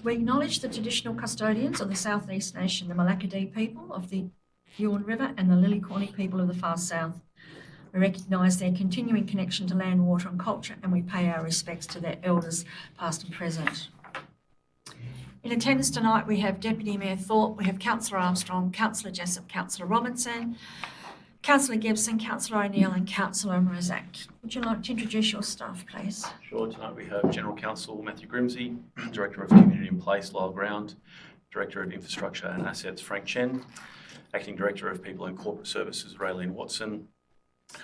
We acknowledge the traditional custodians of the South East Nation, the Malakadee people of the Huon River and the Liliquanni people of the Far South. We recognise their continuing connection to land, water and culture, and we pay our respects to their elders, past and present. In attendance tonight we have Deputy Mayor Thorpe, we have Councillor Armstrong, Councillor Jessup, Councillor Robinson, Councillor Gibson, Councillor O'Neill and Councillor Mrazak. Would you like to introduce your staff, please? Sure. Tonight we have General Counsel Matthew Grimsey, Director of Community and Place Lyle Ground, Director of Infrastructure and Assets Frank Chen, Acting Director of People and Corporate Services Raylene Watson,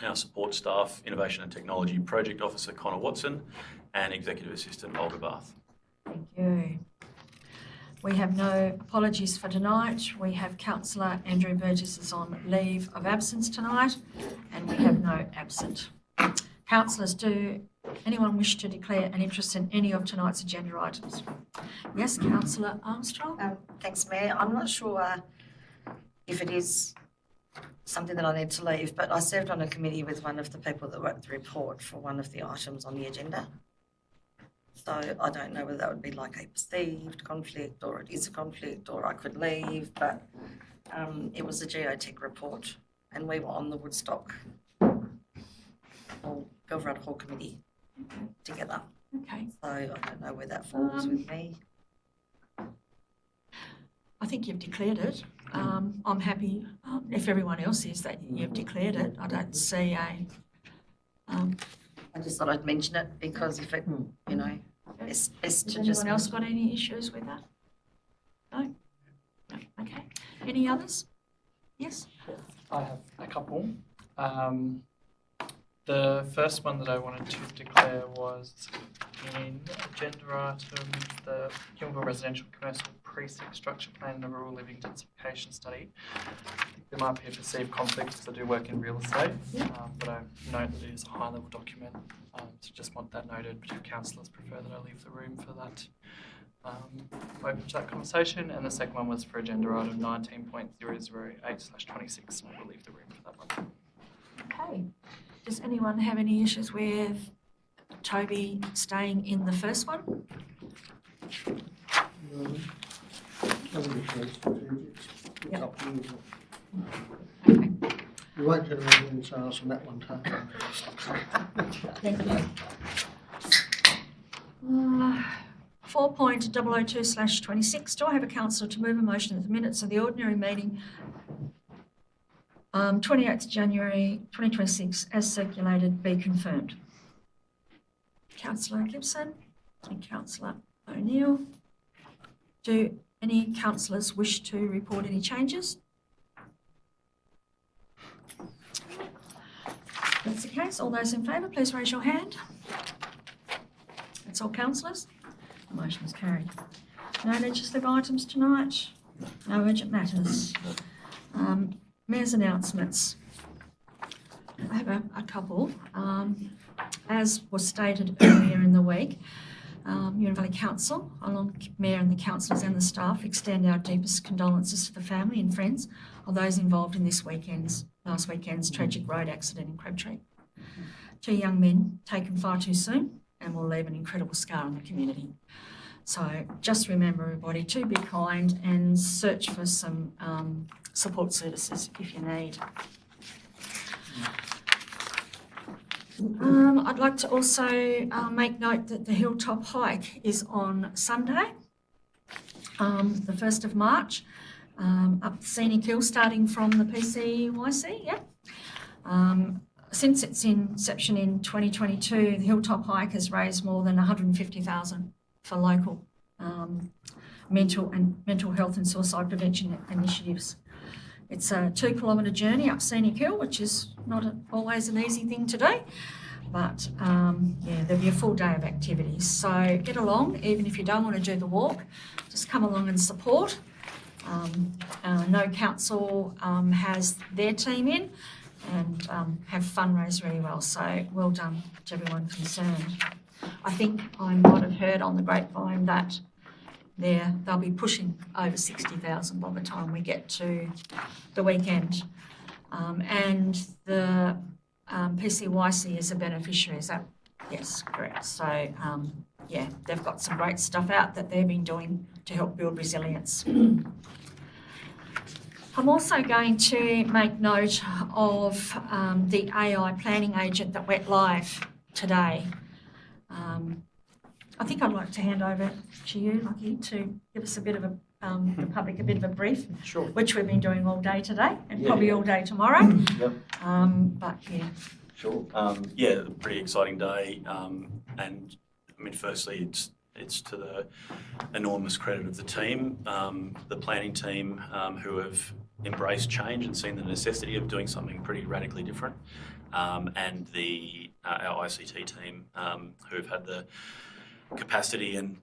our support staff, Innovation and Technology Project Officer Connor Watson, and Executive Assistant Olga Bath. Thank you. We have no apologies for tonight. We have Councillor Andrew Burgess is on leave of absence tonight, and we have no absent. Councillors, do anyone wish to declare an interest in any of tonight's agenda items? Yes, Councillor Armstrong. Thanks, Mayor. I'm not sure if it is something that I need to leave, but I served on a committee with one of the people that wrote the report for one of the items on the agenda. So I don't know whether that would be like a perceived conflict or it is a conflict or I could leave, but it was a geotech report and we were on the Woodstock or Belgrade Hall committee together. Okay. So I don't know where that falls with me. I think you've declared it. I'm happy if everyone else is that you've declared it. I don't see a... I just thought I'd mention it because if it, you know, it's best to Has just... anyone else got any issues with that? No? No. Okay. Any others? Yes? I have a couple. The first one that I wanted to declare was in agenda item, the Huonville Residential Commercial Precinct Structure Plan and a Rural Living Densification Study. I think there might be a perceived conflict because I do work in real estate, but I note that it is a high-level document, so just want that noted. But if councillors prefer that I leave the room for that, open to that conversation. And the second one was for agenda item 19.008/26, and I will leave the room for that one. Okay. Does anyone have any issues with Toby staying in the first one? Yep. Okay. You won't generate any sales from that one time. Thank you. 4.002/26. Do I have a councillor to move a motion that the minutes of the ordinary meeting 28th January 2026 as circulated be confirmed? Councillor Gibson and Councillor O'Neill. Do any councillors wish to report any changes? If that's the case, all those in favour, please raise your hand. That's all councillors. The motion is carried. No legislative items tonight. No urgent matters. Mayor's announcements. I have a couple. As was stated earlier in the week, Huon Valley Council, along with Mayor and the councillors and the staff, extend our deepest condolences to the family and friends of those involved in last weekend's tragic road accident in Crabtree. 2 young men taken far too soon and will leave an incredible scar on the community. So just remember, everybody, to be kind and search for some support services if you need. I'd like to also make note that the Hilltop Hike is on Sunday, the 1st of March, up Scenic Hill, starting from the PCYC, yeah. Since its inception in 2022, the Hilltop Hike has raised more than $150,000 for local mental health and suicide prevention initiatives. It's a 2-kilometre journey up Scenic Hill, which is not always an easy thing to do, but yeah, there'll be a full day of activities. So get along, even if you don't want to do the walk, just come along and support. No council has their team in and have fundraised really well, so well done to everyone concerned. I think I might have heard on the grapevine that they'll be pushing over 60,000 by the time we get to the weekend. And the PCYC is a beneficiary, is that Yes, correct. So, yeah, they've got some great stuff out that they've been doing to help build resilience. I'm also going to make note of the AI planning agent that went live today. I think I'd like to hand over to you, Lucky, to give us a bit of a, the public a bit of a brief, Sure. which we've been doing all day today and Yeah, probably yeah. all day tomorrow. Yep. But yeah, Sure. Yeah, a pretty exciting day. And I mean, firstly, it's to the enormous credit of the team, the planning team, who have embraced change and seen the necessity of doing something pretty radically different, and our ICT team, who have had the capacity and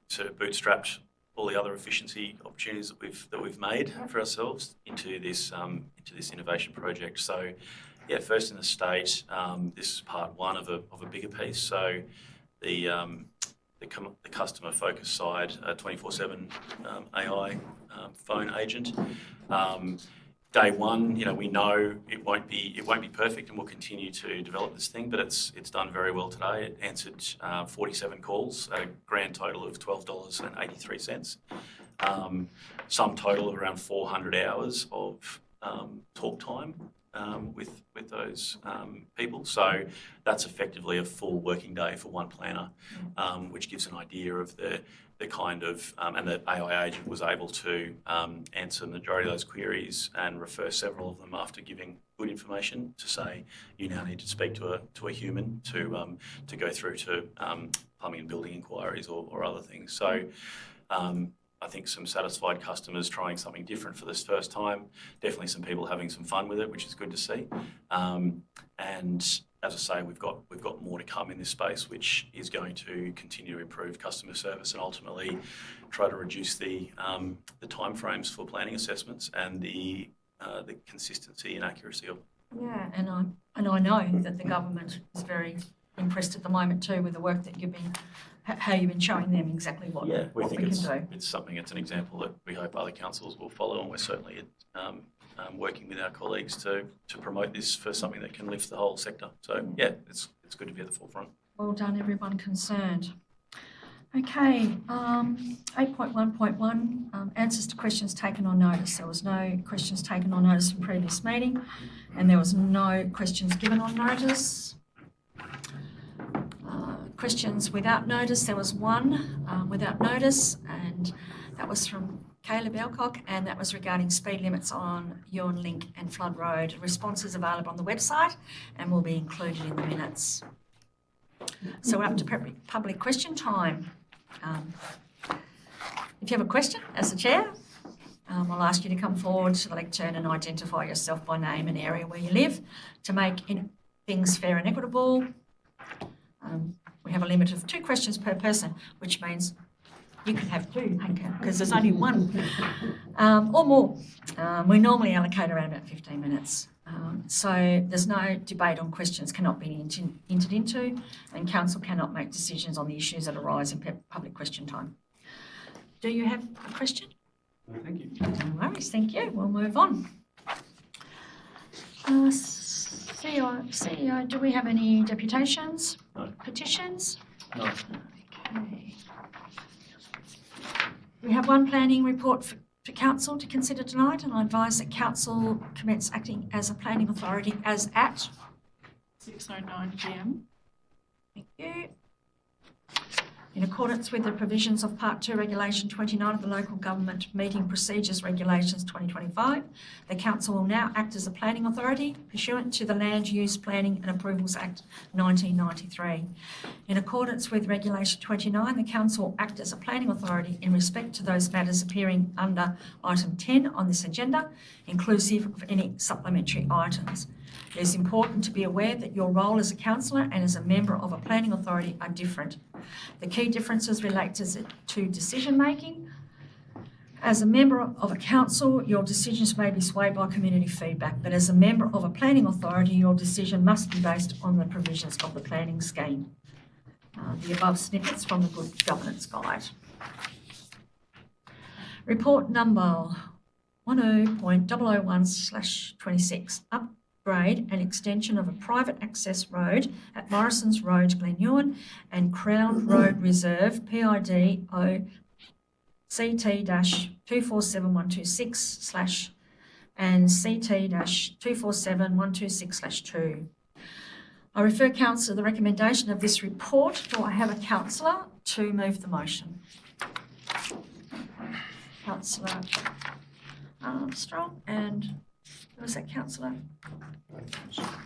sort of bootstrapped all the other efficiency opportunities that we've made for ourselves into this innovation project. So, yeah, first in the state, this is part one of a bigger piece. So, the customer focus side, 24/7 AI phone agent. Day one, we know it won't be perfect, and we'll continue to develop this thing. But it's done very well today. It answered 47 calls at a grand total of $12.83. Sum total of around 400 hours of talk time with those people. So that's effectively a full working day for one planner, which gives an idea of the kind of, and the AI agent was able to answer the majority of those queries and refer several of them after giving good information to say, you now need to speak to a human to go through to plumbing and building inquiries or other things. So I think some satisfied customers trying something different for this first time. Definitely some people having some fun with it, which is good to see. And as I say, we've got more to come in this space, which is going to continue to improve customer service and ultimately try to reduce the timeframes for planning assessments and the consistency and accuracy of them. yeah, and I know that the government is very impressed at the moment too with the work that how you've been showing them exactly what We think we can do. it's an example that we hope other councils will follow, and we're certainly working with our colleagues to promote this for something that can lift the whole sector. So yeah, it's good to be at the forefront. Well done, everyone concerned. Okay, 8.1.1, answers to questions taken on notice. There was no questions taken on notice from previous meeting, and there was no questions given on notice. Questions without notice, there was one without notice, and that was from Caleb Elcock, and that was regarding speed limits on Ewan Link and Flood Road. Responses available on the website and will be included in the minutes. So we're up to public question time. If you have a question as the chair, I'll ask you to come forward to the lectern and identify yourself by name and area where you live to make things fair and equitable. We have a limit of 2 questions per person, which means you can have 2, because there's only 1 or more. We normally allocate around about 15 minutes. So there's no debate on questions cannot be entered into, and council cannot make decisions on the issues that arise in public question time. Do you have a question? No, thank you. No worries, thank you. We'll move on. CEO, do we have any deputations? No. Petitions? No. Okay. We have 1 planning report for council to consider tonight, and I advise that council commence acting as a planning authority as at 6:09 p.m. Thank you. In accordance with the provisions of Part 2 Regulation 29 of the Local Government Meeting Procedures Regulations 2025, the Council will now act as a planning authority pursuant to the Land Use Planning and Approvals Act 1993. In accordance with Regulation 29, the Council will act as a planning authority in respect to those matters appearing under item 10 on this agenda, inclusive of any supplementary items. It is important to be aware that your role as a councillor and as a member of a planning authority are different. The key differences relate to decision making. As a member of a council, your decisions may be swayed by community feedback, but as a member of a planning authority, your decision must be based on the provisions of the planning scheme. The above snippets from the Good Governance Guide. Report number 10.001/26. grade and extension of a private access road at Morrison's Road, Glenewan, and Crown Road Reserve, PID CT-247126/ and CT-247126/2. I refer council to the recommendation of this report. Do I have a councillor to move the motion? Councillor Armstrong, and who was that, councillor?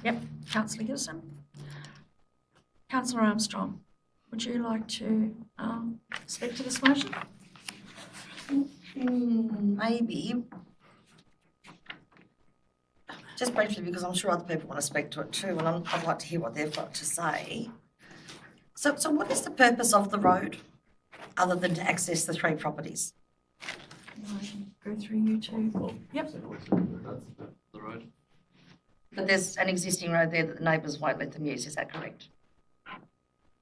Yep, councillor Gibson. Councillor Armstrong, would you like to speak to this motion? Maybe. Just briefly, because I'm sure other people want to speak to it too, and I'd like to hear what they've got to say. So what is the purpose of the road, other than to access the 3 properties? Go through you two. Yep. That's the road. But there's an existing road there that the neighbours won't let them use, is that correct?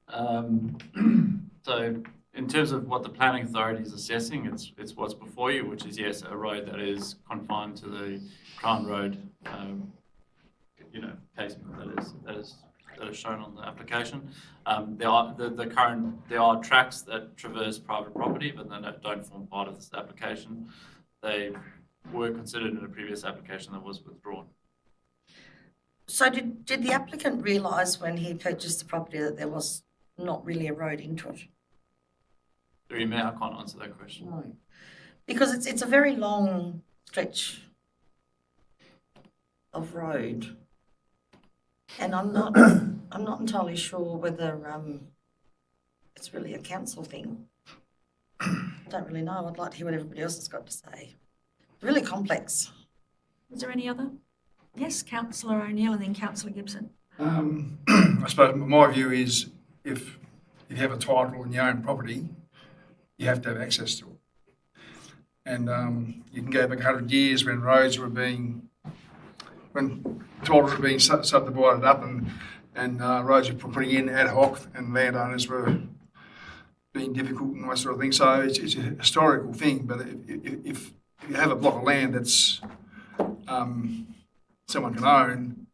So in terms of what the planning authority is assessing, it's what's before you, which is, yes, a road that is confined to the Crown Road, casement that is shown on the application. There are tracks that traverse private property, but they don't form part of this application. They were considered in a previous application that was withdrawn. So did the applicant realise when he purchased the property that there was not really a road into it? Through you, Mayor, I can't answer that question. No. Because it's a very long stretch of road. And I'm not entirely sure whether it's really a council thing. I don't really know. I'd like to hear what everybody else has got to say. Really complex. Is there any other? Yes, councillor O'Neill and then councillor Gibson. I suppose my view is if you have a title and you own property, you have to have access to it. And you can go back 100 years when roads were when titles were being subdivided up and roads were putting in ad hoc and landowners were being difficult and that sort of thing. So it's a historical thing, but if you have a block of land that's someone can own,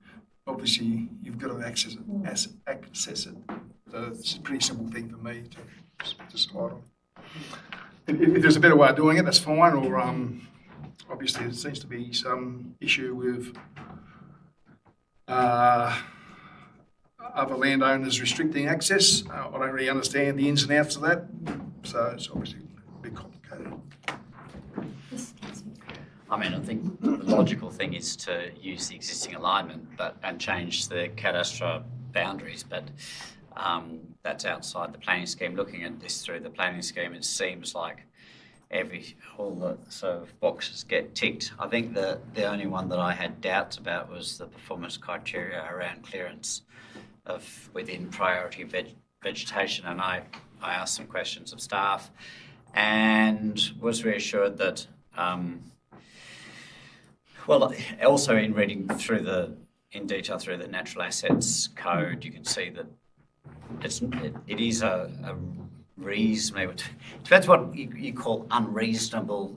obviously you've got to access it. So it's a pretty simple thing for me to decide on. If there's a better way of doing it, that's fine. Or obviously there seems to be some issue with other landowners restricting access. I don't really understand the ins and outs of that, so it's obviously a bit complicated. Yes, councillor. I mean, I think the logical thing is to use the existing alignment and change the cadastral boundaries, but that's outside the planning scheme. Looking at this through the planning scheme, it seems like all the sort of boxes get ticked. I think the only one that I had doubts about was the performance criteria around clearance of within priority vegetation, and I asked some questions of staff and was reassured that also in reading in detail through the Natural Assets Code, you can see that it is a reasonable, depends what you call unreasonable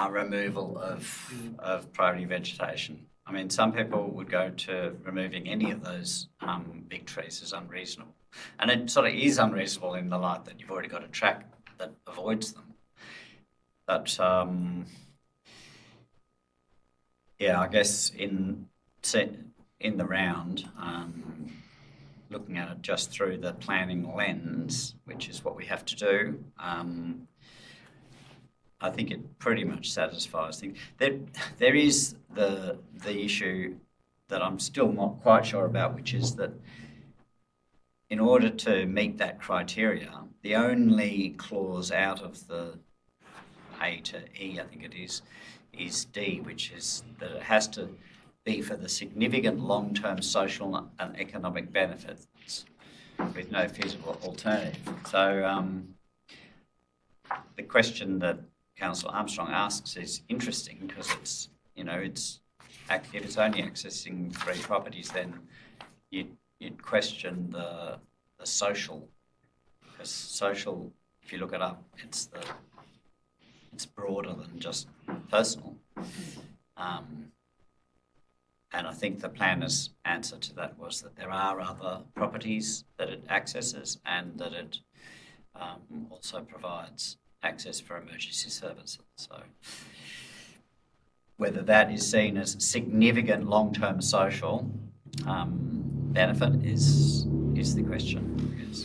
removal of priority vegetation. I mean, some people would go to removing any of those big trees as unreasonable. And it sort of is unreasonable in the light that you've already got a track that avoids them. But I guess in the round, looking at it just through the planning lens, which is what we have to do, I think it pretty much satisfies things. There is the issue that I'm still not quite sure about, which is that in order to meet that criteria, the only clause out of the A to E, I think it is D, which is that it has to be for the significant long-term social and economic benefits with no feasible alternative. So the question that Councillor Armstrong asks is interesting because if it's only accessing 3 properties, then you'd question the social, because social, if you look it up, it's broader than just personal. And I think the planner's answer to that was that there are other properties that it accesses and that it also provides access for emergency services. So whether that is seen as significant long-term social benefit is the question, I guess.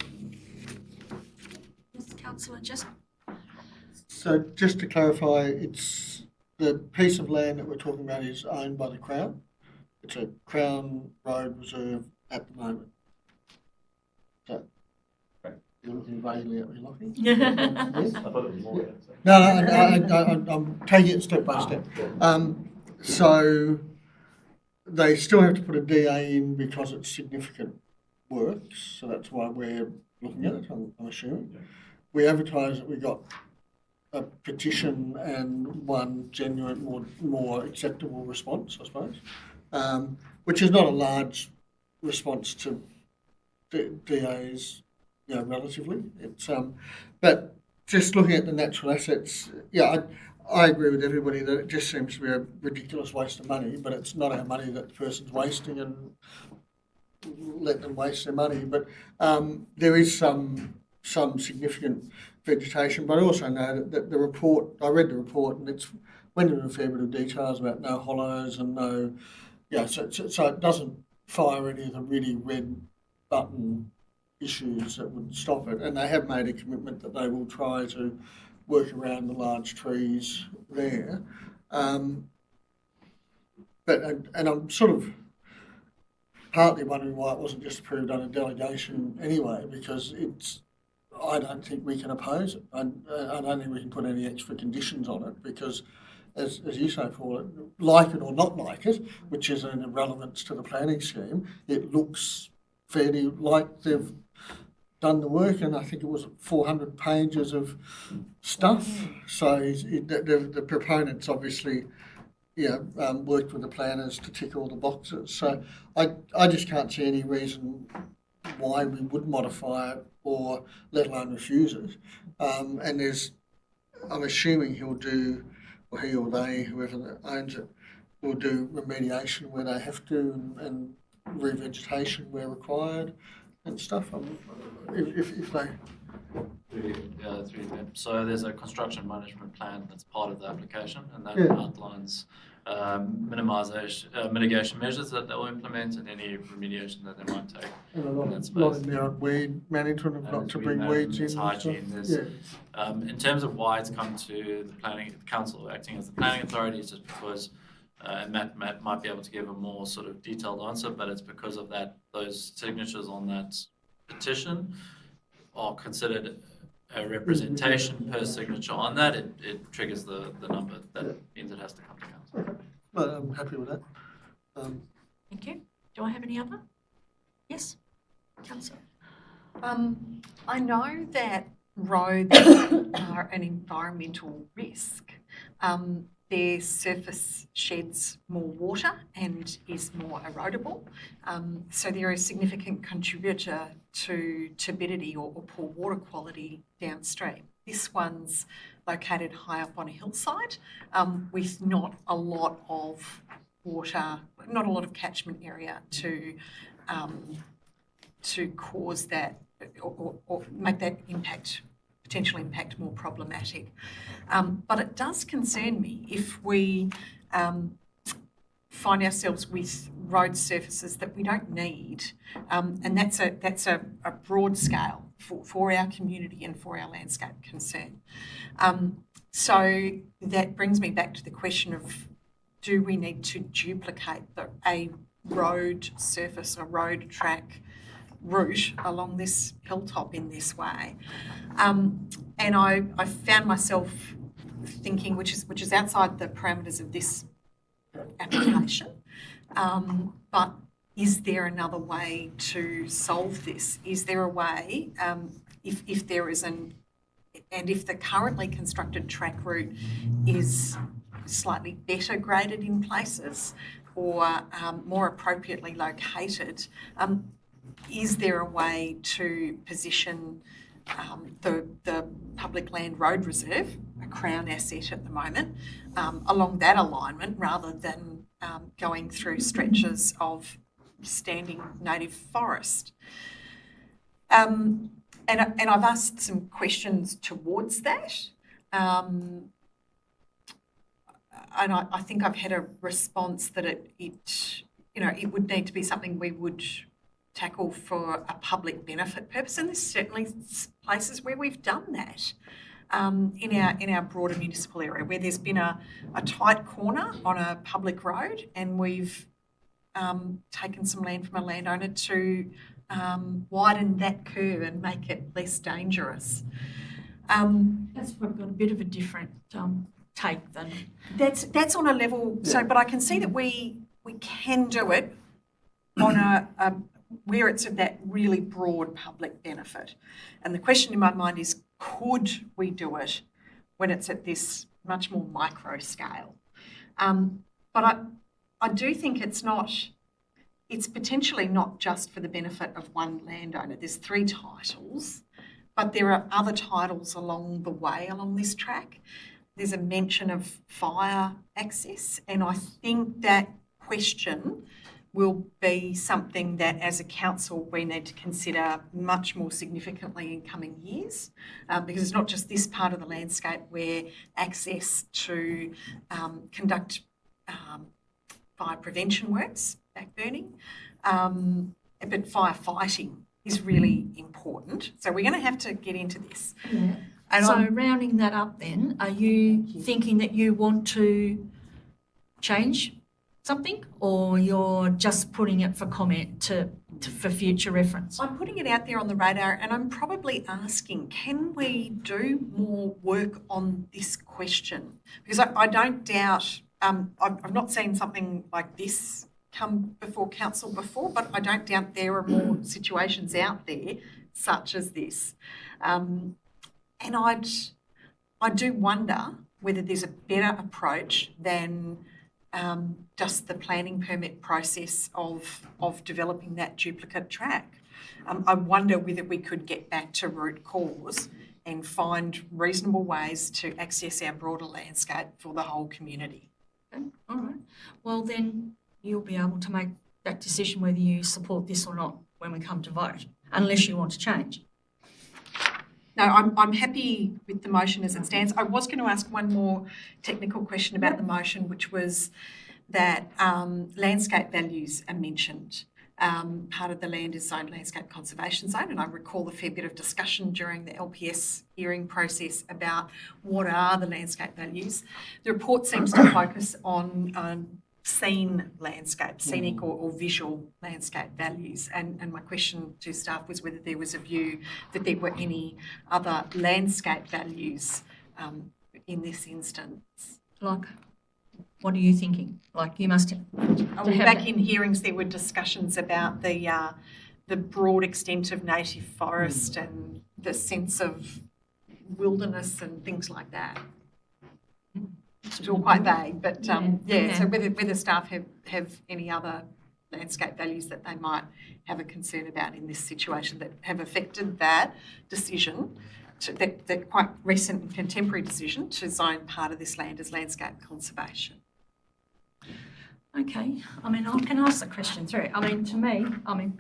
Yes, Councillor Jessup. So just to clarify, it's the piece of land that we're talking about is owned by the Crown. It's a Crown Road Reserve at the moment. So, you're looking vaguely at me, Lockie? Yes? I thought it was more. No, I'm taking it step by step. So they still have to put a DA in because it's significant works, so that's why we're looking at it, I'm assuming. We advertised that we got a petition and one genuine, more acceptable response, I suppose, which is not a large response to DAs, relatively. It's but just looking at the natural assets, I agree with everybody that it just seems to be a ridiculous waste of money, but it's not our money that the person's wasting, and let them waste their money. But there is some significant vegetation, but I also know that the report, I read the report, and it's went into a fair bit of details about no hollows and no, so it doesn't fire any of the really red button issues that would stop it. And they have made a commitment that they will try to work around the large trees there. And I'm sort of partly wondering why it wasn't just approved under delegation anyway, because I don't think we can oppose it. I don't think we can put any extra conditions on it because, as you say, Paul, like it or not like it, which is an irrelevance to the planning scheme, it looks fairly like they've done the work, and I think it was 400 pages of stuff. So the proponents obviously, worked with the planners to tick all the boxes. So I just can't see any reason why we would modify it or let alone refuse it. And I'm assuming he'll do, or he or they, whoever owns it, will do remediation where they have to and revegetation where required and stuff. If they... So there's a construction management plan that's part of the application, and that outlines mitigation measures that they'll implement and any remediation that they might take. And a lot in there on weed management, of not to bring weeds in. Hygiene. In terms of why it's come to the planning council acting as the planning authority, it's just because, and Matt might be able to give a more sort of detailed answer, but it's because of that those signatures on that petition are considered a representation per signature on that. It triggers the number that means it has to come to council. Okay. Well, I'm happy with that. Thank you. Do I have any other? Yes, Councillor. I know that roads are an environmental risk. Their surface sheds more water and is more erodible. So they're a significant contributor to turbidity or poor water quality downstream. This one's located high up on a hillside with not a lot of water, not a lot of catchment area to cause that or make that potential impact more problematic. But it does concern me if we find ourselves with road surfaces that we don't need, and that's a broad scale for our community and for our landscape concern. So that brings me back to the question of, do we need to duplicate a road surface, a road track route along this hilltop in this way? And I found myself thinking, which is outside the parameters of this application, but is there another way to solve this? Is there a way, if there is and if the currently constructed track route is slightly better graded in places or more appropriately located, is there a way to position the public land road reserve, a Crown asset at the moment, along that alignment rather than going through stretches of standing native forest. And I've asked some questions towards that. And I think I've had a response that it would need to be something we would tackle for a public benefit purpose, and there's certainly places where we've done that in our broader municipal area where there's been a tight corner on a public road, and we've taken some land from a landowner to widen that curve and make it less dangerous. That's probably got a bit of a different take than. That's on a level. So, but I can see that we can do it on a where it's of that really broad public benefit. And the question in my mind is, could we do it when it's at this much more micro scale? But I do think it's potentially not just for the benefit of one landowner. There's 3 titles, but there are other titles along the way along this track. There's a mention of fire access, and I think that question will be something that as a council we need to consider much more significantly in coming years, because it's not just this part of the landscape where access to conduct fire prevention works, backburning, but firefighting is really important. So we're going to have to get into this. Yeah. And So rounding that up then, are you thinking that you want to change something, or you're just putting it for comment for future reference? I'm putting it out there on the radar, and I'm probably asking, can we do more work on this question? Because I don't doubt, I've not seen something like this come before council before, but I don't doubt there are more situations out there such as this. And I do wonder whether there's a better approach than just the planning permit process of developing that duplicate track. I wonder whether we could get back to root cause and find reasonable ways to access our broader landscape for the whole community. Okay, all right. Well, then you'll be able to make that decision whether you support this or not when we come to vote, unless you want to change. No, I'm happy with the motion as it stands. I was going to ask one more technical question about the motion, which was that landscape values are mentioned. Part of the land is zoned landscape conservation zone, and I recall a fair bit of discussion during the LPS hearing process about what are the landscape values. The report seems to focus on scene landscape, scenic or visual landscape values. And my question to staff was whether there was a view that there were any other landscape values in this instance. Like, what are you thinking? Like, you must have. Back in hearings, there were discussions about the broad extent of native forest and the sense of wilderness and things like that. It's all quite vague, but so whether staff have any other landscape values that they might have a concern about in this situation that have affected that decision, that quite recent and contemporary decision to zone part of this land as landscape conservation. Okay, I mean, I can ask the question through. I mean, to me, I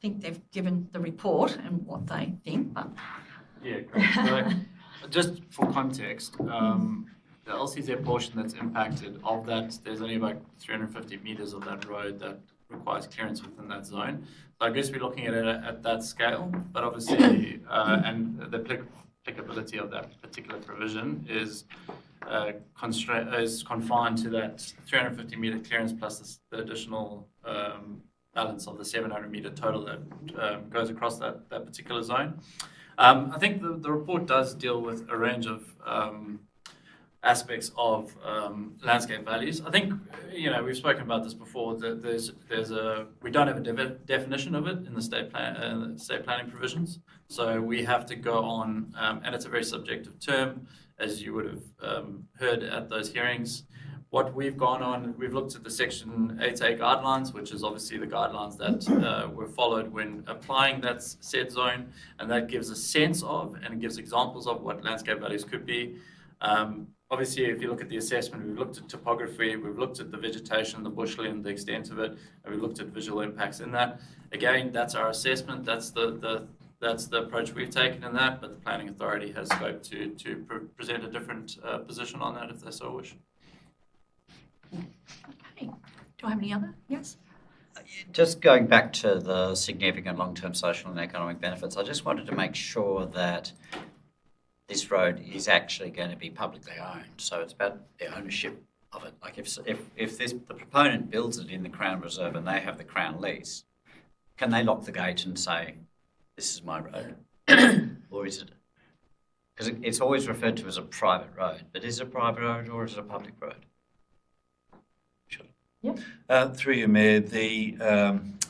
think they've given the report and what they think, but. Yeah, great. So, just for context, the LCZ portion that's impacted, of that, there's only about 350 metres of that road that requires clearance within that zone. So I guess we're looking at it at that scale, but obviously, and the applicability of that particular provision is confined to that 350 metre clearance plus the additional balance of the 700 metre total that goes across that particular zone. I think the report does deal with a range of aspects of landscape values. I think, we've spoken about this before, that we don't have a definition of it in the state planning provisions. So we have to go on, and it's a very subjective term, as you would have heard at those hearings. what we've gone on, we've looked at the Section 8A guidelines, which is obviously the guidelines that were followed when applying that said zone, and that gives a sense of and it gives examples of what landscape values could be. Obviously, if you look at the assessment, we've looked at topography, we've looked at the vegetation, the bushland, the extent of it, and we've looked at visual impacts in that. Again, that's our assessment, that's the approach we've taken in that, but the planning authority has scope to present a different position on that if they so wish. Okay. Do I have any other? Yes? Just going back to the significant long-term social and economic benefits, I just wanted to make sure that this road is actually going to be publicly owned. So it's about the ownership of it. Like if the proponent builds it in the Crown Reserve and they have the Crown lease, can they lock the gate and say, this is my road? Or is it? Because it's always referred to as a private road, but is it a private road or is it a public road? Through you, Mayor,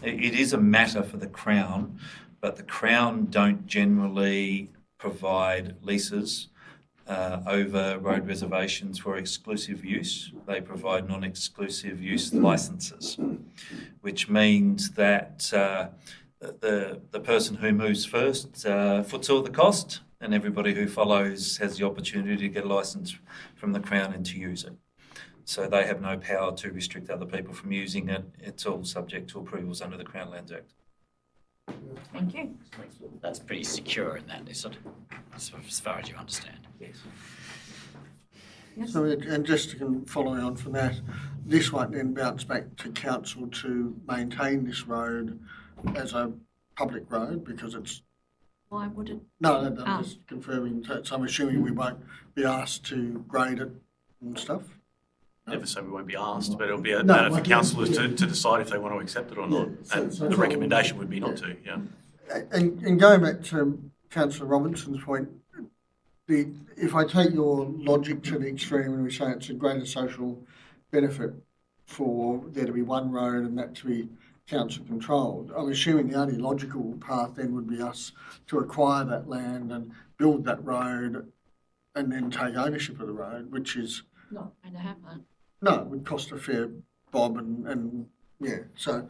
it is a matter for the Crown, but the Crown don't generally provide leases over road reservations for exclusive use. They provide non-exclusive use licences, which means that the person who moves first foots all the cost, and everybody who follows has the opportunity to get a licence from the Crown and to use it. So they have no power to restrict other people from using it. It's all subject to approvals under the Crown Lands Act. Thank you. That's pretty secure in that, is it? As far as you understand. Yes. Yes. So, and just following on from that, this won't then bounce back to council to maintain this road as a public road because it's. Why would it? No, I'm just confirming. So I'm assuming we won't be asked to grade it and stuff. Never say we won't be asked, but it'll be a No, matter for well, councillors yeah. to decide if they want to accept it or not. Yeah, And so the recommendation would be not to, yeah. And going back to Councillor Robinson's point, if I take your logic to the extreme and we say it's a greater social benefit for there to be one road and that to be council controlled, I'm assuming the only logical path then would be us to acquire that land and build that road and then take ownership of the road, which is, Not going to happen. no, it would cost a fair bob and yeah, so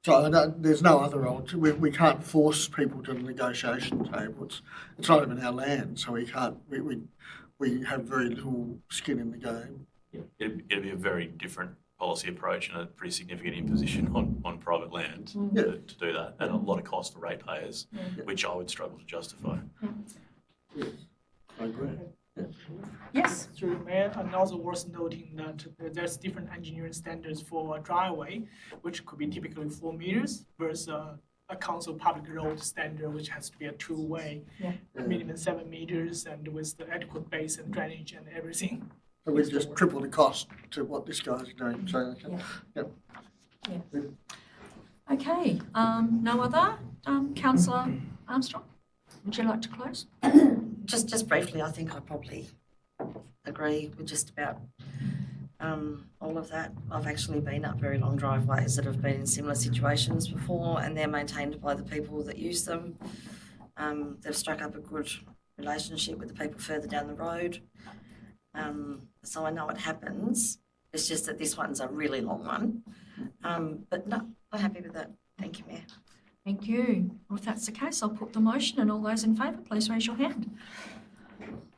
there's no other alternative. We can't force people to the negotiation table. It's not even our land, so we can't. We have very little skin in the game. It'd be a very different policy approach and a pretty significant imposition on private land Yeah. to do that, and a lot of cost for ratepayers, which I would struggle to justify. Yes, I agree. Yes. Through Mayor, and also worth noting that there's different engineering standards for a driveway, which could be typically 4 meters versus a council public road standard, which has to be a two-way, minimum 7 meters, and with the adequate base and drainage and everything. So we just triple the cost to what this guy's doing. So, Okay. No other? Councillor Armstrong, would you like to close? Just briefly, I think I probably agree with just about all of that. I've actually been up very long driveways that have been in similar situations before, and they're maintained by the people that use them. They've struck up a good relationship with the people further down the road. So I know it happens. It's just that this one's a really long one. But no, I'm happy with that. Thank you, Mayor. Thank you. Well, if that's the case, I'll put the motion, and all those in favour, please raise your hand.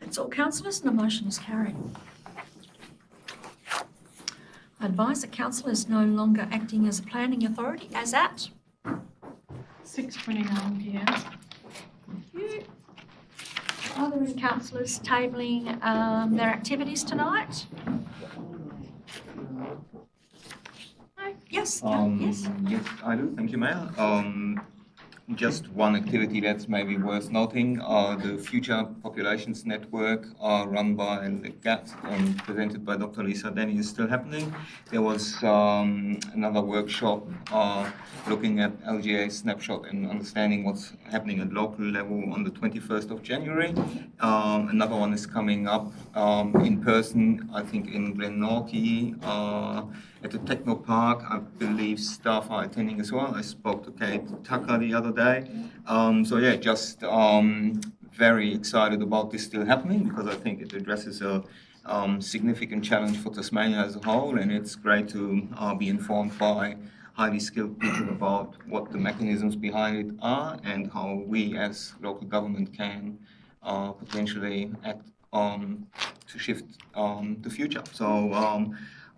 That's all, councillors, and the motion is carried. I advise that council is no longer acting as a planning authority as at. 6:29 PM. Thank you. Are there any councillors tabling their activities tonight? No? Yes? Yes? Yes, I do. Thank you, Mayor. Just one activity that's maybe worth noting, the Future Populations Network run by the GAT and presented by Dr. Lisa Denny is still happening. There was another workshop looking at LGA snapshot and understanding what's happening at local level on the 21st of January. Another one is coming up in person, I think in Glenorchy, at the Techno Park. I believe staff are attending as well. I spoke to Kate Tucker the other day. So yeah, just very excited about this still happening because I think it addresses a significant challenge for Tasmania as a whole, and it's great to be informed by highly skilled people about what the mechanisms behind it are and how we as local government can potentially act to shift the future. So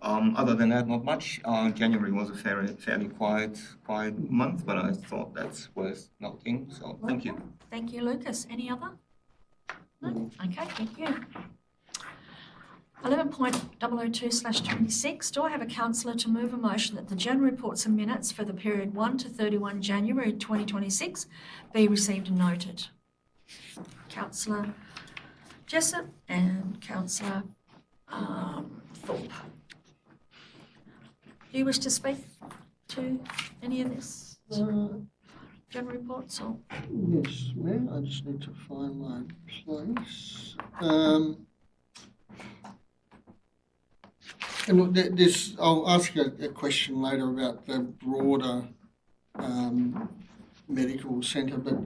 other than that, not much. January was a fairly quiet month, but I thought that's worth noting. So thank you. Thank you, Lucas. Any other? No? Okay, thank you. 11.002/26, do I have a councillor to move a motion that the general reports and minutes for the period 1 to 31 January 2026 be received and noted? Councillor Jessup and Councillor Thorpe. Do you wish to speak to any of this? General reports or? Yes, Mayor, I just need to find my place. And look, this, I'll ask a question later about the broader medical centre, but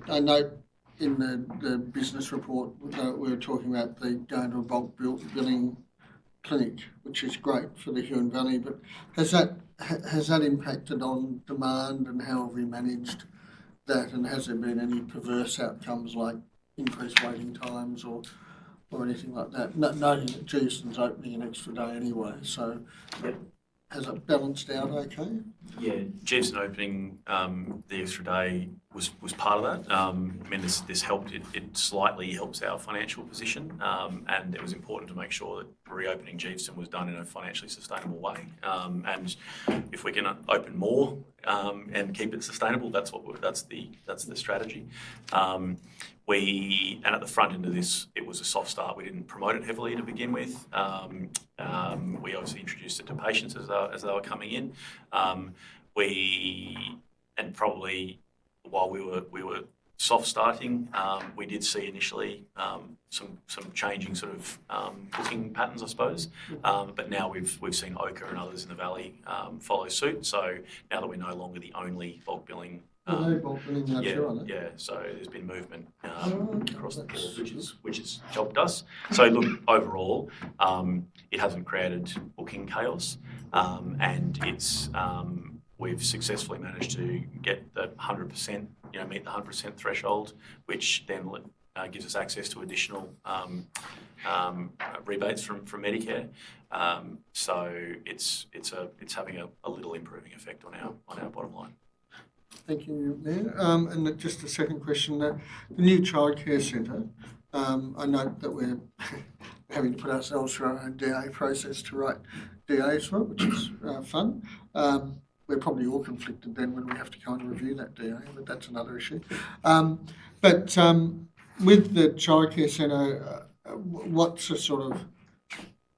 I note in the business report that we were talking about the going to a bulk billing clinic, which is great for the Huon Valley, but has that impacted on demand, and how have we managed that, and has there been any perverse outcomes like increased waiting times or anything like that? Noting that Geeston's opening an extra day anyway, so has it balanced out okay? Yeah, Geeston opening the extra day was part of that. I mean, this helped. It slightly helps our financial position, and it was important to make sure that reopening Geeston was done in a financially sustainable way. And if we can open more and keep it sustainable, that's the strategy. And at the front end of this, it was a soft start. We didn't promote it heavily to begin with. We obviously introduced it to patients as they were coming in. And probably while we were soft starting, we did see initially some changing sort of booking patterns, I suppose. But now we've seen Oka and others in the valley follow suit. So now that we're no longer the only bulk billing. Yeah. So there's been movement across the board, which has helped us. So look, overall, it hasn't created booking chaos, and it's we've successfully managed to get the 100%, meet the 100% threshold, which then gives us access to additional rebates from Medicare. So it's having a little improving effect on our bottom line. Thank you, Mayor. And just a second question, the new childcare centre, I note that we're having to put ourselves through our DA process to write DAs for it, which is fun. We're probably all conflicted then when we have to go and review that DA, but that's another issue. But with the childcare centre, what's the sort of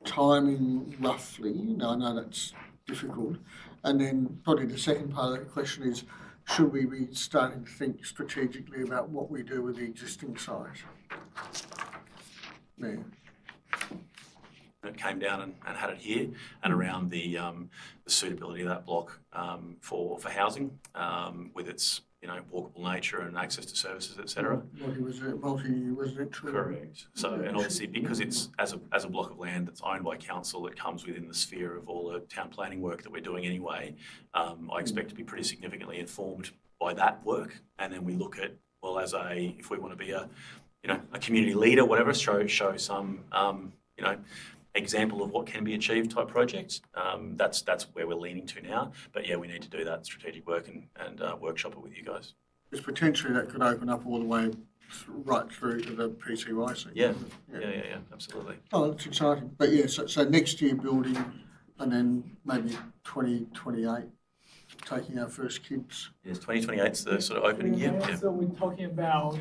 timing roughly? Now, I know that's difficult. And then probably the second part of that question is, should we be starting to think strategically about what we do with the existing site? Yeah. It came down and had it here and around the suitability of that block for housing with its walkable nature and access to services, etc. Multi-residential. Correct. So, and obviously because it's as a block of land that's owned by council, it comes within the sphere of all the town planning work that we're doing anyway. I expect to be pretty significantly informed by that work, and then we look at, well, if we want to be a community leader, whatever, show some example of what can be achieved type projects. That's where we're leaning to now. But yeah, we need to do that strategic work and workshop it with you guys. Because potentially that could open up all the way right through to the PCYC. Yeah, absolutely. Oh, that's exciting. But yeah, so next year building, and then maybe 2028 taking our first kids. Yes, 2028's the sort of opening year. Yeah. So we're talking about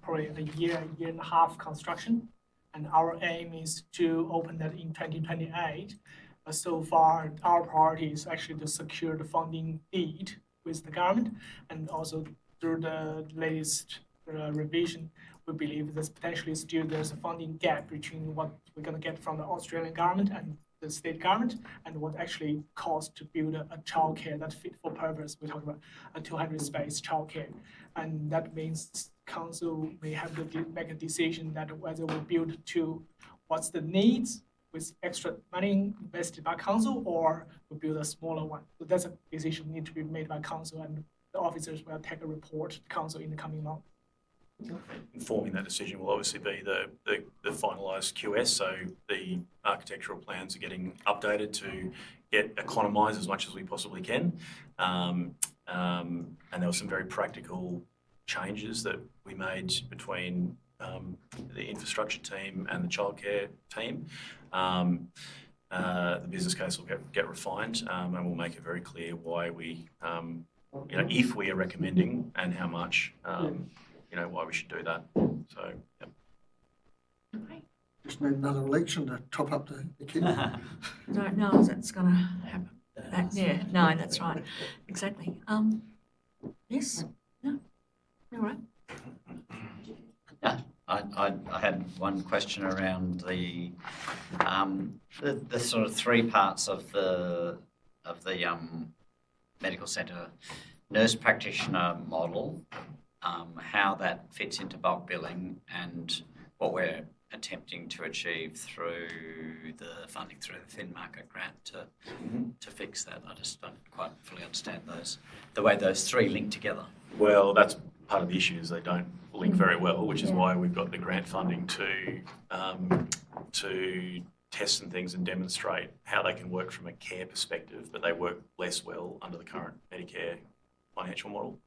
probably a year and a half construction. And our aim is to open that in 2028. So far, our priority is actually to secure the funding need with the government, and also through the latest revision, we believe there's potentially still there's a funding gap between what we're going to get from the Australian government and the state government, and what actually costs to build a childcare that's fit for purpose. We're talking about a 200 space childcare, and that means council may have to make a decision that whether we build to what's the needs with extra money invested by council, or we build a smaller one. So that's a decision need to be made by council, and the officers will take a report to council in the coming month. Informing that decision will obviously be the finalised QS, so the architectural plans are getting updated to get economise as much as we possibly can. And there were some very practical changes that we made between the infrastructure team and the childcare team. The business case will get refined, and we'll make it very clear why we, if we are recommending and how much, why we should do that. So, yeah. Just need another election to top up the kit. Don't know if that's going to happen. Yeah, no, that's right. Exactly. Yes? No? All right. Yeah, I had one question around the sort of three parts of the medical centre nurse practitioner model, how that fits into bulk billing, and what we're attempting to achieve through the funding through the Thin Market grant to fix that. I just don't quite fully understand the way those three link together. Well, that's part of the issue is they don't link very well, which is why we've got the grant funding to test and things and demonstrate how they can work from a care perspective, but they work less well under the current Medicare financial model.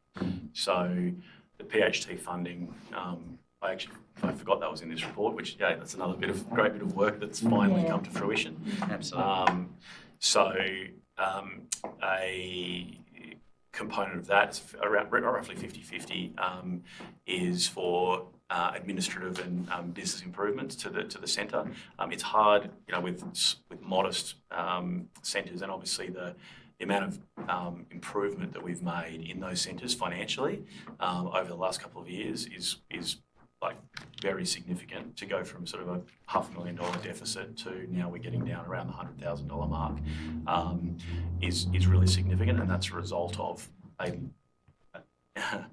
So the PHT funding, I forgot that was in this report, which, that's another great bit of work that's finally come to fruition. Absolutely. A component of that, around roughly 50-50, is for administrative and business improvements to the centre. It's hard, with modest centres, and obviously the amount of improvement that we've made in those centres financially over the last couple of years is like very significant. To go from sort of a $500,000 deficit to now we're getting down around the $100,000 mark is really significant, and that's a result of an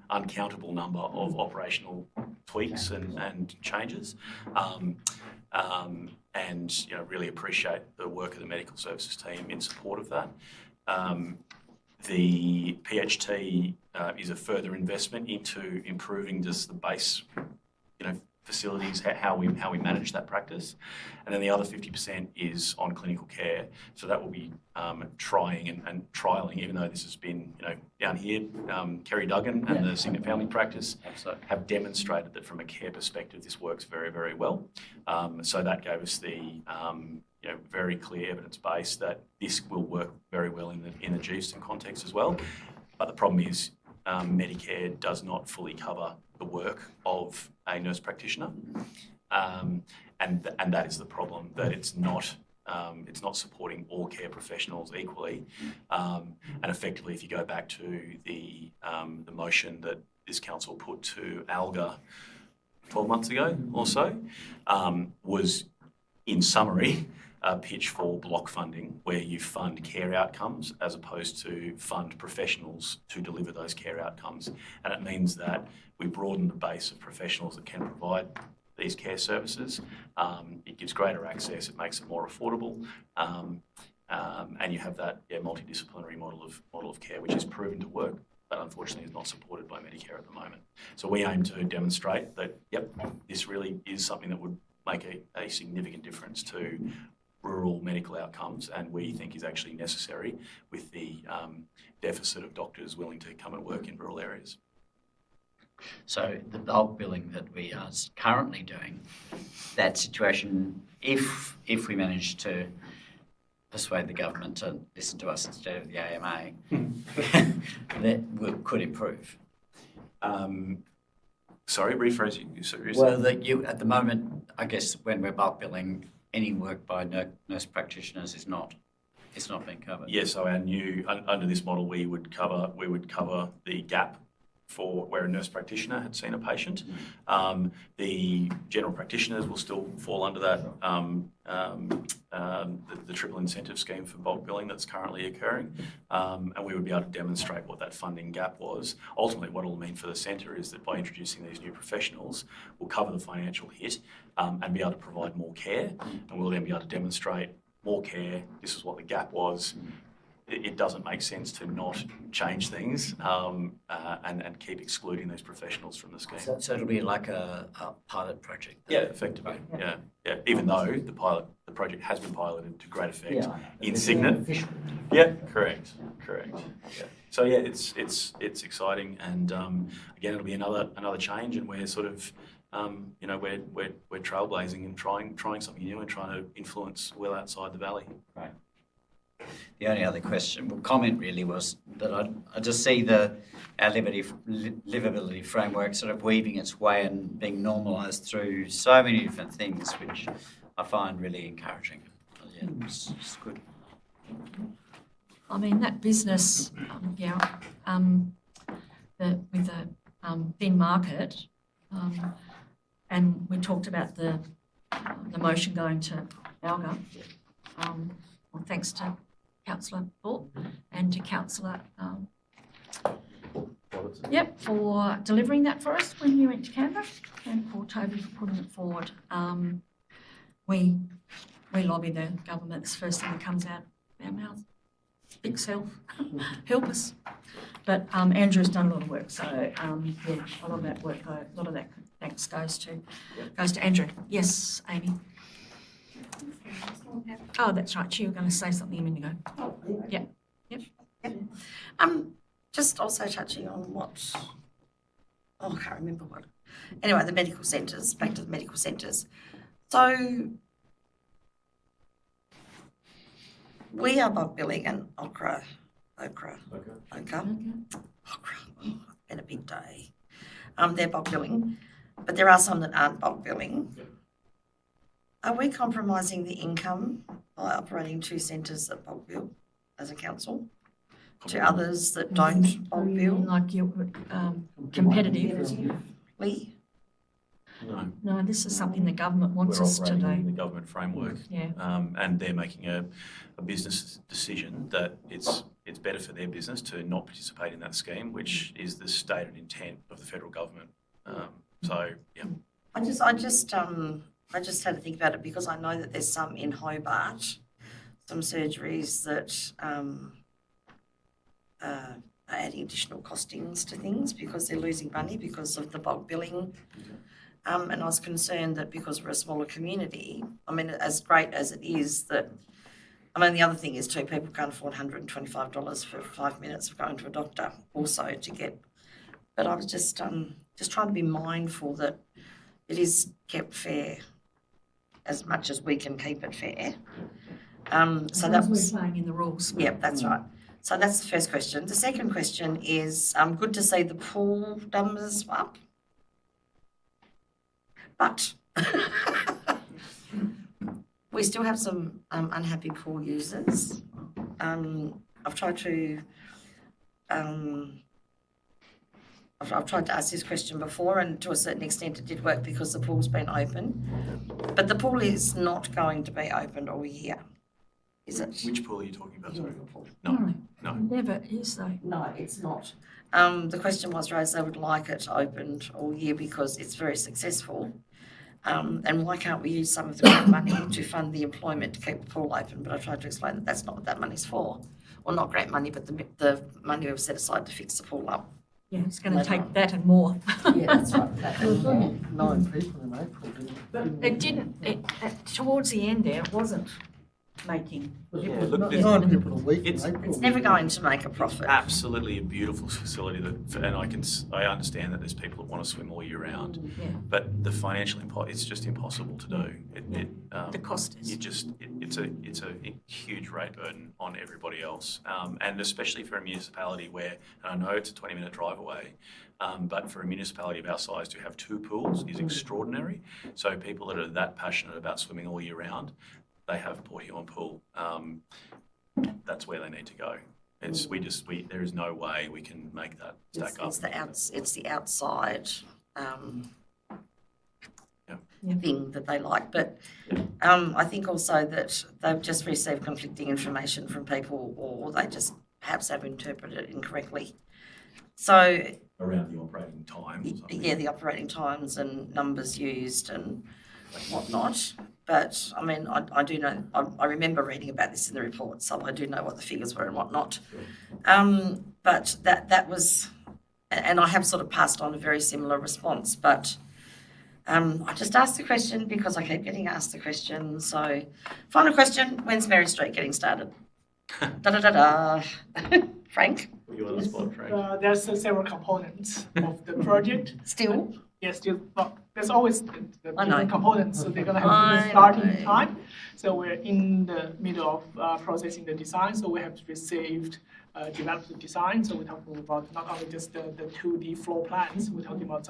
uncountable number of operational tweaks and changes. And really appreciate the work of the medical services team in support of that. The PHT is a further investment into improving just the base, facilities, how we manage that practice. And then the other 50% is on clinical care. So that will be trying and trialling, even though this has been, down here, Kerry Duggan and the Signet Family Practice have demonstrated that from a care perspective, this works very, very well. So that gave us the, very clear evidence base that this will work very well in the Geeston context as well. But the problem is Medicare does not fully cover the work of a nurse practitioner, and that is the problem, that it's not supporting all care professionals equally, and effectively, if you go back to the motion that this council put to ALGA 12 months ago or so, was in summary a pitch for block funding, where you fund care outcomes as opposed to fund professionals to deliver those care outcomes. And it means that we broaden the base of professionals that can provide these care services. It gives greater access, it makes it more affordable, and you have that multidisciplinary model of care, which is proven to work, but unfortunately is not supported by Medicare at the moment. So we aim to demonstrate that, this really is something that would make a significant difference to rural medical outcomes, and we think is actually necessary with the deficit of doctors willing to come and work in rural areas. So the bulk billing that we are currently doing, that situation, if we manage to persuade the government to listen to us instead of the AMA, that could improve. Sorry, rephrase you. Well, at the moment, I guess when we're bulk billing, any work by nurse practitioners is not being covered. Yes, so our new under this model, we would cover the gap for where a nurse practitioner had seen a patient. The general practitioners will still fall under that, the triple incentive scheme for bulk billing that's currently occurring. And we would be able to demonstrate what that funding gap was. Ultimately, what it'll mean for the centre is that by introducing these new professionals, we'll cover the financial hit and be able to provide more care. And we'll then be able to demonstrate more care. This is what the gap was. It doesn't make sense to not change things and keep excluding these professionals from the scheme. So it'll be like a pilot project? Yeah, effectively. Yeah. Even though the project has been piloted to great effect in Cygnet. Yeah, correct. Yeah. So yeah, it's exciting, and again, it'll be another change, and we're sort of we're trailblazing and trying something new and trying to influence well outside the valley. Right. The only other comment really was that I just see our livability framework sort of weaving its way and being normalised through so many different things, which I find really encouraging. Yeah, it's good. I mean, that business, with the thin market, and we talked about the motion going to Alga. Well, thanks to Councillor Bull and to Councillor for delivering that for us when you went to Canberra, and for Toby for putting it forward. We lobby the government. It's the first thing that comes out of our mouth. Big self, help us. But Andrew's done a lot of work, so a lot of that work, a lot of that thanks goes to Andrew. Yes, Amy. Oh, that's right. You were going to say something a minute ago. Yep. Just also touching on what, I can't remember what. Anyway, the medical centres, back to the medical centres. So we are bulk billing and Ochre. Oh, it's been a big day. They're bulk billing, but there are some that aren't bulk billing. Are we compromising the income by operating 2 centres that bulk bill as a council to others that don't bulk bill? Like you're competitive. No, this is something the government wants us to do. We're operating in the government framework, Yeah. and they're making a business decision that it's better for their business to not participate in that scheme, which is the stated intent of the federal government. So yeah. I just had to think about it because I know that there's some in Hobart, some surgeries that are adding additional costings to things because they're losing money because of the bulk billing. And I was concerned that because we're a smaller community, I mean, as great as it is that, I mean, the other thing is too, people can't afford $125 for 5 minutes of going to a doctor also to get, but I was just trying to be mindful that it is kept fair as much as we can keep it fair. So that was, we're playing in the rules. Yep, that's right. So that's the first question. The second question is, good to see the pool numbers up. But we still have some unhappy pool users. I've tried to ask this question before, and to a certain extent it did work because the pool's been open. But the pool is not going to be opened all year, is it? Which pool are you talking about? Sorry. No. Never is though. No, it's not. The question was raised, they would like it opened all year because it's very successful. And why can't we use some of the grant money to fund the employment to keep the pool open? But I tried to explain that that's not what that money's for. Well, not grant money, but the money we've set aside to fix the pool up. Yeah, it's going to take that and more. Yeah, that's right. There was only 9 people in April, didn't It didn't, towards the end there, it wasn't making. Yeah, it? look, 9 people a week in it's- April. It's never going to make a profit. Absolutely a beautiful facility and I understand that there's people that want to swim all year round, Yeah. but the financial it's just impossible to do. The cost is. It's a huge rate burden on everybody else, and especially for a municipality where, and I know it's a 20-minute drive away, but for a municipality of our size to have 2 pools is extraordinary. So people that are that passionate about swimming all year round, they have Port Huon Pool. That's where they need to go. There is no way we can make that stack up. It's the outside, Yeah. thing that they like, but, I think also that they've just received conflicting information from people, or they just perhaps have interpreted it incorrectly. So, Around the operating times. yeah, the operating times and numbers used and whatnot. But I mean, I do know, I remember reading about this in the report, so I do know what the figures were and whatnot. But that was, and I have sort of passed on a very similar response, but I just asked the question because I keep getting asked the question. So, final question, when's Mary Street getting started? Frank? You on the spot, Frank? There's several components of the project. Still? Yes, still, but there's always the I know. different components, so they're gonna have I different starting know. time. So we're in the middle of processing the design, so we have received, developed the design. So we're talking about not only just the 2D floor plans, we're talking about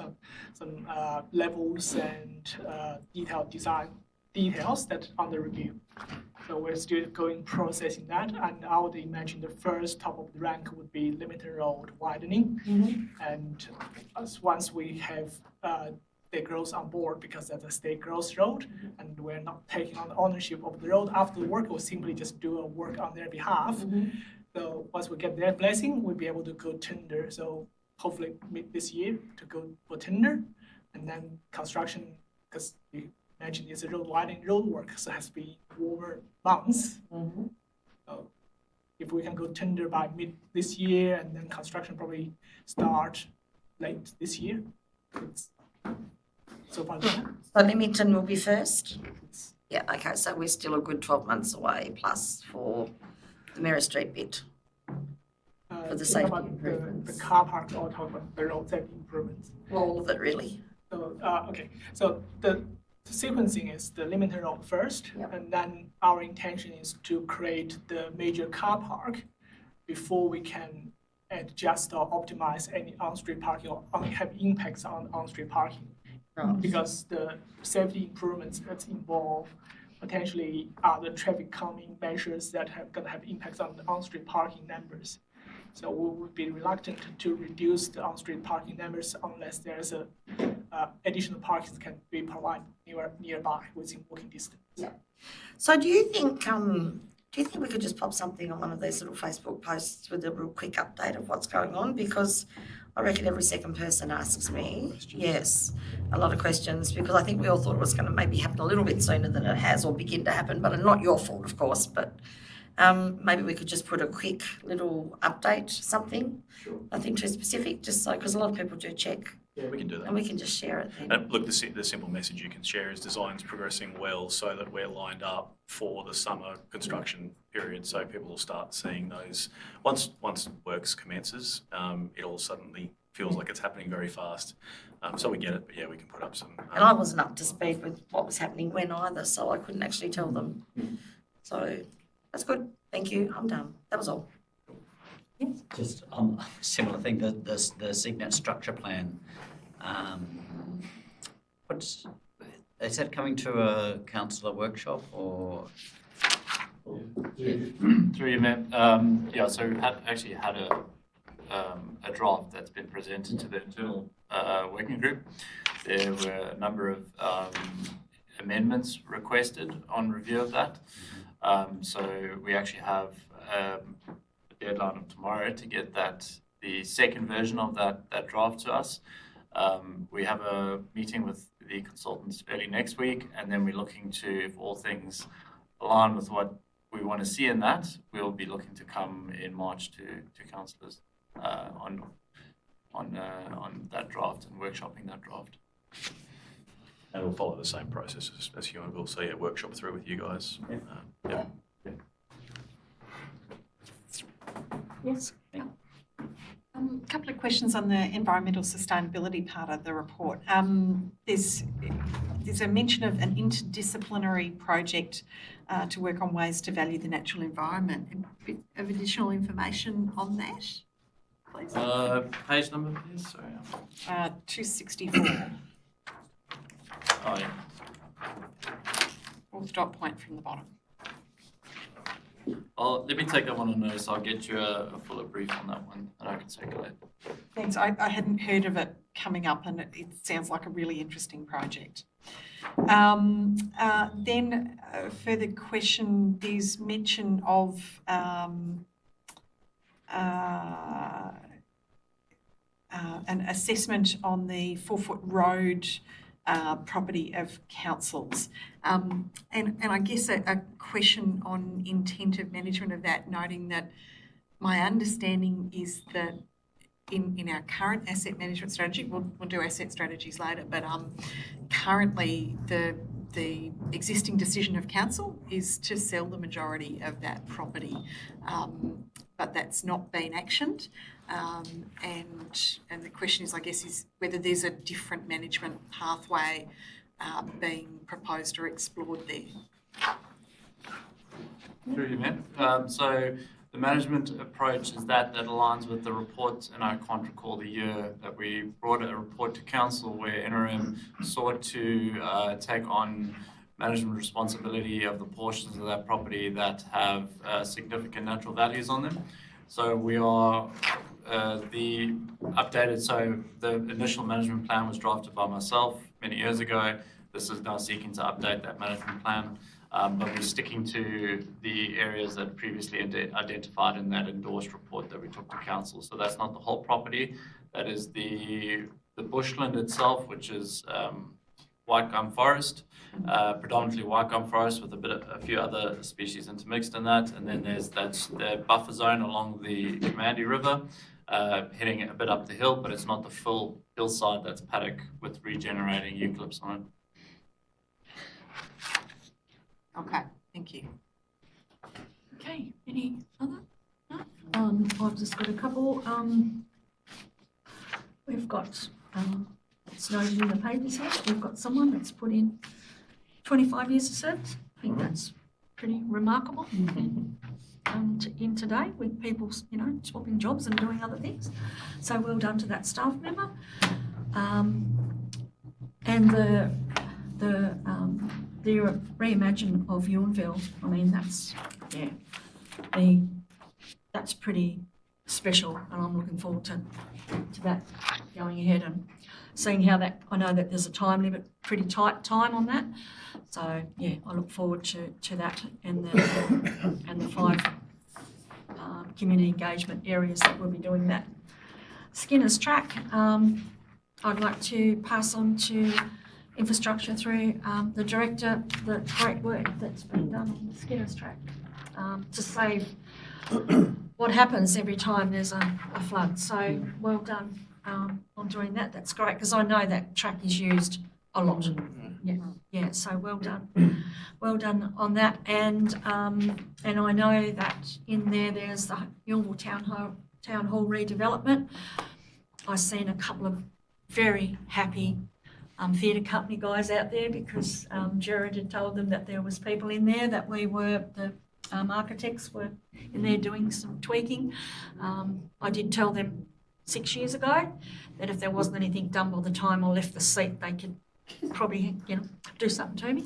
some levels and detailed design details that are under review. So we're still going processing that, and I would imagine the first top of the rank would be Limited Road widening. And once we have State Growth on board, because that's a State Growth road, and we're not taking on ownership of the road after the work, we'll simply just do a work on their behalf. So once we get their blessing, we'll be able to go tender. So hopefully mid this year to go for tender, and then construction, because you mentioned it's a road widening road work, so it has to be warmer months. So if we can go tender by mid this year, and then construction probably start late this year. It's so far. So Leamington will be first? Yeah, okay, so we're still a good 12 months away plus for the Mary Street bit. For the safety improvements. The car park, or talk about the road safety improvements. Well, all of it really. So, okay, so the sequencing is the Limited Road first, Yep. and then our intention is to create the major car park before we can adjust or optimize any on-street parking or have impacts on on-street parking. Right. Because the safety improvements that involve potentially other traffic calming measures that have gonna have impacts on the on-street parking numbers. So we would be reluctant to reduce the on-street parking numbers unless there's a additional parking can be provided nearby within walking distance. Yeah. So do you think we could just pop something on one of these little Facebook posts with a real quick update of what's going on? Because I reckon every second person asks me, yes, a lot of questions, because I think we all thought it was going to maybe happen a little bit sooner than it has, or begin to happen, but not your fault, of course, but maybe we could just put a quick little update, something, nothing too specific, just so, because a lot of people do check, Yeah, we can do that. and we can just share it then. Look, the simple message you can share is design's progressing well so that we're lined up for the summer construction period. So people will start seeing those. Once works commences, it all suddenly feels like it's happening very fast. So we get it, but yeah, we can put up some. And I wasn't up to speed with what was happening when either, so I couldn't actually tell them. So that's good. Thank you. I'm done. That was all. Just on a similar thing, the Signet structure plan. Is that coming to a councillor workshop or? Through you, Mayor. Yeah, so we've actually had a draft that's been presented to the internal working group. There were a number of amendments requested on review of that. So we actually have a deadline of tomorrow to get the second version of that draft to us. We have a meeting with the consultants early next week, and then we're looking to, if all things align with what we want to see in that, we'll be looking to come in March to councillors on that draft and workshopping that draft. And it'll follow the same process as Hugh and Bill. So yeah, workshop through with you guys. Yeah. Yes. A couple of questions on the environmental sustainability part of the report. There's a mention of an interdisciplinary project to work on ways to value the natural environment. A bit of additional information on that, please? Page number, please. Sorry. 264. Oh, yeah. Fourth dot point from the bottom. Let me take that one on notice. I'll get you a fuller brief on that one and I can circulate. Thanks. I hadn't heard of it coming up, and it sounds like a really interesting project. Then a further question, there's mention of an assessment on the 4-foot road property of councils. And I guess a question on intent of management of that, noting that my understanding is that in our current asset management strategy, we'll do asset strategies later, but currently the existing decision of council is to sell the majority of that property, but that's not been actioned. And the question is, I guess, is whether there's a different management pathway being proposed or explored there. Through you, Matt. So the management approach is that aligns with the report, and I can't recall the year that we brought a report to council where NRM sought to take on management responsibility of the portions of that property that have significant natural values on them. So we are the updated, so the initial management plan was drafted by myself many years ago. This is now seeking to update that management plan, but we're sticking to the areas that previously identified in that endorsed report that we took to council. So that's not the whole property. That is the bushland itself, which is white gum forest, predominantly white gum forest with a few other species intermixed in that. And then there's the buffer zone along the Commandy River, heading a bit up the hill, but it's not the full hillside that's paddock with regenerating eucalypts on it. Okay, thank you. Okay, any other? No? I've just got a couple. We've got, it's noted in the papers here, we've got someone that's put in 25 years of service. I think that's pretty remarkable in today with people, swapping jobs and doing other things. So well done to that staff member. And the reimagine of Yountville, I mean, that's pretty special, and I'm looking forward to that going ahead and seeing how that, I know that there's a time limit, pretty tight time on that. So yeah, I look forward to that and the 5 community engagement areas that we'll be doing that. Skinner's Track, I'd like to pass on to infrastructure through the director, the great work that's been done on the Skinner's Track to save what happens every time there's a flood. So well done on doing that. That's great because I know that track is used a lot. Yeah. So well done, well done on that. And I know that in there's the Yountville Town Hall redevelopment. I've seen a couple of very happy theatre company guys out there because Jared had told them that there was people in there that the architects were in there doing some tweaking. I did tell them 6 years ago that if there wasn't anything done by the time I left the seat, they could probably, do something to me.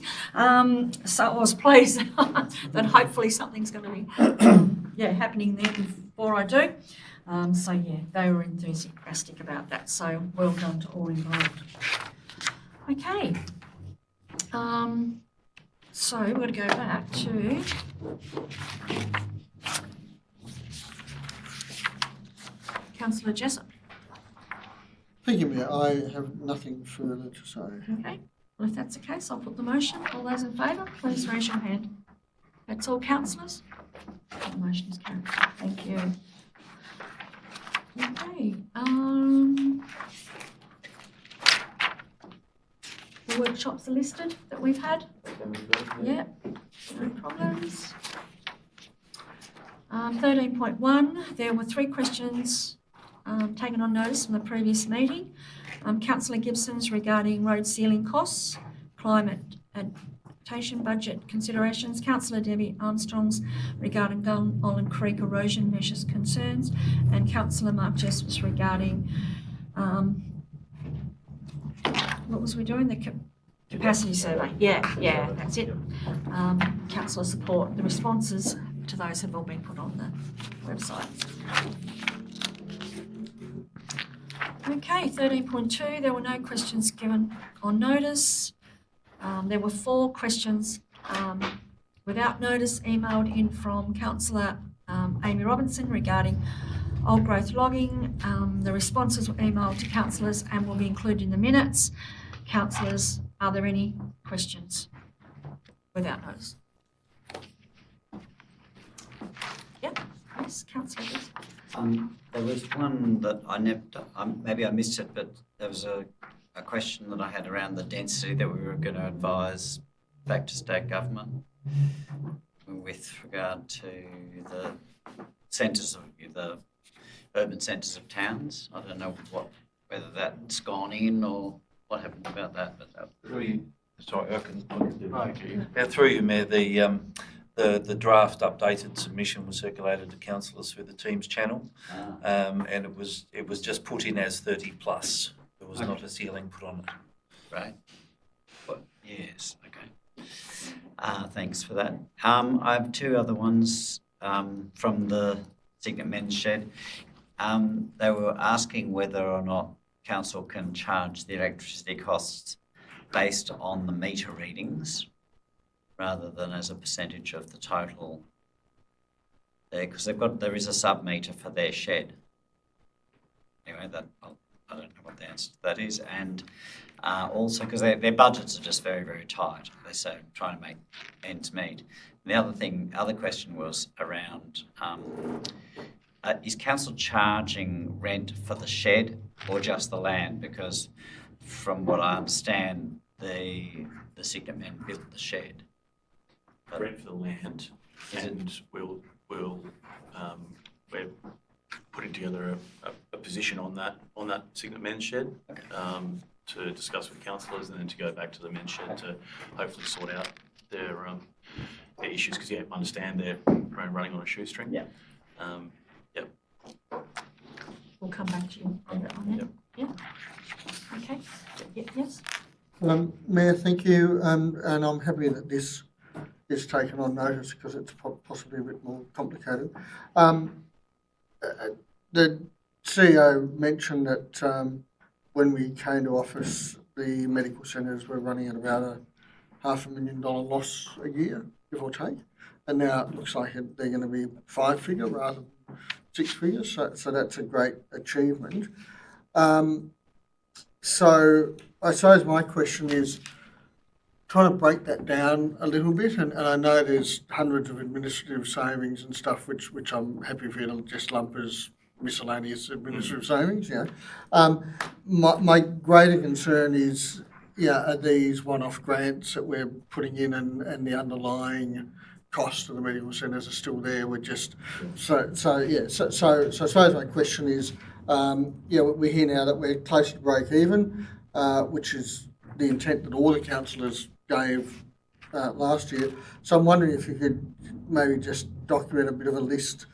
So I was pleased that hopefully something's going to be happening there before I do. So yeah, they were enthusiastic about that. So well done to all involved. Okay. So we're going to go back to Councillor Jessup. Thank you, Mayor. I have nothing further to say. Okay. Well, if that's the case, I'll put the motion. All those in favour, please raise your hand. That's all councillors. The motion is carried. Thank you. Okay. The workshops are listed that we've had. Yeah, no problems. 13.1, there were 3 questions taken on notice from the previous meeting. Councillor Gibson's regarding road sealing costs, climate adaptation budget considerations. Councillor Debbie Armstrong's regarding Golden Island Creek erosion measures concerns, and Councillor Mark Jessup regarding what was we doing? The capacity survey. Yeah, that's it. Councillor support. The responses to those have all been put on the website. Okay, 13.2, there were no questions given on notice. There were 4 questions without notice emailed in from Councillor Amy Robinson regarding old growth logging. The responses were emailed to councillors and will be included in the minutes. Councillors, are there any questions without notice? Yep, yes, Councillor. There was one that I never, maybe I missed it, but there was a question that I had around the density that we were going to advise back to state government with regard to the centres of the urban centres of towns. I don't know whether that's gone in or what happened about that, but that. Sorry, I can do it. Through you, Mayor, the draft updated submission was circulated to councillors through the Teams channel, and it was just put in as 30 plus. There was not a ceiling put on it. Right. Yes. Okay. Thanks for that. I have 2 other ones from the Cygnet Men's Shed. They were asking whether or not council can charge the electricity costs based on the meter readings rather than as a percentage of the total there, because there is a sub-meter for their shed. Anyway, I don't know what the answer to that is, and also because their budgets are just very, very tight. They're so trying to make ends meet. And the other question was around is council charging rent for the shed or just the land? Because from what I understand, the Cygnet Men built the shed. Rent for the land, and we're putting together a position on that Cygnet Men's Shed to discuss with councillors, and then to go back to the Men's Shed to hopefully sort out their issues, because I understand they're running on a shoestring. Yeah. Yep. We'll come back to you on that. Yep. Yeah. Okay. Yes. Mayor, thank you, and I'm happy that this is taken on notice because it's possibly a bit more complicated. The CEO mentioned that when we came to office, the medical centres were running at about a $500,000 loss a year, give or take, and now it looks like they're going to be 5-figure rather than 6 figures. So that's a great achievement. So I suppose my question is trying to break that down a little bit, and I know there's hundreds of administrative savings and stuff, which I'm happy for you to just lump as miscellaneous administrative savings. My greater concern is, are these one-off grants that we're putting in and the underlying cost of the medical centres are still there. We're just so I suppose my question is, we're here now that we're close to break even, which is the intent that all the councillors gave last year. So I'm wondering if you could maybe just document a bit of a list,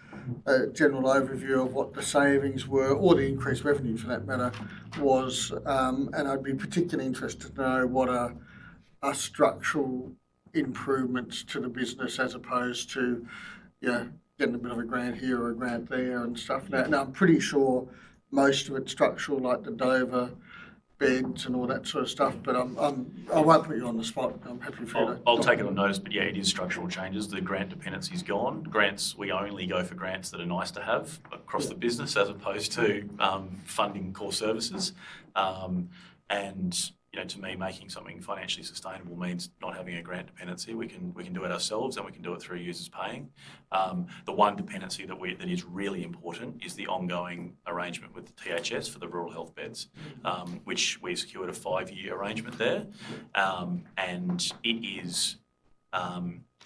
a general overview of what the savings were, or the increased revenue for that matter was, and I'd be particularly interested to know what are structural improvements to the business as opposed to, getting a bit of a grant here or a grant there and stuff. Now I'm pretty sure most of it's structural, like the Dover beds and all that sort of stuff, but I won't put you on the spot. I'm happy for you to... I'll take it on notice, but it is structural changes. The grant dependency's gone. Grants, we only go for grants that are nice to have across the business as opposed to funding core services. And to me, making something financially sustainable means not having a grant dependency. We can do it ourselves, and we can do it through users paying. The one dependency that is really important is the ongoing arrangement with the THS for the rural health beds, which we secured a 5-year arrangement there, and it is.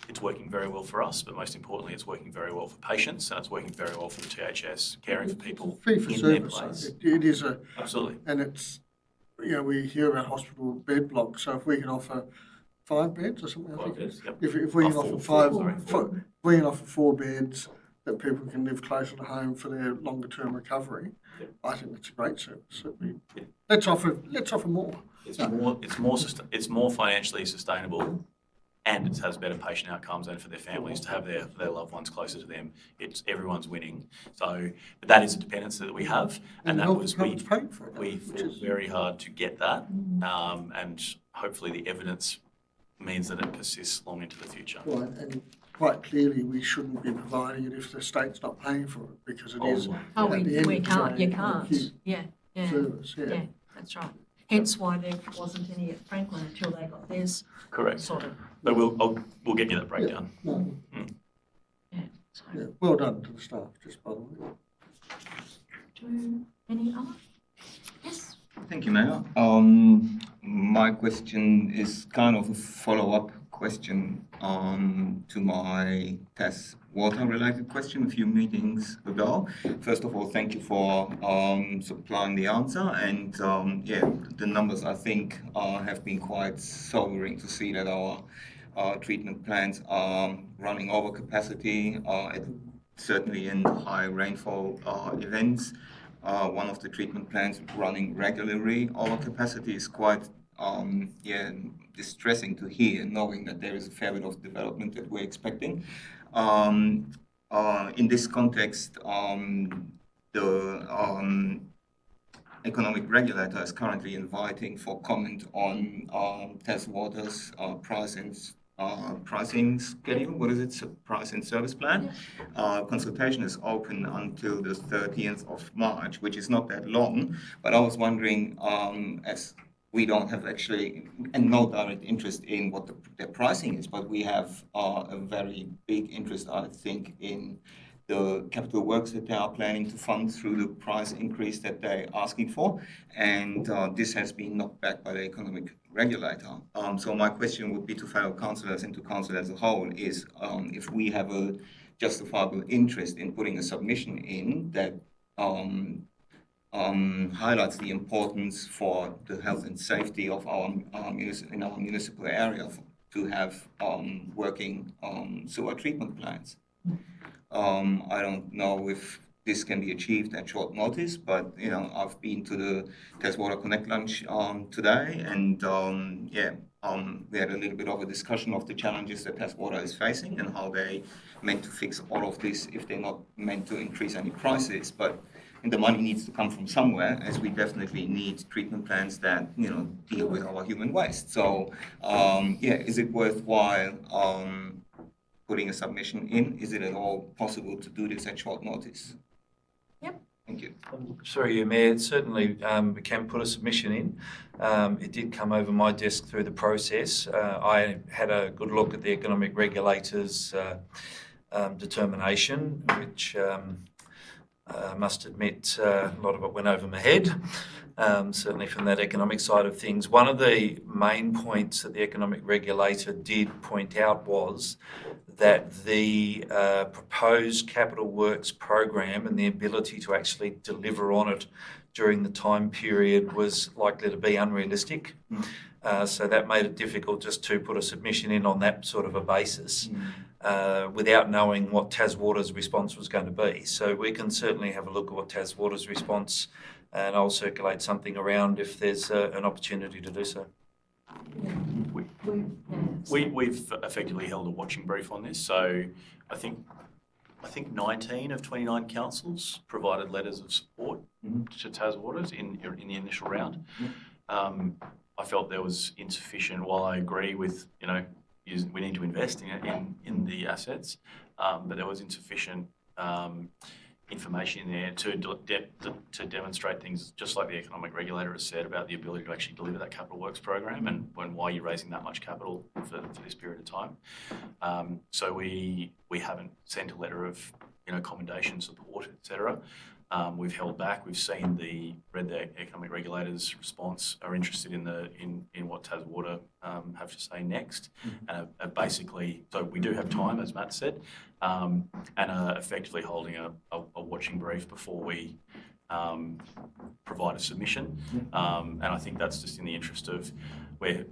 It's working very well for us, but most importantly, it's working very well for patients, and it's working very well for the THS, caring for people fee for in their service. place. It is Absolutely. And it's. We hear about hospital bed blocks, so if we can offer 5 beds or something, I think. Beds, yep. If we can offer Four. we can offer 4 beds that people can live closer to home for their longer term recovery, Yep. I think that's a great service. Let's offer more. It's more financially sustainable, and it has better patient outcomes, and for their families to have their loved ones closer to them. Everyone's winning. So that is a dependency that we have, and that health was department's paying for it. we fought very hard to get that, and hopefully the evidence means that it persists long into the future. Right, and quite clearly, we shouldn't be providing it if the state's not paying for it, because it is. Oh, at the end we of the can't, day, you an can't. acute Yeah, yeah, Service, yeah, that's right. Hence why there wasn't any at Franklin until they got theirs Correct. sorted. But we'll get you that breakdown. No, So, yeah, well done to the staff, just by the way. do any other? Yes. Thank you, Mayor. My question is kind of a follow-up question to my test water-related question a few meetings ago. First of all, thank you for supplying the answer, and the numbers I think have been quite sobering to see that our treatment plants are running over capacity, certainly in high rainfall events. One of the treatment plants running regularly over capacity is quite distressing to hear, knowing that there is a fair bit of development that we're expecting. In this context, the economic regulator is currently inviting for comment on Taswater's pricing schedule. What is it? Price and service plan. Consultation is open until the 30th of March, which is not that long. But I was wondering, as we don't have actually and no direct interest in what their pricing is, but we have a very big interest, I think, in the capital works that they are planning to fund through the price increase that they're asking for. And this has been knocked back by the economic regulator. So my question would be to fellow councillors and to council as a whole is if we have a justifiable interest in putting a submission in that highlights the importance for the health and safety of our in our municipal area to have working sewer treatment plants. I don't know if this can be achieved at short notice, but I've been to the Taswater Connect lunch today, and we had a little bit of a discussion of the challenges that Taswater is facing and how they meant to fix all of this if they're not meant to increase any prices. But the money needs to come from somewhere, as we definitely need treatment plants that deal with our human waste. So is it worthwhile putting a submission in? Is it at all possible to do this at short notice? Yep. Thank you. Sorry, Mayor, certainly we can put a submission in. It did come over my desk through the process. I had a good look at the economic regulator's determination, which I must admit a lot of it went over my head, certainly from that economic side of things. One of the main points that the economic regulator did point out was that the proposed capital works program and the ability to actually deliver on it during the time period was likely to be unrealistic. So that made it difficult just to put a submission in on that sort of a basis without knowing what Taswater's response was going to be. So we can certainly have a look at what Taswater's response, and I'll circulate something around if there's an opportunity to do so. We've effectively held a watching brief on this. So I think 19 of 29 councils provided letters of support to Taswater in the initial round. I felt there was insufficient. While I agree with we need to invest in the assets, but there was insufficient information in there to demonstrate things, just like the economic regulator has said, about the ability to actually deliver that capital works program and why you're raising that much capital for this period of time. So we haven't sent a letter of commendation, support, etc. We've held back. We've read the economic regulator's response, are interested in what Taswater have to say next, and basically, so we do have time, as Matt said, and are effectively holding a watching brief before we provide a submission. And I think that's just in the interest of we're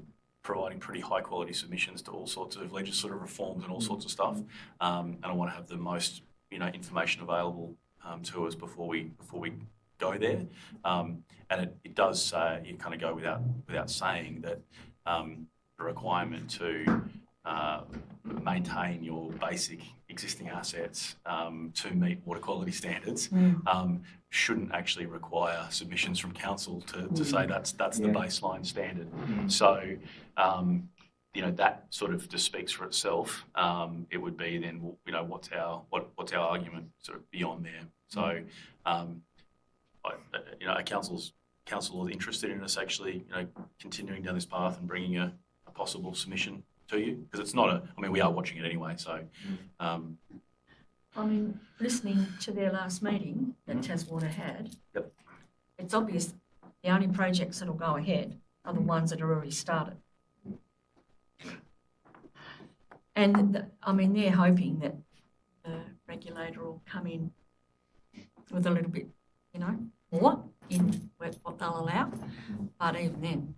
providing pretty high quality submissions to all sorts of legislative reforms and all sorts of stuff, and I want to have the most information available to us before we go there, and it does say, you kind of go without saying that the requirement to maintain your basic existing assets to meet water quality standards shouldn't actually require submissions from council to say that's the baseline standard. So, you know, that sort of just speaks for itself. It would be then, you know, what's our argument sort of beyond there? So, you know, council is interested in us actually, you know, continuing down this path and bringing a possible submission to you, because it's not I mean, we are watching it anyway, so. I mean, listening to their last meeting that Taswater had, it's obvious the only projects that'll go ahead are the ones that are already started. And, I mean, they're hoping that the regulator will come in with a little bit, you know, more in what they'll allow. But even then,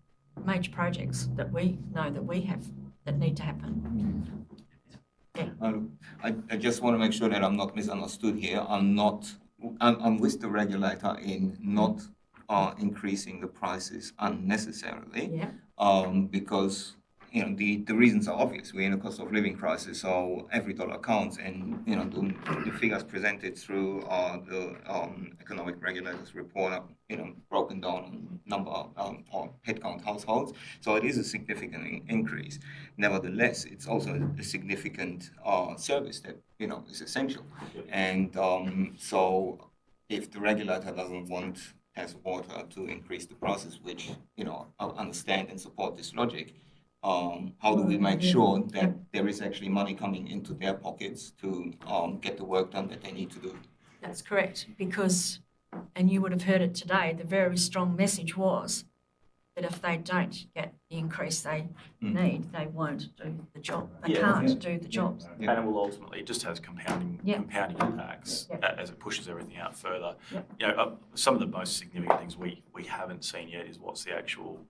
major projects that we know that we have that need to happen. I just want to make sure that I'm not misunderstood here. I'm with the regulator in not increasing the prices unnecessarily. Because, you know, the reasons are obvious. We're in a cost of living crisis, so every dollar counts. And, you know, the figures presented through the economic regulators report are, you know, broken down on number or headcount households. So it is a significant increase. Nevertheless, it's also a significant service that, you know, is essential. And so if the regulator doesn't want Taswater to increase the prices, which, you know, I understand and support this logic, how do we make sure that there is actually money coming into their pockets to get the work done that they need to do? That's correct, because, and you would have heard it today, the very strong message was that if they don't get the increase they need, they won't do the job. They can't do the jobs. And it will ultimately, it just has compounding impacts as it pushes everything out further. You know, some of the most significant things we haven't seen yet is what's the actual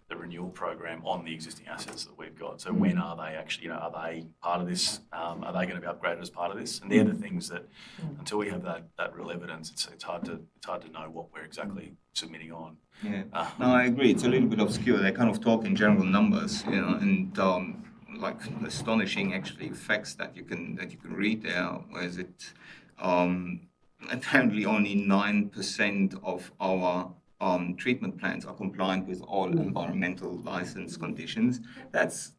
the renewal program on the existing assets that we've got. So when are they actually, you know, are they part of this? Are they going to be upgraded as part of this? And they're the things that, until we have that real evidence, it's hard to know what we're exactly submitting on. Yeah, no, I agree. It's a little bit obscure. They kind of talk in general numbers, you know, and like astonishing actually facts that you can read there. Whereas it apparently only 9% of our treatment plants are compliant with all environmental license conditions. That's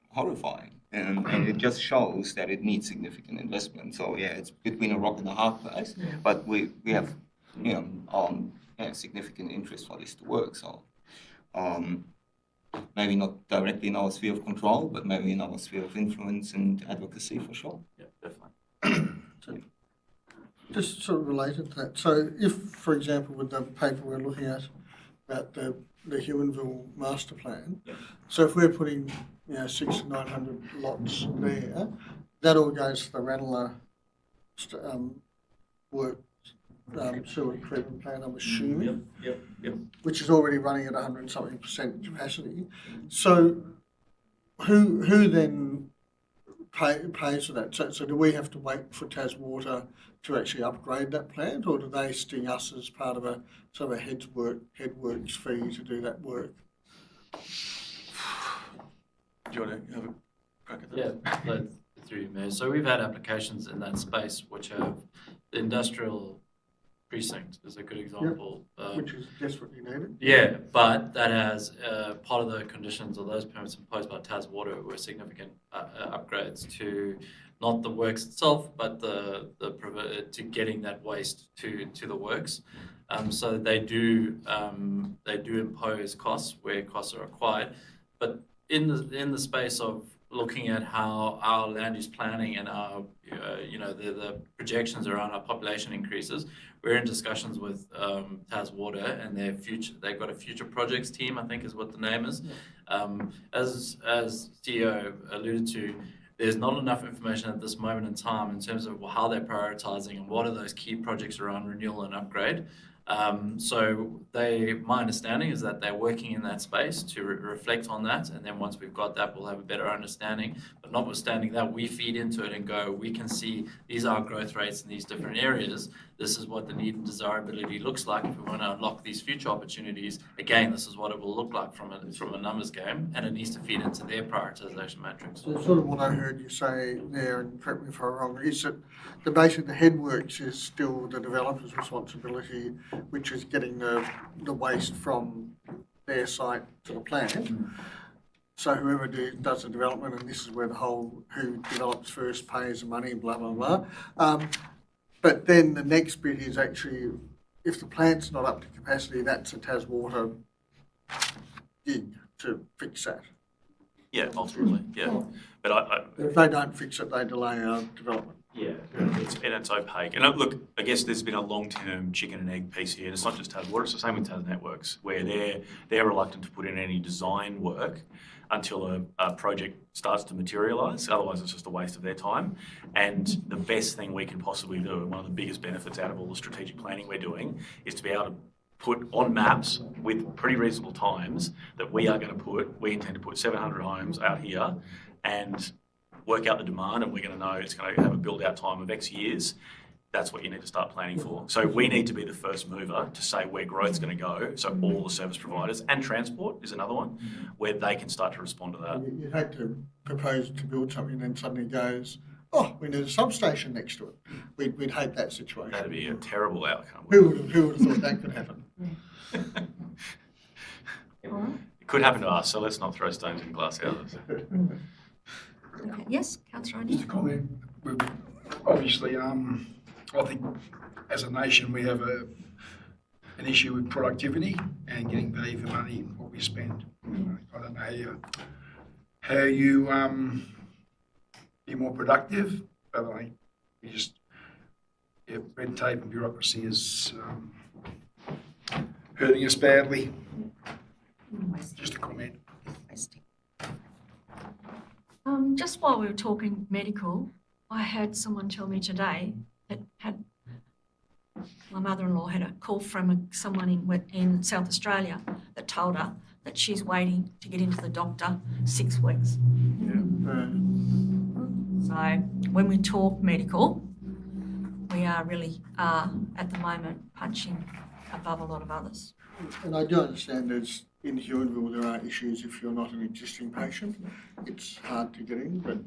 horrifying, and it just shows that it needs significant investment. So yeah, it's between a rock and a hard place. But we have, you know, significant interest for this to work. So maybe not directly in our sphere of control, but maybe in our sphere of influence and advocacy for sure. Yeah, definitely. Just sort of related to that. So if, for example, with the paper we're looking at about the Huonville master plan, so if we're putting, you know, 600 to 900 lots there, that all goes to the Ranelagh sewer treatment plant, I'm assuming. Yep. Which is already running at 100-something% capacity. So who then pays for that? So do we have to wait for Taswater to actually upgrade that plant, or do they sting us as part of a sort of a headworks fee to do that work? Do you want to have a crack at that? Yeah, through you, Mayor. So we've had applications in that space which have the industrial precinct is a good example. Which is desperately needed. Yeah, but that has part of the conditions of those permits imposed by Taswater were significant upgrades to not the works itself, but to getting that waste to the works. So they do impose costs where costs are required, but in the space of looking at how our land use planning and our the projections around our population increases, we're in discussions with Taswater and they've got a future projects team, I think is what the name is. As CEO alluded to, there's not enough information at this moment in time in terms of how they're prioritizing and what are those key projects around renewal and upgrade. So my understanding is that they're working in that space to reflect on that, and then once we've got that, we'll have a better understanding. But notwithstanding that, we feed into it and go, we can see these are growth rates in these different areas. This is what the need and desirability looks like if we want to unlock these future opportunities. Again, this is what it will look like from a numbers game, and it needs to feed into their prioritization matrix. So sort of what I heard you say there, and correct me if I'm wrong, is that the basic, the headworks is still the developer's responsibility, which is getting the waste from their site to the plant. So whoever does the development, and this is where the whole who develops first pays the money, blah, blah, blah. But then the next bit is actually, if the plant's not up to capacity, that's a TasWater gig to fix that. Yeah, ultimately, yeah. But If they don't fix it, they delay our development. yeah, it's opaque. And look, I guess there's been a long-term chicken and egg piece here. And it's not just TasWater, it's the same with TasNetworks, where they're reluctant to put in any design work until a project starts to materialise. Otherwise, it's just a waste of their time. And the best thing we can possibly do, and one of the biggest benefits out of all the strategic planning we're doing, is to be able to put on maps with pretty reasonable times that we intend to put 700 homes out here and work out the demand, and we're going to know it's going to have a build-out time of X years. That's what you need to start planning for. So we need to be the first mover to say where growth's going to go. So all the service providers, and transport is another one, where they can start to respond to that. You had to propose to build something, and then suddenly goes, oh, we need a substation next to it. We'd hate that situation. That'd be a terrible outcome. Who would have thought that could happen? It could happen to us, so let's not throw stones in glass houses. Okay. Yes, Councillor Just O'Neill? a comment. Obviously, I think as a nation we have an issue with productivity and getting value for money, what we spend. I don't know how you be more productive, but I think you just red tape and bureaucracy is hurting us badly. Just a comment. Just while we were talking medical, I had someone tell me today that my mother-in-law had a call from someone in South Australia that told her that she's waiting to get into the doctor 6 weeks. So when we talk medical, we are really at the moment punching above a lot of others. And I do understand there's, in Huonville, there are issues if you're not an existing patient. It's hard to get in, but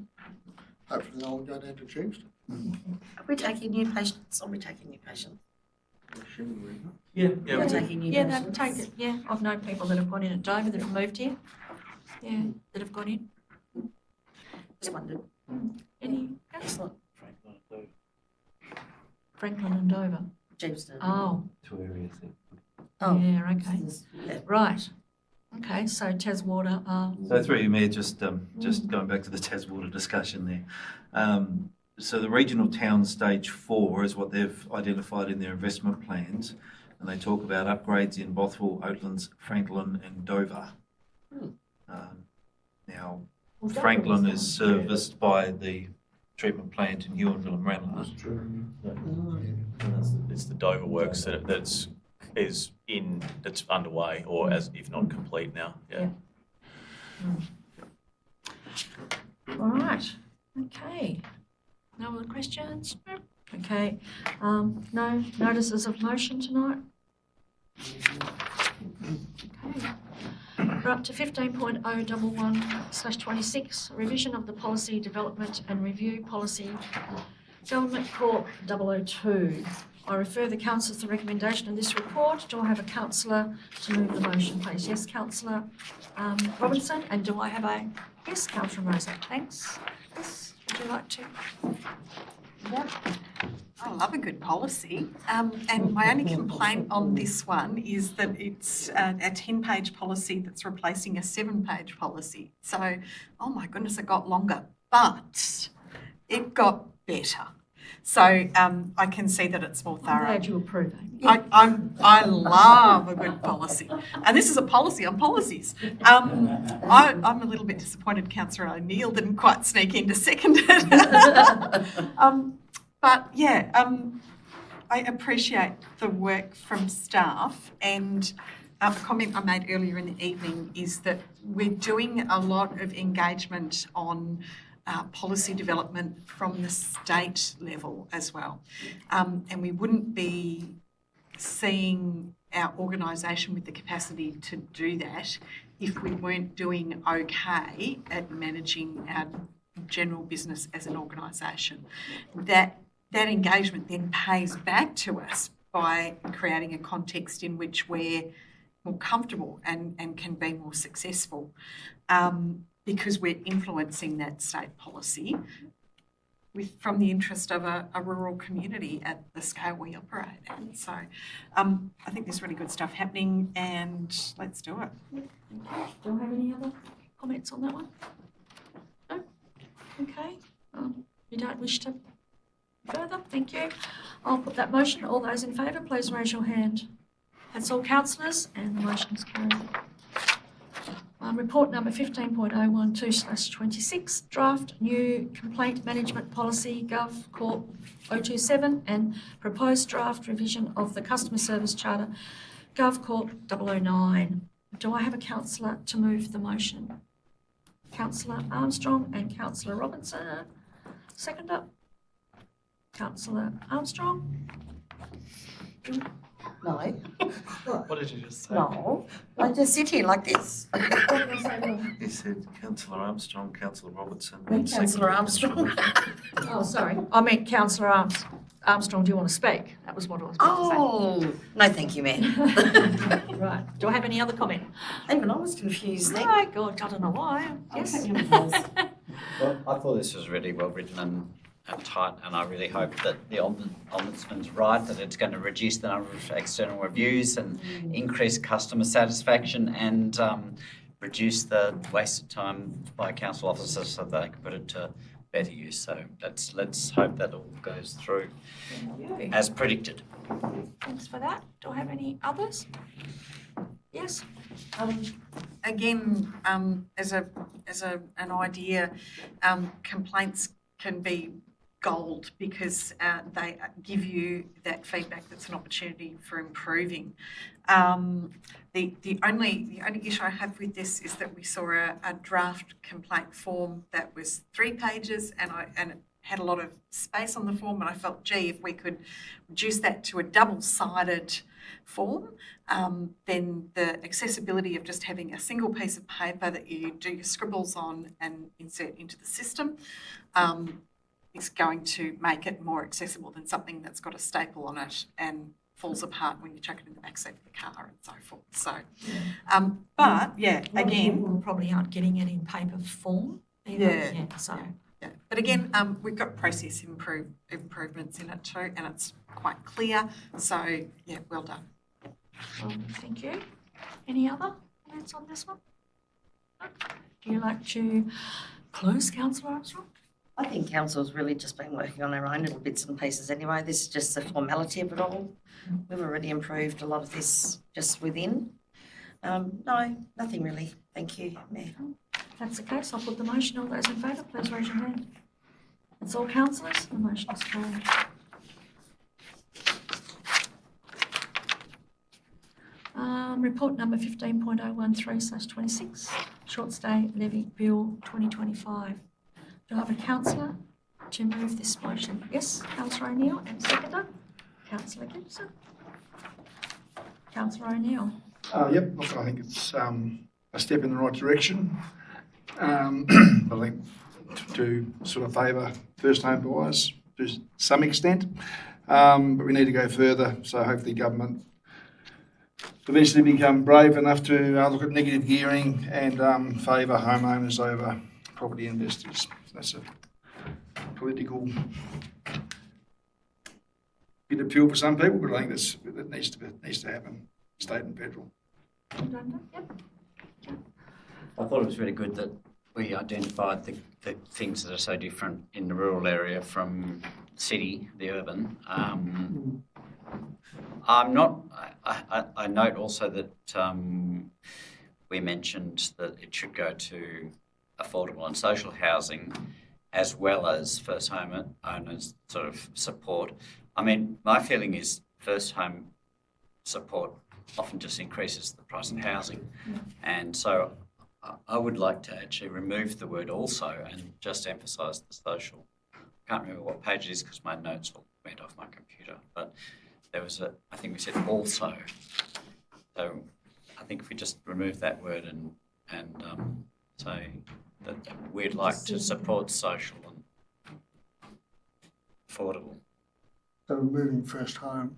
hopefully they'll go down to Chiefs. Are we taking new patients? Are we taking new patients? Yeah, We're taking new Yeah, patients. they've taken, yeah, I've known people that have gone in at Dover that have moved here. Yeah, that have gone in. Just wondered. Any, Excellent. Franklin and Dover. Jamestown. Oh, Two areas there. Oh. yeah, okay. Yeah. Right. Okay, so TasWater, So through you, Mayor, just going back to the TasWater discussion there. So the regional town stage 4 is what they've identified in their investment plans, and they talk about upgrades in Bothwell, Oatlands, Franklin and Dover. Now, Franklin is serviced by the treatment plant in Huonville and Ranelagh. It's the Dover works that's underway, or as if not complete now. Yeah. all right. Okay. No other questions? No. Okay. No notices of motion tonight? Okay. We're up to 15.011/26, revision of the policy development and review policy, Government Corp 002. I refer the council to the recommendation of this report. Do I have a councillor to move the motion, please? Yes, Councillor Robinson, and do I have a, yes, Councillor Moser, thanks. Yes, would you like to? Yep. I love a good policy. And my only complaint on this one is that it's a 10-page policy that's replacing a 7-page policy. So, oh my goodness, it got longer, but it got better. So I can see that it's more I'm thorough. glad you approve, Amy. I love a good policy. And this is a policy on policies. I'm a little bit disappointed Councillor O'Neill didn't quite sneak in to second it. But yeah, I appreciate the work from staff, and a comment I made earlier in the evening is that we're doing a lot of engagement on policy development from the state level as well. And we wouldn't be seeing our organisation with the capacity to do that if we weren't doing okay at managing our general business as an organisation. That engagement then pays back to us by creating a context in which we're more comfortable and can be more successful, because we're influencing that state policy from the interest of a rural community at the scale we operate at. So I think there's really good stuff happening, and let's do it. Do I have any other comments on that one? No? Okay. You don't wish to further? Thank you. I'll put that motion. All those in favour, please raise your hand. That's all councillors, and the motion is carried. Report number 15.012/26, draft new complaint management policy Gov Corp 027 and proposed draft revision of the customer service charter Gov Corp 009. Do I have a councillor to move the motion? Councillor Armstrong and Councillor Robinson. Seconder. Councillor Armstrong. No, What did you just say? no, I just sit here like this. He said Councillor Armstrong, Councillor Robertson. And Councillor Armstrong. Oh, sorry. I meant Councillor Armstrong, do you want to speak? That was what I was about Oh, no, thank you, Mayor. to say. Right. Do I have any other comment? Even I was confused then. Oh, God, I don't know why. Yes. Well, I thought this was really well written and tight, and I really hope that the Ombudsman's right, that it's going to reduce the number of external reviews and increase customer satisfaction and reduce the wasted time by council officers so they can put it to better use. So let's hope that all goes through as predicted. Thanks for that. Do I have any others? Yes. Again, as an idea, complaints can be gold because they give you that feedback that's an opportunity for improving. The only issue I have with this is that we saw a draft complaint form that was 3 pages and it had a lot of space on the form, and I felt, gee, if we could reduce that to a double-sided form, then the accessibility of just having a single piece of paper that you do your scribbles on and insert into the system is going to make it more accessible than something that's got a staple on it and falls apart when you chuck it in the backseat of the car and so forth. So, but yeah, again, people probably aren't getting it in paper form either. Yeah. So. yeah. But again, we've got process improvements in it too, and it's quite clear. So yeah, well done. Thank you. Any other comments on this one? No? Do you like to close, Councillor Armstrong? I think council's really just been working on our own little bits and pieces anyway. This is just the formality of it all. We've already improved a lot of this just within. No, nothing really. Thank you, Mayor. If that's the case, I'll put the motion. All those in favour, please raise your hand. That's all councillors. The motion is carried. Report number 15.013/26, short stay levy bill 2025. Do I have a councillor to move this motion? Yes, Councillor O'Neill, and seconder, Councillor Gibson. Councillor O'Neill. Yep, look, I think it's a step in the right direction. I think to sort of favour first home buyers to some extent, but we need to go further. So hopefully government eventually become brave enough to look at negative gearing and favour homeowners over property investors. That's a political bit of fuel for some people, but I think that needs to happen, state and federal. Yep. I thought it was really good that we identified the things that are so different in the rural area from city, the urban. I note also that we mentioned that it should go to affordable and social housing, as well as first home owners sort of support. I mean, my feeling is first home support often just increases the price of housing. And so I would like to actually remove the word also and just emphasise the social. I can't remember what page it is because my notes all went off my computer, but there was I think we said also. So I think if we just remove that word and say that we'd like to support social and affordable. So removing first home.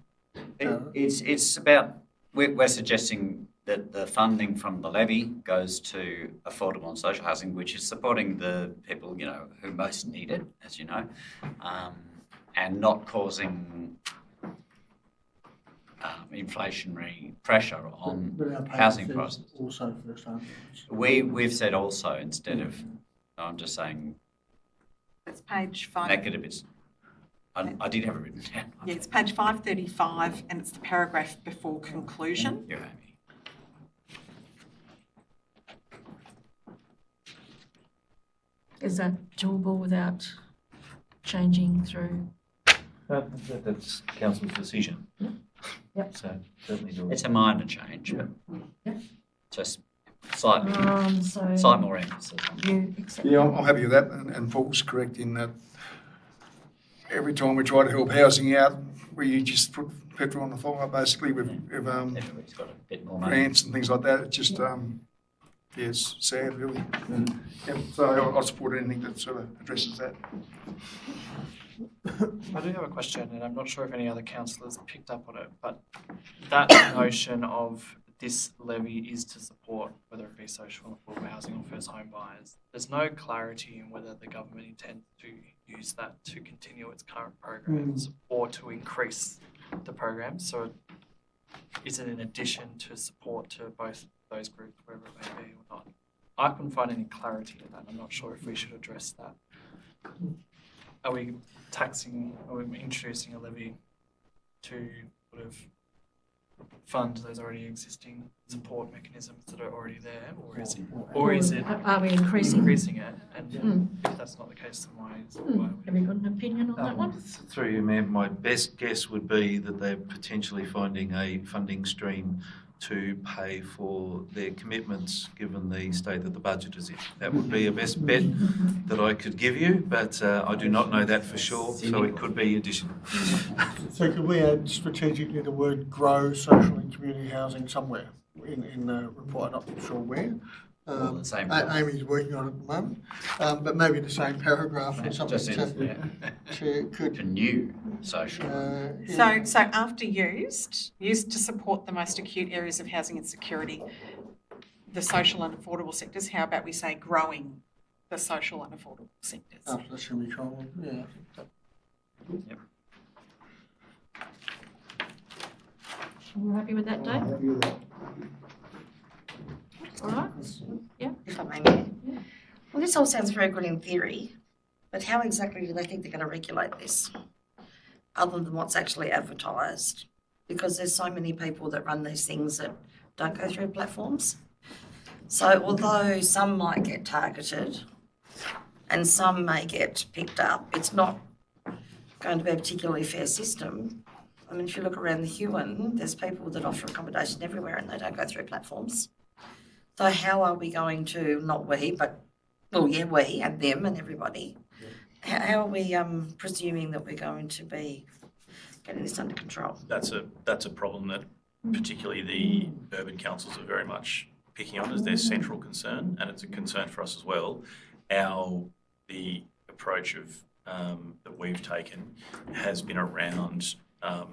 It's about, we're suggesting that the funding from the levy goes to affordable and social housing, which is supporting the people, who most need it, as you know, and not causing inflationary pressure on But our payment housing says prices. Also first home. We've said also instead of, I'm just saying, That's page 5. make it a bit, I did have it written down. Yeah, it's page 535 and it's the paragraph before conclusion. You're Amy. Is that doable without changing through? That's council's decision. Yep. So certainly do It's a minor change. Yeah. Just slightly, So slight more emphasis on it. you accept? Yeah, I'm happy with that, and Paul's correct in that every time we try to help housing out, we just put petrol on the fire, basically, with Everybody's got a bit more money. grants and things like that. It's just, it's sad, really. Yep, so I'll support anything that sort of addresses that. I do have a question, and I'm not sure if any other councillors picked up on it, but that notion of this levy is to support whether it be social and affordable housing or first home buyers. There's no clarity in whether the government intends to use that to continue its current programs or to increase the programs. So is it in addition to support to both those groups, wherever it may be or not? I couldn't find any clarity in that. I'm not sure if we should address that. Are we introducing a levy to sort of fund those already existing support mechanisms that are already there, or is it Are we increasing? it? And if that's not the case, then why? Have you got an opinion on that one? Through you, Mayor, my best guess would be that they're potentially finding a funding stream to pay for their commitments, given the state that the budget is in. That would be a best bet that I could give you, but I do not know that for sure, so it could be additional. So could we add strategically the word grow social and community housing somewhere in the report? I'm not sure where. The same. Amy's working on it at the moment, but maybe the same paragraph or something Just could. to new social. So after used to support the most acute areas of housing insecurity, the social and affordable sectors, how about we say growing the social and affordable sectors? After the semi-colon, yeah. Yep. Are you happy with that, Dave? Happy with that. All right. If I may, Mayor. Well, this all sounds very good in theory, but how exactly do they think they're going to regulate this, other than what's actually advertised? Because there's so many people that run these things that don't go through platforms. So although some might get targeted and some may get picked up, it's not going to be a particularly fair system. I mean, if you look around the Huon, there's people that offer accommodation everywhere and they don't go through platforms. So how are we going to, not we, but, well, yeah, we and them and everybody, how are we presuming that we're going to be getting this under control? That's a problem that particularly the urban councils are very much picking on as their central concern, and it's a concern for us as well. The approach of that we've taken has been around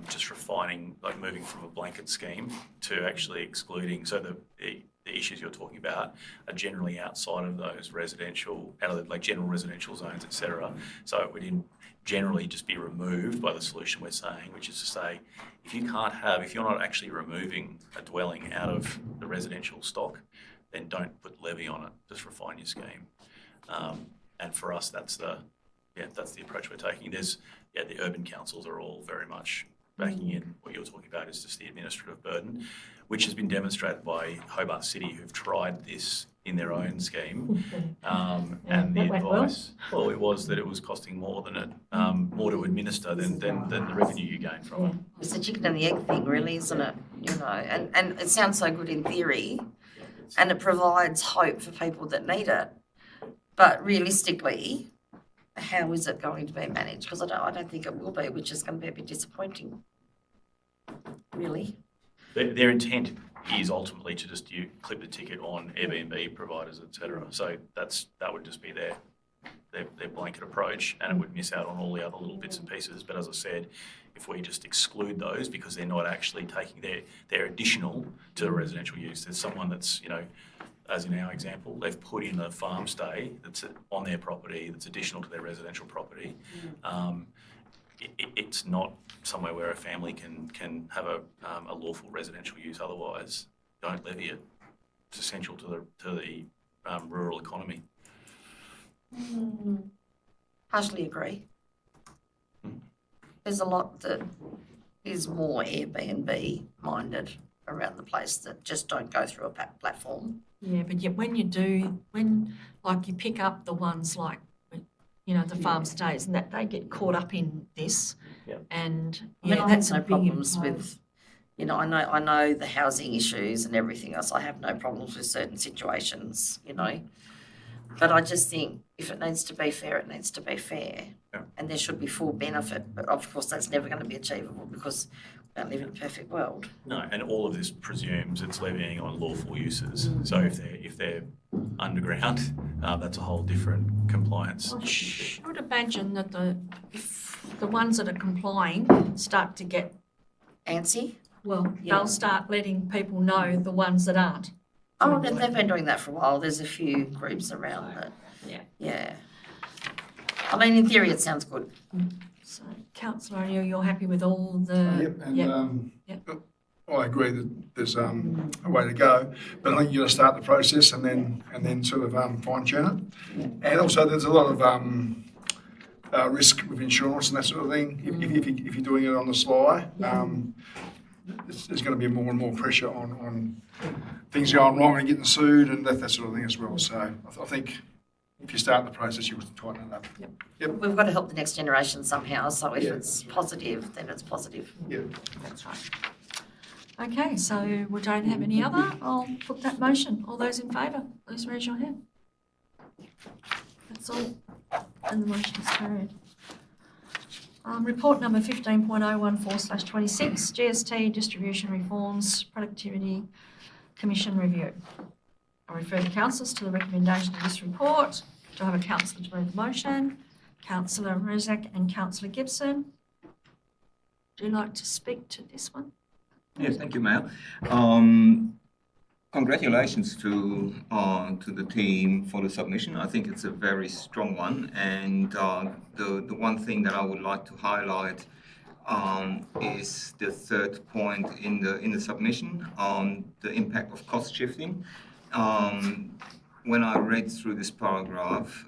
just refining, like moving from a blanket scheme to actually excluding. So the issues you're talking about are generally outside of those residential, out of the, like general residential zones, etc. So it would generally just be removed by the solution we're saying, which is to say, if you're not actually removing a dwelling out of the residential stock, then don't put levy on it. Just refine your scheme. And for us, that's the approach we're taking. The urban councils are all very much backing in. What you're talking about is just the administrative burden, which has been demonstrated by Hobart City, who've tried this in their own scheme. And the that went well. advice, well, it was that it was costing more than more to administer than the revenue you gain from it. It's the chicken and the egg thing, really, isn't it? You know, and it sounds so good in theory, and it provides hope for people that need it. But realistically, how is it going to be managed? Because I don't think it will be, which is going to be a bit disappointing, really. Their intent is ultimately to just clip the ticket on Airbnb providers, etc. So that would just be their blanket approach, and it would miss out on all the other little bits and pieces. But as I said, if we just exclude those because they're not actually taking their additional to residential use, there's someone that's, you know, as in our example, they've put in a farm stay that's on their property that's additional to their residential property. It's not somewhere where a family can have a lawful residential use. Otherwise, don't levy it. It's essential to the rural economy. Partially agree. There's a lot that is more Airbnb minded around the place that just don't go through a platform. Yeah, but yet when you like you pick up the ones like, you know, the farm stays and that, they get caught up in this. Yeah. And I mean, I that's have a no big problems impact. with, you know, I know the housing issues and everything else. I have no problems with certain situations, you know. But I just think if it needs to be fair, it needs to be fair. Yeah. And there should be full benefit. But of course, that's never going to be achievable because we don't live in a perfect world. No, and all of this presumes it's levying on lawful uses. So if they're underground, that's a whole different compliance. I should imagine that if the ones that are complying start to get, Antsy? well, Yeah. they'll start letting people know the ones that aren't. Oh, they've been doing that for a while. There's a few groups around that. Yeah. Yeah. I mean, in theory, it sounds good. So, Councillor O'Neill, you're happy with all the? I agree that there's a way to go, but I think you got to start the process and then sort of fine tune it. And also, there's a lot of risk with insurance and that sort of thing. If you're doing it on the sly, there's going to be more and more pressure on things going wrong and getting sued and that sort of thing as well. So I think if you start the process, you can tighten it up. We've got to help the next generation somehow. So if it's positive, then it's positive. Yeah. That's right. Okay, so we don't have any other. I'll put that motion. All those in favour, please raise your hand. That's all. And the motion is carried. Report number 15.014/26, GST Distribution Reforms Productivity Commission Review. I refer the councillors to the recommendation of this report. Do I have a councillor to move the motion? Councillor Rezak and Councillor Gibson. Do you like to speak to this one? Yes, thank you, Mayor. Congratulations to the team for the submission. I think it's a very strong one, and the one thing that I would like to highlight is the third point in the submission on the impact of cost shifting. When I read through this paragraph,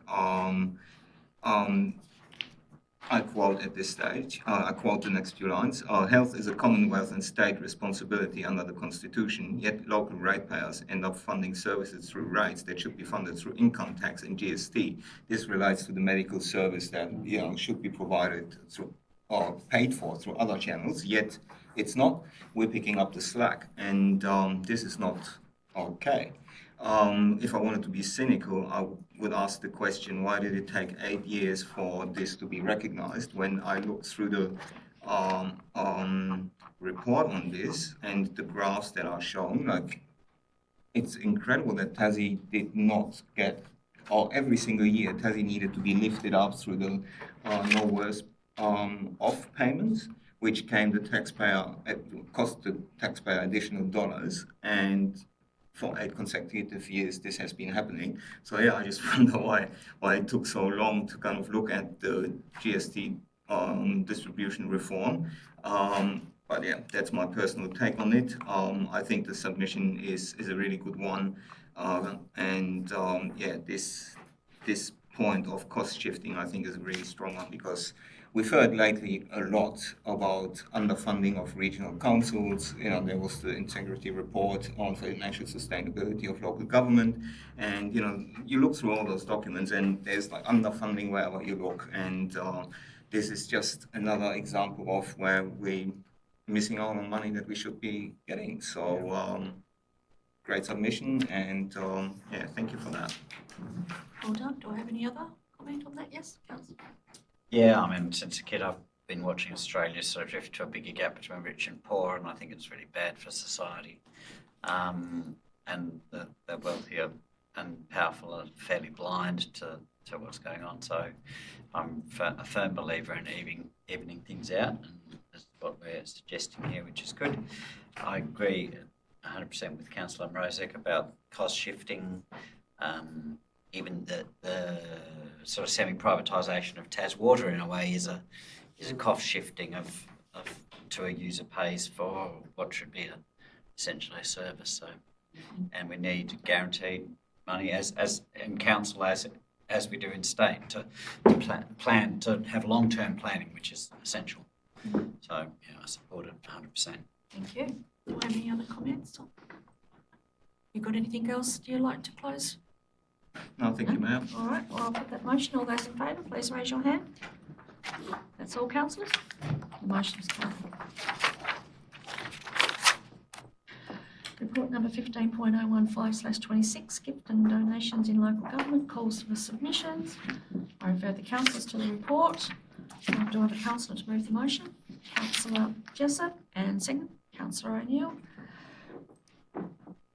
I quote at this stage, I quote the next few lines, health is a Commonwealth and state responsibility under the Constitution, yet local ratepayers end up funding services through rates that should be funded through income tax and GST. This relates to the medical service that, you know, should be provided through or paid for through other channels, yet it's not. We're picking up the slack, and this is not okay. If I wanted to be cynical, I would ask the question, why did it take 8 years for this to be recognized? When I looked through the report on this and the graphs that are shown, like, it's incredible that Tassie did not get, or every single year, Tassie needed to be lifted up through the no worse off payments, which came the taxpayer, cost the taxpayer additional dollars, and for 8 consecutive years, this has been happening. So yeah, I just wonder why it took so long to kind of look at the GST distribution reform. But yeah, that's my personal take on it. I think the submission is a really good one, yeah, this point of cost shifting, I think, is a really strong one, because we've heard lately a lot about underfunding of regional councils. There was the integrity report on financial sustainability of local government, and you look through all those documents, and there's like underfunding wherever you look, and this is just another example of where we're missing out on money that we should be getting. So great submission, and thank you for that. Well done. Do I have any other comment on that? Yes, Councillor. Yeah, I mean, since a kid, I've been watching Australia sort of drift to a bigger gap between rich and poor, and I think it's really bad for society. And the wealthier and powerful are fairly blind to what's going on. So I'm a firm believer in evening things out, and that's what we're suggesting here, which is good. I agree 100% with Councillor Mrozek about cost shifting. Even the sort of semi-privatisation of TasWater in a way is a cost shifting of to a user pays for what should be essentially a service. So, and we need guaranteed money as in council as we do in state to plan to have long-term planning, which is essential. So I support it 100%. Thank you. Do I have any other comments? You got anything else you'd like to close? No, thank you, Mayor. All right, well, I'll put that motion. All those in favour, please raise your hand. That's all, councillors. The motion is carried. Report number 15.015/26, gift and donations in local government, calls for submissions. I refer the councillors to the report. Do I have a councillor to move the motion? Councillor Jessup, and second, Councillor O'Neill.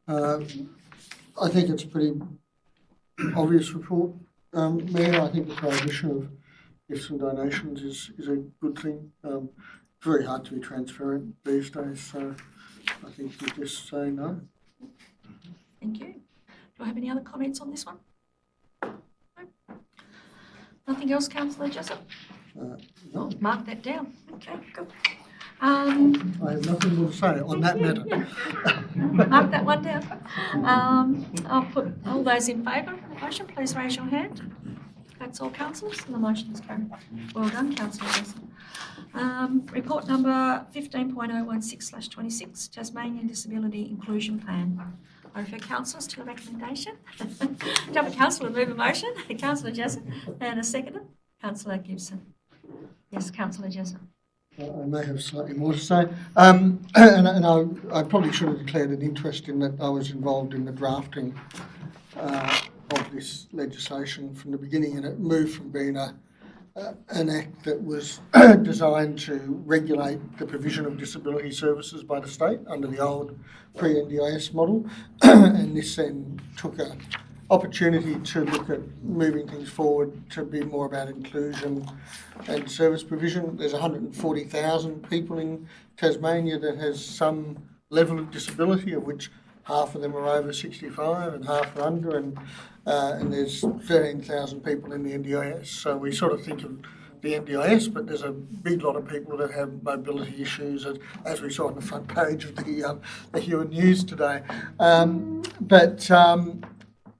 I think it's a pretty obvious report, Mayor. I think the prohibition of gifts and donations is a good thing. Very hard to be transparent these days, so I think we just say no. Thank you. Do I have any other comments on this one? No? Nothing else, Councillor Jessup? No, Mark that down. Okay, good. I have nothing more to say on that matter. Mark that one down. I'll put all those in favour of the motion, please raise your hand. That's all, councillors, and the motion is carried. Well done, Councillor Jessup. Report number 15.016/26, Tasmanian Disability Inclusion Plan. I refer councillors to the recommendation. Do you have a councillor to move a motion? Councillor Jessup, and a seconder, Councillor Gibson. Yes, Councillor Jessup. I may have slightly more to say. And I probably should have declared an interest in that. I was involved in the drafting of this legislation from the beginning, and it moved from being an act that was designed to regulate the provision of disability services by the state under the old pre-NDIS model, and this then took an opportunity to look at moving things forward to be more about inclusion and service provision. There's 140,000 people in Tasmania that has some level of disability, of which half of them are over 65 and half are under, and there's 13,000 people in the NDIS. So we sort of think of the NDIS, but there's a big lot of people that have mobility issues, as we saw on the front page of the Huon News today.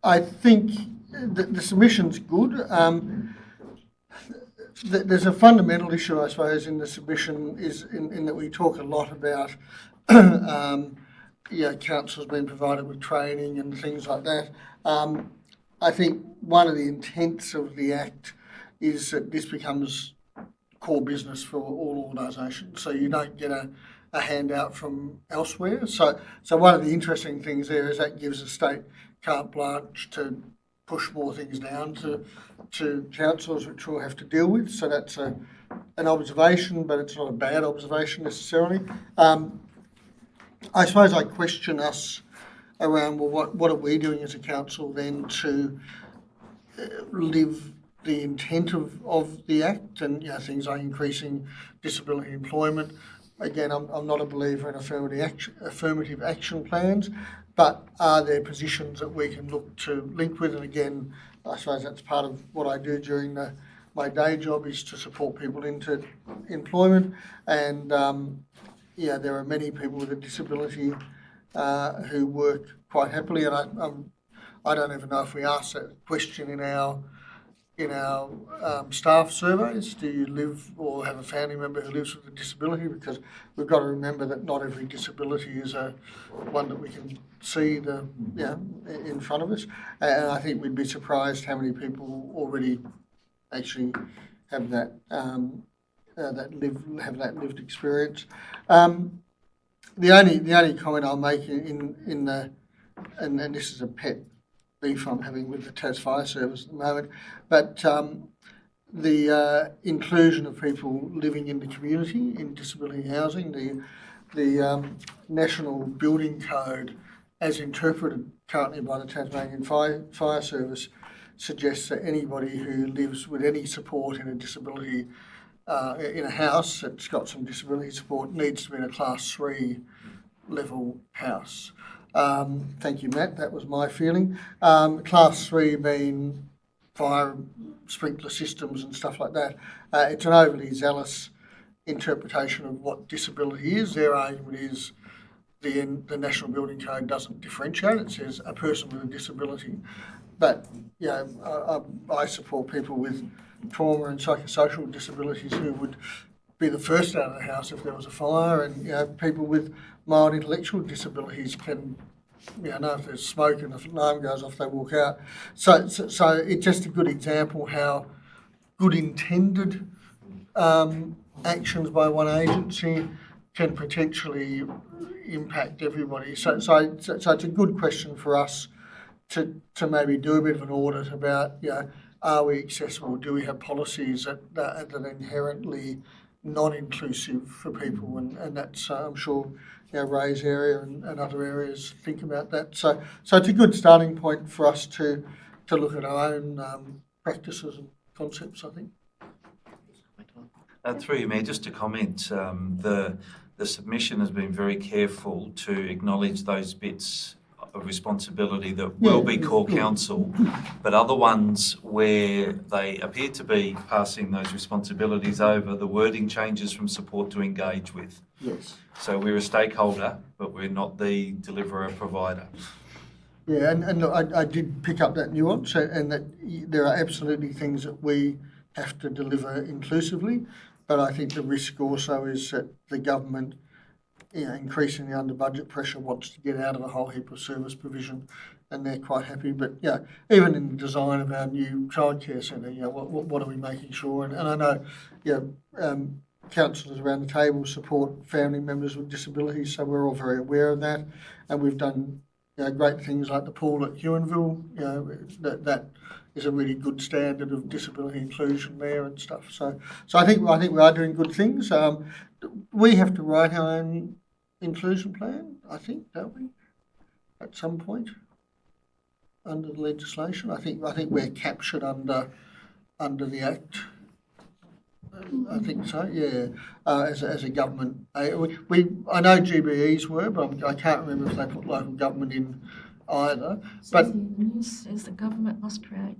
I think the submission's good. There's a fundamental issue, I suppose, in the submission is in that we talk a lot about councils being provided with training and things like that. I think one of the intents of the Act is that this becomes core business for all organisations, so you don't get a handout from elsewhere. So one of the interesting things there is that gives the state carte blanche to push more things down to councils, which we'll have to deal with. So that's an observation, but it's not a bad observation necessarily. I suppose I question us around, well, what are we doing as a council then to live the intent of the Act, and things like increasing disability employment. Again, I'm not a believer in affirmative action plans, but are there positions that we can look to link with? And again, I suppose that's part of what I do during my day job, is to support people into employment. And there are many people with a disability who work quite happily, and I don't even know if we ask that question in our in our staff surveys. Do you live or have a family member who lives with a disability? Because we've got to remember that not every disability is one that we can see in front of us. And I think we'd be surprised how many people already actually have that lived experience. The only comment I'll make in the and this is a pet beef I'm having with the Tas Fire Service at the moment, but the inclusion of people living in the community in disability housing, the National Building Code, as interpreted currently by the Tasmanian Fire Service, suggests that anybody who lives with any support in a disability in a house that's got some disability support needs to be in a Class 3 level house. Thank you, Matt. That was my feeling. Class 3 being fire sprinkler systems and stuff like that. It's an overly zealous interpretation of what disability is. Their argument is the National Building Code doesn't differentiate. It says a person with a disability. But, you know, I support people with trauma and psychosocial disabilities who would be the first out of the house if there was a fire, and, you know, people with mild intellectual disabilities can, you know if there's smoke and the alarm goes off, they walk out. So it's just a good example how good intended actions by one agency can potentially impact everybody. So it's a good question for us to maybe do a bit of an audit about, you know, are we accessible? Do we have policies that are inherently non-inclusive for people? And that's, I'm sure, you know, Ray's area and other areas think about that. So it's a good starting point for us to look at our own practices and concepts, I think. Through you, Mayor, just to comment, the submission has been very careful to acknowledge those bits of responsibility that will be core council, but other ones where they appear to be passing those responsibilities over, the wording changes from support to engage with. Yes. So we're a stakeholder, but we're not the deliverer provider. Yeah, and look, I did pick up that nuance, and that there are absolutely things that we have to deliver inclusively, but I think the risk also is that the government, you know, increasingly under budget pressure, wants to get out of a whole heap of service provision, and they're quite happy. But yeah, even in the design of our new childcare centre, you know, what are we making sure? And I know, you know, councillors around the table support family members with disabilities, so we're all very aware of that, and we've done, you know, great things like the pool at Huonville. You know, that is a really good standard of disability inclusion there and stuff. So I think we are doing good things. We have to write our own inclusion plan, I think, don't we? At some point, under the legislation, I think we're captured under the Act. I think so. Yeah, as a government, I know GBEs were, but I can't remember if they put local government in either. But Says the government must create.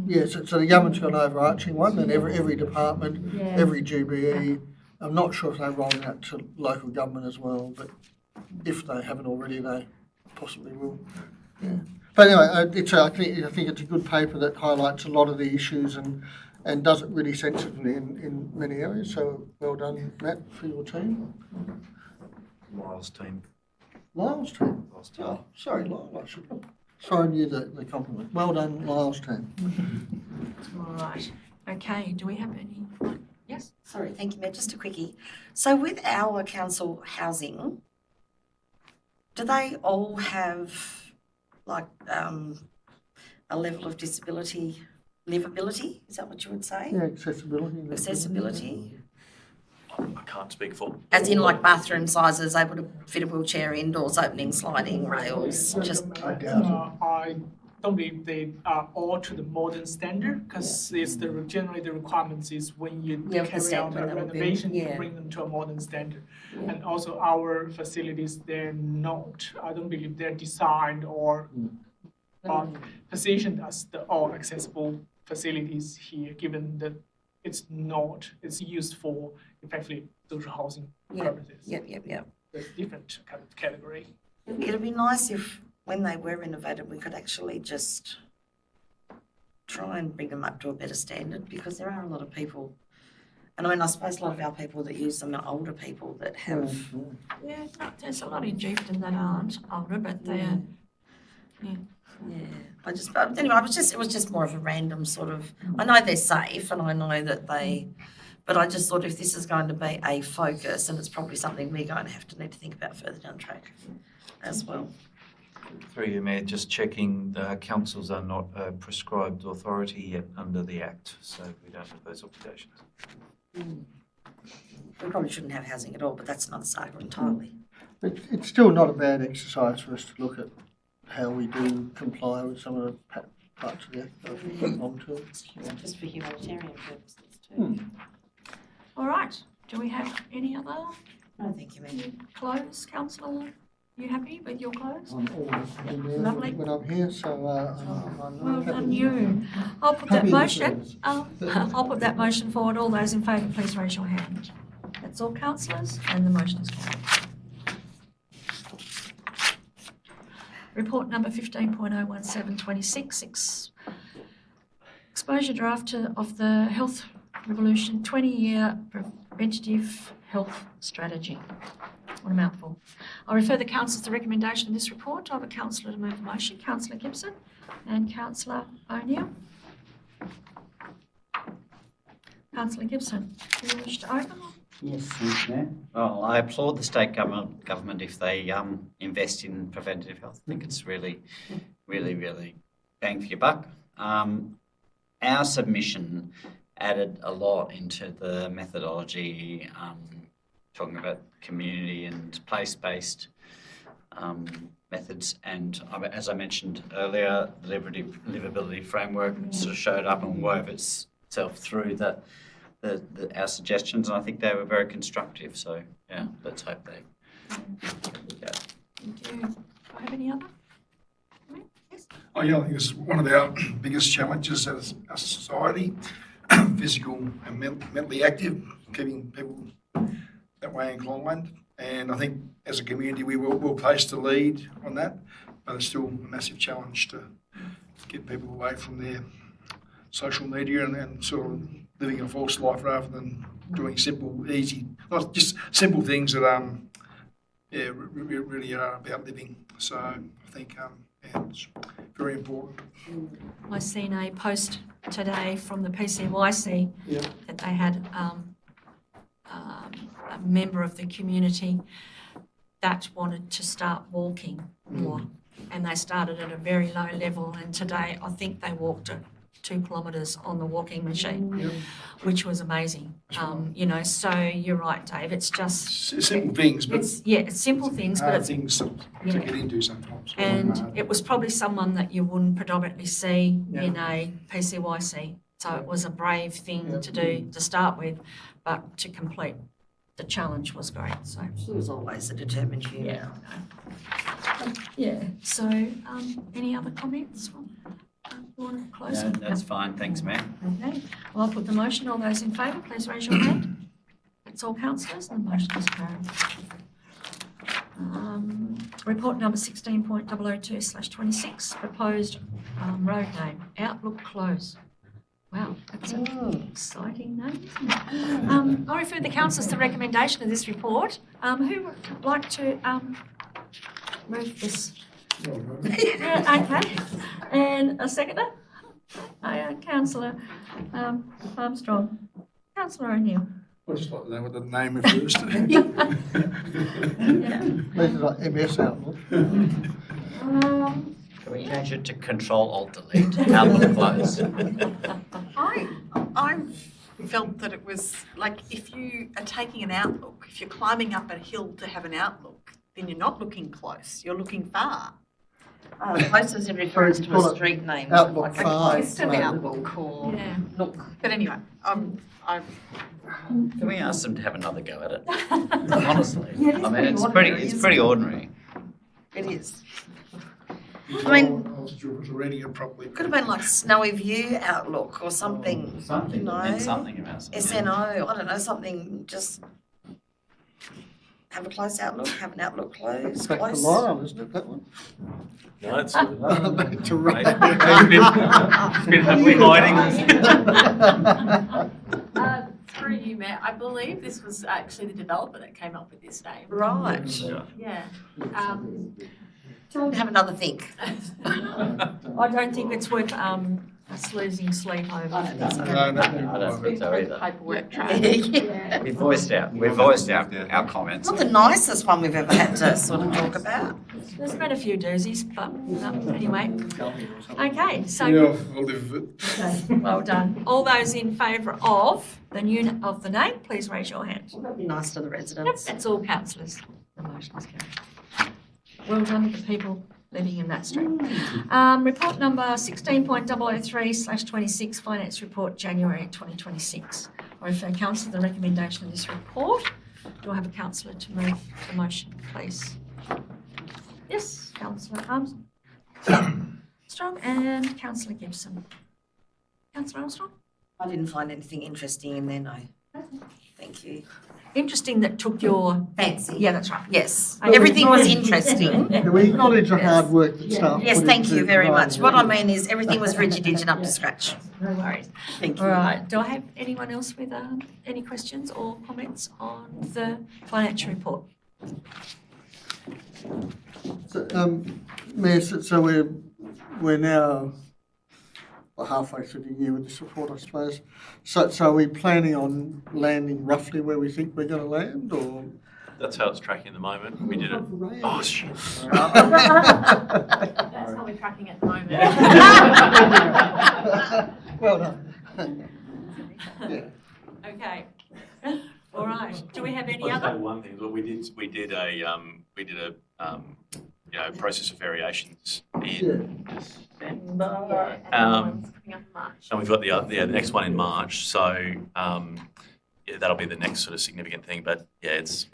yeah, so the government's got an overarching one, and every department, Yeah. every GBE. I'm not sure if they're rolling out to local government as well, but if they haven't already, they possibly will. Yeah. But anyway, I think it's a good paper that highlights a lot of the issues and does it really sensibly in many areas. So well done, Matt, for your team. Lyle's team. Lyle's team. Oh, sorry, Lyle. I should have thrown you the compliment. Well done, Lyle's team. All right. Okay, do we have any? Yes? Sorry, thank you, Matt. Just a quickie. So with our council housing, do they all have like a level of disability livability? Is that what you would say? Yeah, accessibility. Accessibility? I can't speak for. As in like bathroom sizes, able to fit a wheelchair in, doors opening, sliding, rails, just... I doubt it. I don't believe they are all to the modern standard, because it's generally the requirements is when you Yeah, the carry out standard a that would be, renovation, you yeah. bring them to a modern standard. Yeah. And also our facilities, they're not, I don't believe they're designed or positioned as the all accessible facilities here, given that it's used for effectively social housing purposes. Yep. It's a different kind of category. It'd be nice if, when they were renovated, we could actually just try and bring them up to a better standard, because there are a lot of people, and I mean, I suppose a lot of our people that use them are older people that have. Yeah, no, there's a lot in Geefton that aren't older, but they're, Yeah, but anyway, it was just more of a random sort of, I know they're safe and I know that but I just thought if this is going to be a focus, and it's probably something we're going to have to need to think about further down the track as well. Through you, Mayor, just checking, the councils are not a prescribed authority yet under the Act, so we don't have those obligations. We probably shouldn't have housing at all, but that's another saga entirely. It's still not a bad exercise for us to look at how we do comply with some of the parts of the Act that I think on to. Just for humanitarian purposes too. all right. Do we have any other No, thank you, Mayor. close, councillor? You happy with your close? I'm always Lovely. when I'm here, so I'm Well happy. done you. I'll put that Happy in motion, service. I'll put that motion forward. All those in favour, please raise your hand. That's all councillors, and the motion is carried. Report number 15.01726, exposure draft of the Health Revolution 20-year preventative health strategy. What a mouthful. I'll refer the council to the recommendation of this report. I have a councillor to move the motion, Councillor Gibson and Councillor O'Neill. Councillor Gibson, do you wish to open? Yes, thanks, Mayor. Well, I applaud the state government if they invest in preventative health. I think it's really bang for your buck. Our submission added a lot into the methodology, talking about community and place-based methods. And as I mentioned earlier, the livability framework sort of showed up and wove itself through our suggestions, and I think they were very constructive. So yeah, let's hope they. Yeah. Thank you. Do I have any other? Yes. Oh yeah, I think this is one of our biggest challenges as a society, physical and mentally active, keeping people that way inclined. And I think as a community we will place to lead on that, but it's still a massive challenge to get people away from their social media and sort of living a false life rather than doing simple, easy, not just simple things that really are about living. So I think it's very important. I seen a post today from the PCYC that they had a member of the community that wanted to start walking more, and they started at a very low level, and today I think they walked 2 kilometres on the walking machine, which was amazing. You know, so you're right, Dave. It's just Simple things, but it's simple things, but hard it's things to get into sometimes. and it was probably someone that you wouldn't predominantly see in a PCYC. So it was a brave thing to do to start with, but to complete the challenge was great. So It was always a determined few. yeah. So any other comments? You want to close No, it? that's fine. Thanks, Mayor. Okay. Well, I'll put the motion. All those in favour, please raise your hand. That's all councillors, and the motion is carried. Report number 16.002/26, proposed road name, Outlook Close. Wow, that's an exciting name, isn't it? I'll refer the councillors to the recommendation of this report. Who would like to move this? Yeah, okay. And a seconder? Councillor Armstrong. Councillor O'Neill. I'd just like to know what the name refers to. This is like MS Outlook. Can we change it to Control-Alt-Delete? Outlook close. I felt that it was like if you are taking an outlook, if you're climbing up a hill to have an outlook, then you're not looking close, you're looking far. Close as in refers to a street name. Outlook like a far. close. Just an outlook or look. But anyway, Can we ask them to have another go at it? Honestly, I mean, it's pretty ordinary. It is. I mean, I wasn't sure if I was reading it properly. could have been like Snowy View Outlook or something. Something you know, that meant something about something. SNO, I don't know, something just. have a close outlook, have an outlook close, Back to close. Lyle, isn't it, that one? No, it's Back to Ray. It's been happily hiding. Through you, Matt, I believe this was actually the developer that came up with this name. Right. Yeah. Tell them to have another think. I don't think it's worth us losing sleep over. I don't think so either. Paperwork trail. Yeah. We voiced our comments. Not the nicest one we've ever had to sort of talk about. There's been a few doozies, but anyway. Okay, so Yeah, I'll live with it. okay, well done. All those in favour of the name, please raise your hand. Be nice to the Yep, residents. that's all councillors. The motion is carried. Well done to the people living in that street. Report number 16.003/26, Finance Report, January 2026. I refer council to the recommendation of this report. Do I have a councillor to move the motion, please? Yes, councillor Armstrong and councillor Gibson. Councillor Armstrong? I didn't find anything interesting in there, no. Thank you. Interesting that took your... Fancy. Yeah, that's right. Yes, Okay. everything was interesting. Can we acknowledge the hard work that staff Yes, put thank into you very much. providing What I that? mean is everything was rigid and up to scratch. No worries. Thank you. All right, do I have anyone else with any questions or comments on the financial report? So, Mayor, so we're now halfway through the year with this report, I suppose. So are we planning on landing roughly where we think we're going to land, or? That's how it's tracking at the moment. We did it. Oh, shit. That's how we're tracking at the moment. Well done. Yeah. Okay. All right, do we have any I'll just add other? one thing. Look, we did a process of variations in Yeah, and Um, the one's coming up in March. And we've got the next one in March, so yeah, that'll be the next sort of significant thing. But yeah, it's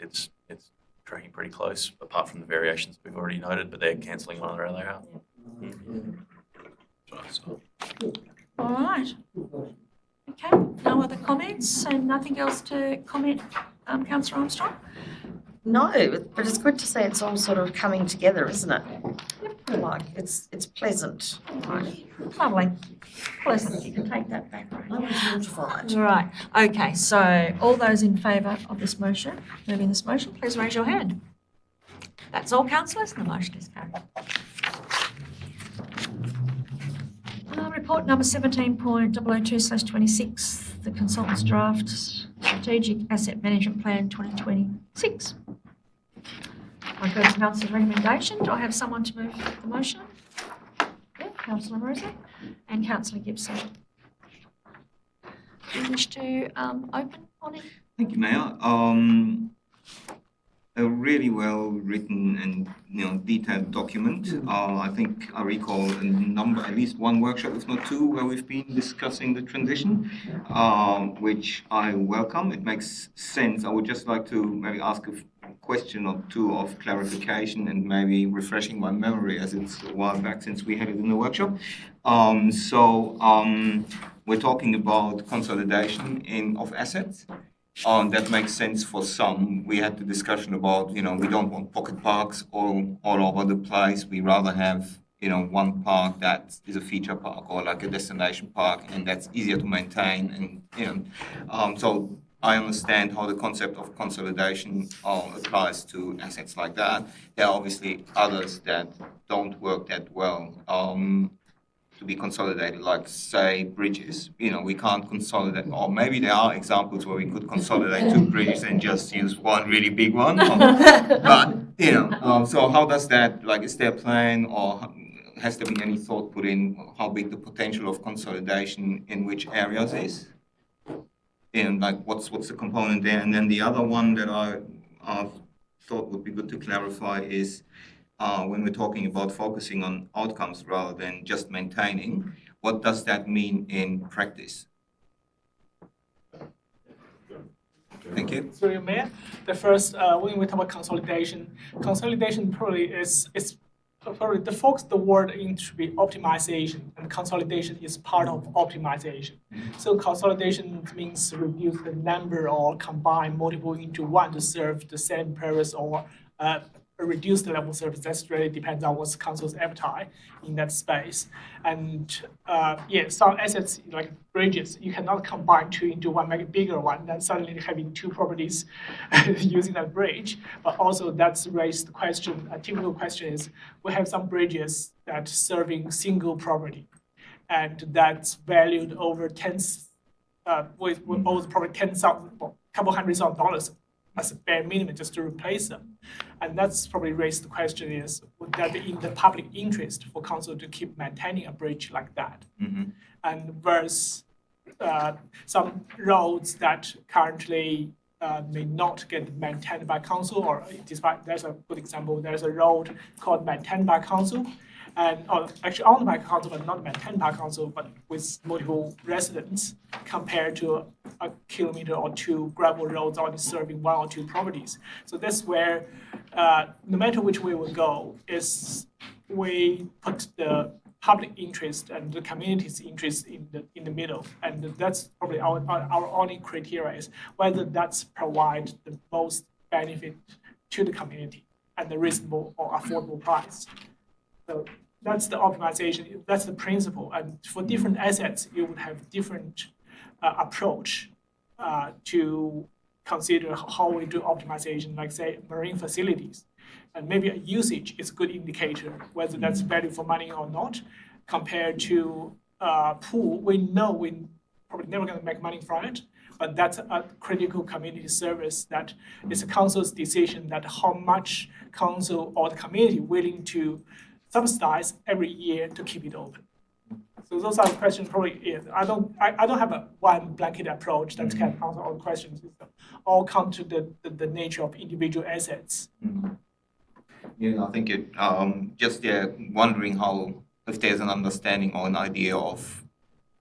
tracking pretty close, apart from the variations we've already noted, but they're cancelling one another out. So, All right. Okay, no other comments and nothing else to comment, councillor Armstrong? No, but it's good to see it's all sort of coming together, isn't it? Like, it's pleasant. Lovely. Pleasant, you can take that back. I was mortified. All right, okay, so all those in favour of this motion, moving this motion, please raise your hand. That's all councillors, and the motion is carried. Report number 17.002/26, the consultant's draft strategic asset management plan 2026. I've got councillor's recommendation. Do I have someone to move the motion? Yeah, councillor Rosie and councillor Gibson. Do you wish to open on it? Thank you, Mayor. A really well written and detailed document. I think I recall at least one workshop, if not two, where we've been discussing the transition, which I welcome. It makes sense. I would just like to maybe ask a question or two of clarification and maybe refreshing my memory, as it's a while back since we had it in the workshop. We're talking about consolidation of assets. That makes sense for some. We had the discussion about, we don't want pocket parks all over the place. We rather have, one park that is a feature park or like a destination park, and that's easier to maintain. And, so I understand how the concept of consolidation applies to assets like that. There are obviously others that don't work that well. To be consolidated, like say bridges, we can't consolidate, or maybe there are examples where we could consolidate two bridges and just use one really big one. But so how does that, is there a plan, or has there been any thought put in how big the potential of consolidation in which areas is? And what's the component there? And then the other one that I thought would be good to clarify is, when we're talking about focusing on outcomes rather than just maintaining, what does that mean in practice? Thank you. Through you, Mayor. The first, when we talk about consolidation probably is probably the focus the word into be optimization, and consolidation is part of optimization. So consolidation means reduce the number or combine multiple into one to serve the same purpose, or reduce the level of service. That's really depends on what's council's appetite in that space. And some assets like bridges, you cannot combine two into one, make a bigger one, then suddenly having two properties using that bridge. But also that's raised the question, a typical question is, we have some bridges that serving single property, and that's valued over with over probably couple $100,000 as a bare minimum just to replace them. And that's probably raised the question is, would that be in the public interest for council to keep maintaining a bridge like that? And versus some roads that currently may not get maintained by council, or despite, there's a good example, there's a road called maintained by council, and actually owned by council but not maintained by council, but with multiple residents, compared to a kilometer or two gravel roads only serving one or two properties. So that's where, no matter which way we go, is we put the public interest and the community's interest in the middle, and that's probably our only criteria is whether that's provide the most benefit to the community and the reasonable or affordable price. So that's the optimization, that's the principle. And for different assets, you would have different approach to consider how we do optimization, like say marine facilities. And maybe a usage is a good indicator whether that's value for money or not, compared to pool. We know we probably never going to make money from it, but that's a critical community service that is a council's decision that how much council or the community willing to subsidize every year to keep it open. So those are the questions. Probably, I don't have a one blanket approach that can answer all the questions. All come to the nature of individual assets. Yeah, I think it just wondering how, if there's an understanding or an idea of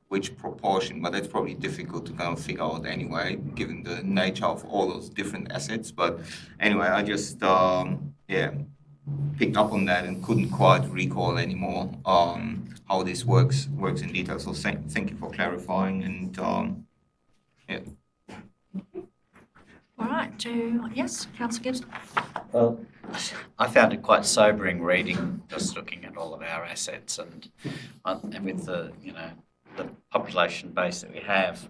which proportion, but that's probably difficult to kind of figure out anyway, given the nature of all those different assets. But anyway, I just picked up on that and couldn't quite recall anymore how this works in detail. So thank you for clarifying, and All right, yes, Councillor Gibson. Well, I found it quite sobering reading, just looking at all of our assets and with the the population base that we have,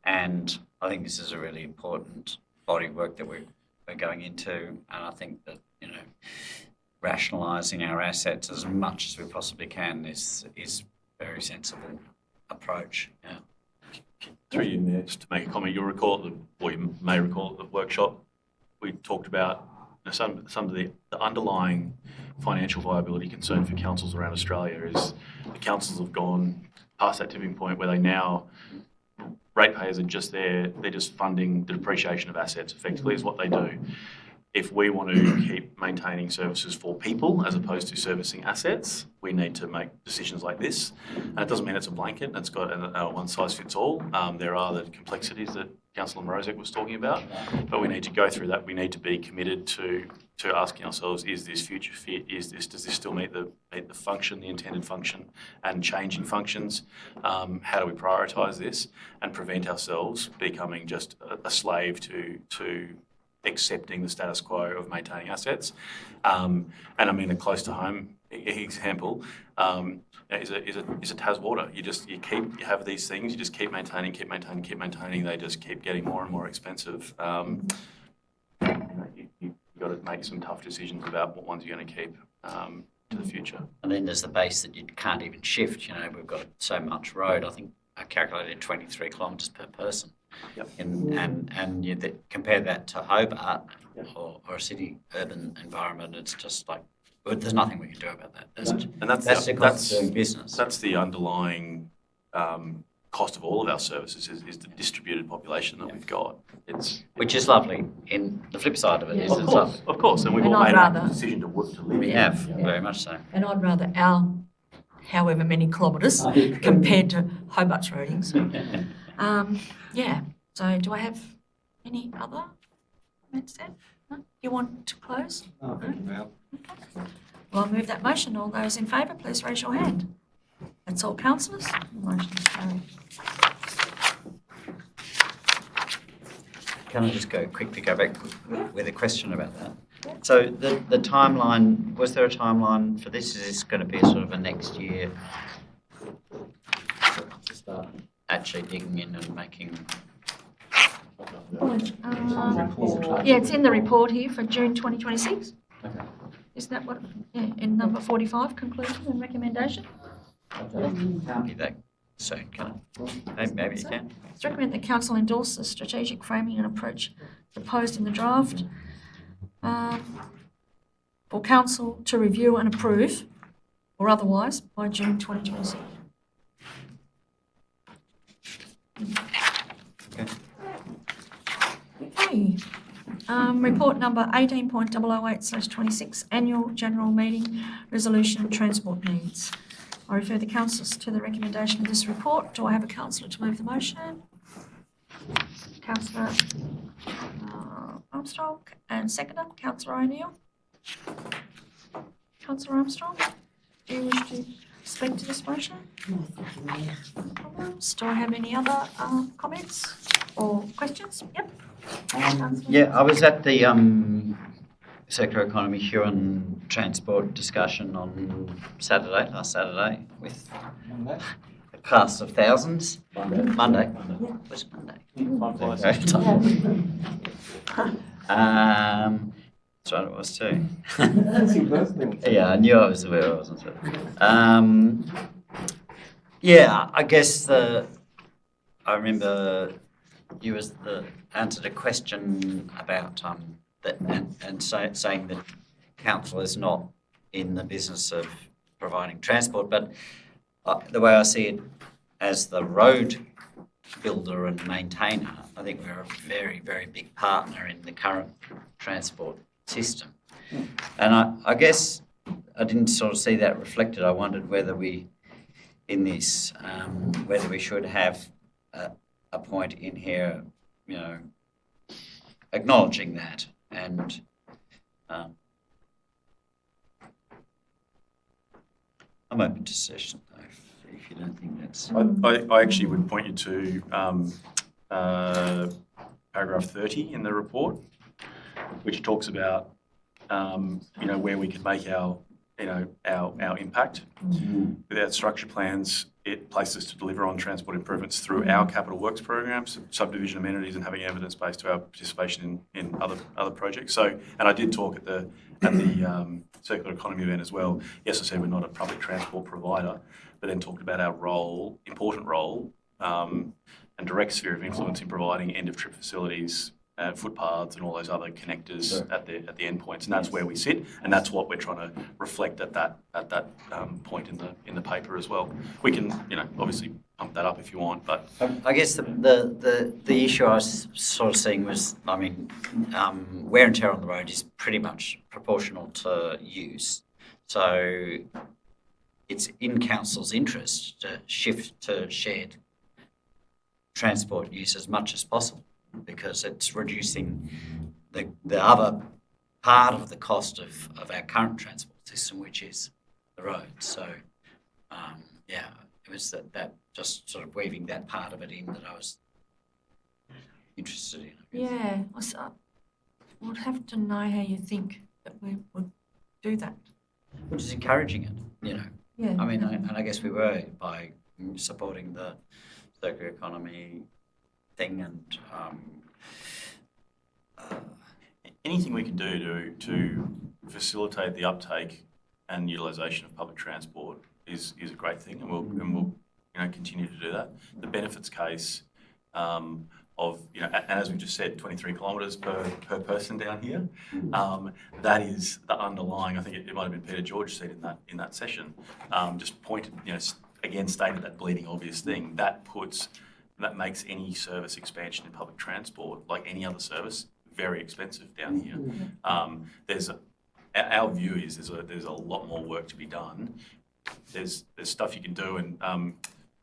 and I think this is a really important body of work that we're going into, and I think that rationalising our assets as much as we possibly can is a very sensible approach. Yeah. Through you, Mayor, just to make a comment, you may recall at the workshop, we talked about some of the underlying financial viability concern for councils around Australia is the councils have gone past that tipping point where they now, ratepayers are just there, they're just funding the depreciation of assets effectively is what they do. If we want to keep maintaining services for people as opposed to servicing assets, we need to make decisions like this. And it doesn't mean it's a blanket, it's got a one size fits all. There are the complexities that Councillor Mrozek was talking about, but we need to go through that. We need to be committed to asking ourselves, is this future fit? Does this still meet the function, the intended function, and changing functions? How do we prioritise this and prevent ourselves becoming just a slave to accepting the status quo of maintaining assets? And I mean, a close to home example is a Taswater. You have these things, you just keep maintaining. They just keep getting more and more expensive. You've got to make some tough decisions about what ones you're going to keep to the future. And then there's the base that you can't even shift. We've got so much road. I think I calculated 23 kilometres per person. Yep. And you compare that to Hobart or a city urban environment, it's just like, there's nothing we can do about that. That's the cost of doing business. That's the underlying cost of all of our services is the distributed population that we've got. Which is lovely. In the flip side of it is it's lovely. Of course, and we've all made a decision to work to live. We have, very much so. And I'd rather our however many kilometres compared to Hobart's ratings. So do I have any other comments then? No? You want to close? Thank you, Mel. Well, I'll move that motion. All those in favour, please raise your hand. That's all, councillors. The motion is carried. Can I just quickly go back with a question about that? So the timeline, was there a timeline for this? Is this going to be sort of a next year to start actually digging in and making? Yeah, it's in the report here for June 2026. Okay. Isn't that what, yeah, in number 45, conclusion and recommendation? Can't be that soon, can it? Maybe you can. It's recommended that council endorse the strategic framing and approach proposed in the draft for council to review and approve, or otherwise, by June 2026. Okay. Report number 18.008/26, Annual General Meeting Resolution Transport Needs. I refer the councillors to the recommendation of this report. Do I have a councillor to move the motion? Councillor Armstrong, and seconder, Councillor O'Neill. Councillor Armstrong, do you wish to speak to this motion? No Problems? Do I have any other comments or questions? Yep. Yeah, I was at the circular economy Huron transport discussion on last Saturday, with a cast of thousands. Monday. Was it Monday? That's right, it was too. Yeah, I knew I was aware I wasn't. Yeah, I guess I remember you answered a question about that, and saying that council is not in the business of providing transport, but the way I see it, as the road builder and maintainer, I think we're a very, very big partner in the current transport system. And I guess I didn't sort of see that reflected. I wondered whether we, in this, whether we should have a point in here, you know, acknowledging that, and I'm open to suggestion though, if you don't think that's. I actually would point you to paragraph 30 in the report, which talks about where we could make our impact. Without structure plans, it places us to deliver on transport improvements through our capital works programs, subdivision amenities, and having evidence based to our participation in other projects. So, and I did talk at the circular economy event as well. Yes, I said we're not a public transport provider, but then talked about our important role, and direct sphere of influence in providing end of trip facilities, footpaths, and all those other connectors at the endpoints, and that's where we sit, and that's what we're trying to reflect at that point in the paper as well. We can, obviously pump that up if you want, but I guess the issue I was sort of seeing was, wear and tear on the road is pretty much proportional to use, so it's in council's interest to shift to shared transport use as much as possible, because it's reducing the other part of the cost of our current transport system, which is the road. So, it was that just sort of weaving that part of it in that I was interested in. Yeah, I would have to know how you think that we would do that. Which is encouraging it, Yeah. and I guess we were by supporting the circular economy thing, and anything we can do to facilitate the uptake and utilisation of public transport is a great thing, and we'll continue to do that. The benefits case of and as we just said, 23 kilometres per person down here. That is the underlying. I think it might have been Peter George said in that session. Just pointed, again stated that bleeding obvious thing that makes any service expansion in public transport, like any other service, very expensive down here. Our view is there's a lot more work to be done. There's stuff you can do, and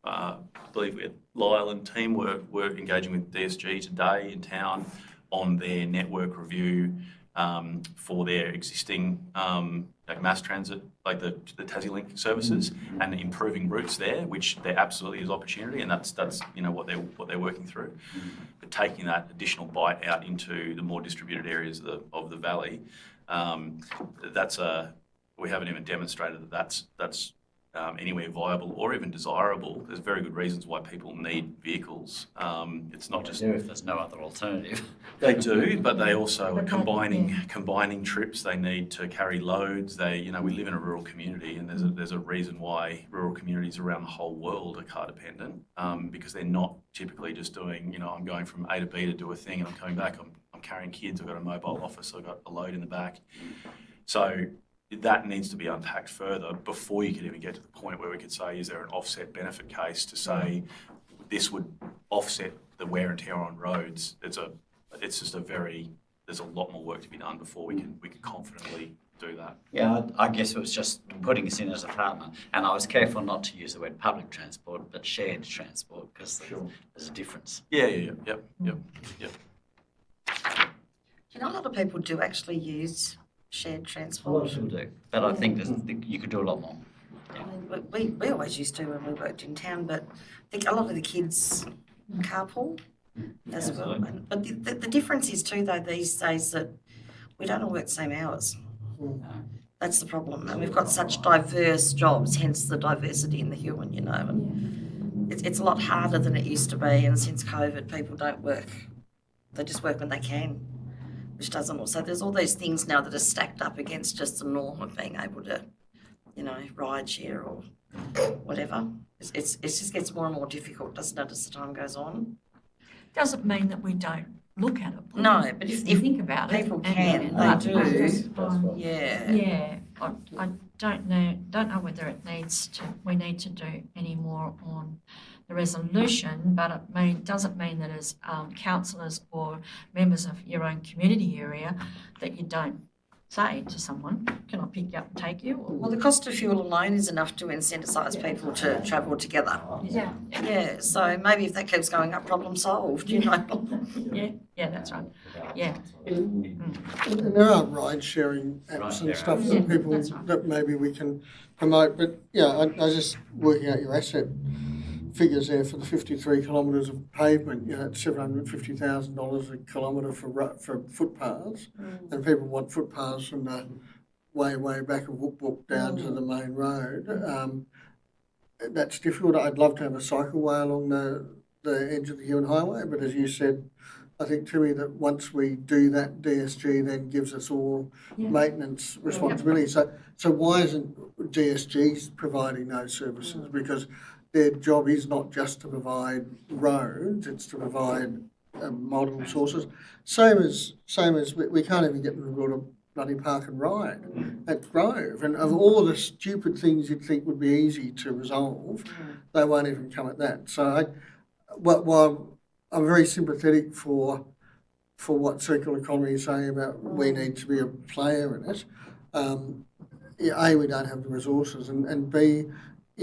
I believe with Lyle and team we're engaging with DSG today in town on their network review for their existing like mass transit, like the TassiLink services, and improving routes there, which there absolutely is opportunity, and that's what they're working through. But taking that additional bite out into the more distributed areas of the valley, we haven't even demonstrated that that's anywhere viable or even desirable. There's very good reasons why people need vehicles. It's not just If there's no other alternative. they do, but they also are combining trips. They need to carry loads. We live in a rural community, and there's a reason why rural communities around the whole world are car dependent, because they're not typically just doing, I'm going from A to B to do a thing and I'm coming back. I'm carrying kids. I've got a mobile office. I've got a load in the back. So that needs to be unpacked further before you could even get to the point where we could say, is there an offset benefit case to say this would offset the wear and tear on roads? There's a lot more work to be done before we can confidently do that. Yeah, I guess it was just putting us in as a partner. And I was careful not to use the word public transport, but shared transport, because there's a difference. Yep. A lot of people do actually use shared A lot transport. of people do, but I think you could do a lot more. I mean, we always used to when we worked in town, but I think a lot of the kids carpool as well. But the difference is too, though, these days that we don't all work the same hours. That's the problem. And we've got such diverse jobs, hence the diversity in the human, and it's a lot harder than it used to be. And since COVID, people don't work. They just work when they can, which doesn't also, there's all these things now that are stacked up against just the norm of being able to, ride share or whatever. It just gets more and more difficult, doesn't it, as the time goes on? Doesn't mean that we don't look at it. No, but if think about people it, can, but they I do. just find- Yeah. I don't know whether we need to do any more on the resolution, but it doesn't mean that as councillors or members of your own community area that you don't say to someone, can I pick you up and take you? Well, the cost of fuel alone is enough to incentivise people to travel together. Yeah. Yeah, so maybe if that keeps going up, problem solved, Yeah, that's right. Yeah. And there are ride sharing apps and stuff Yeah, that people, that's right. that maybe we can promote, but I was just working out your asset figures there for the 53 kilometres of pavement, it's $750,000 a kilometre for footpaths, and people want footpaths from the way back of Wook Wook down to the main road. That's difficult. I'd love to have a cycleway along the edge of the Huon Highway, but as you said, I think, Tui, that once we do that, DSG then gives us all maintenance responsibility. So why isn't DSG providing those services? Because their job is not just to provide roads; it's to provide multiple sources. Same as we can't even get them to build a bloody park and ride at Grove. And of all the stupid things you'd think would be easy to resolve, they won't even come at that. So, while I'm very sympathetic for what circular economy is saying about we need to be a player in it. A, we don't have the resources, and B,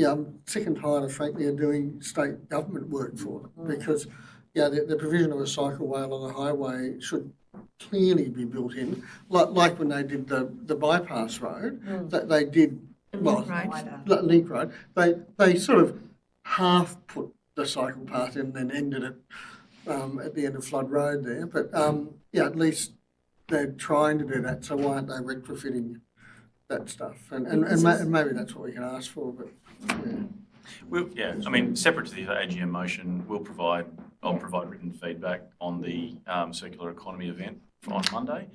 I'm sick and tired of, frankly, of doing state government work for them, because the provision of a cycleway along a highway should clearly be built in, like when they did the bypass road, that they did, Link Road, they sort of half put the cycle path in and then ended it at the end of Flood Road there, but at least they're trying to do that, so why aren't they retrofitting that stuff? And maybe that's what we can ask for, but separate to the AGM motion, I'll provide written feedback on the circular economy event on Monday.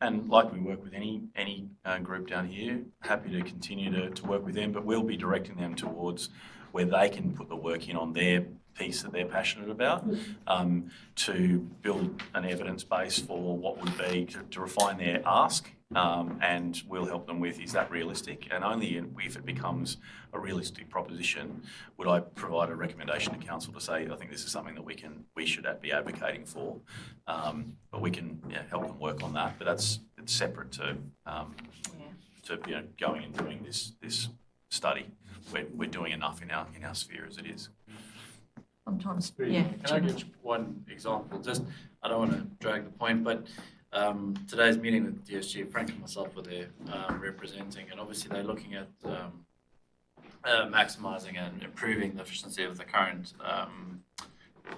And like we work with any group down here, happy to continue to work with them, but we'll be directing them towards where they can put the work in on their piece that they're passionate about, to build an evidence base for what would be to refine their ask, and we'll help them with, is that realistic? And only if it becomes a realistic proposition would I provide a recommendation to council to say, I think this is something that we should be advocating for, but we can help them work on that. But it's separate to going and doing this study. We're doing enough in our sphere as it is. Sometimes, Can I give one example? Just, I don't want to drag the point, but today's meeting with DSG, Frank and myself were there representing, and obviously they're looking at maximising and improving the efficiency of the current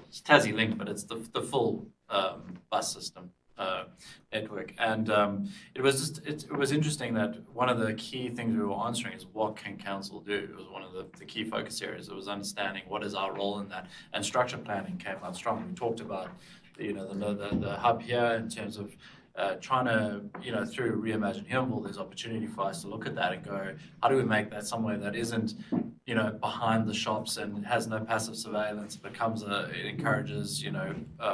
it's Tassie Link, but it's the full bus system network. And it was interesting that one of the key things we were answering is what can council do? It was one of the key focus areas. It was understanding what is our role in that, and structure planning came out strong. We talked about the hub here in terms of trying to, through Reimagine Huonville, there's opportunity for us to look at that and go, how do we make that somewhere that isn't, behind the shops and has no passive surveillance, it encourages,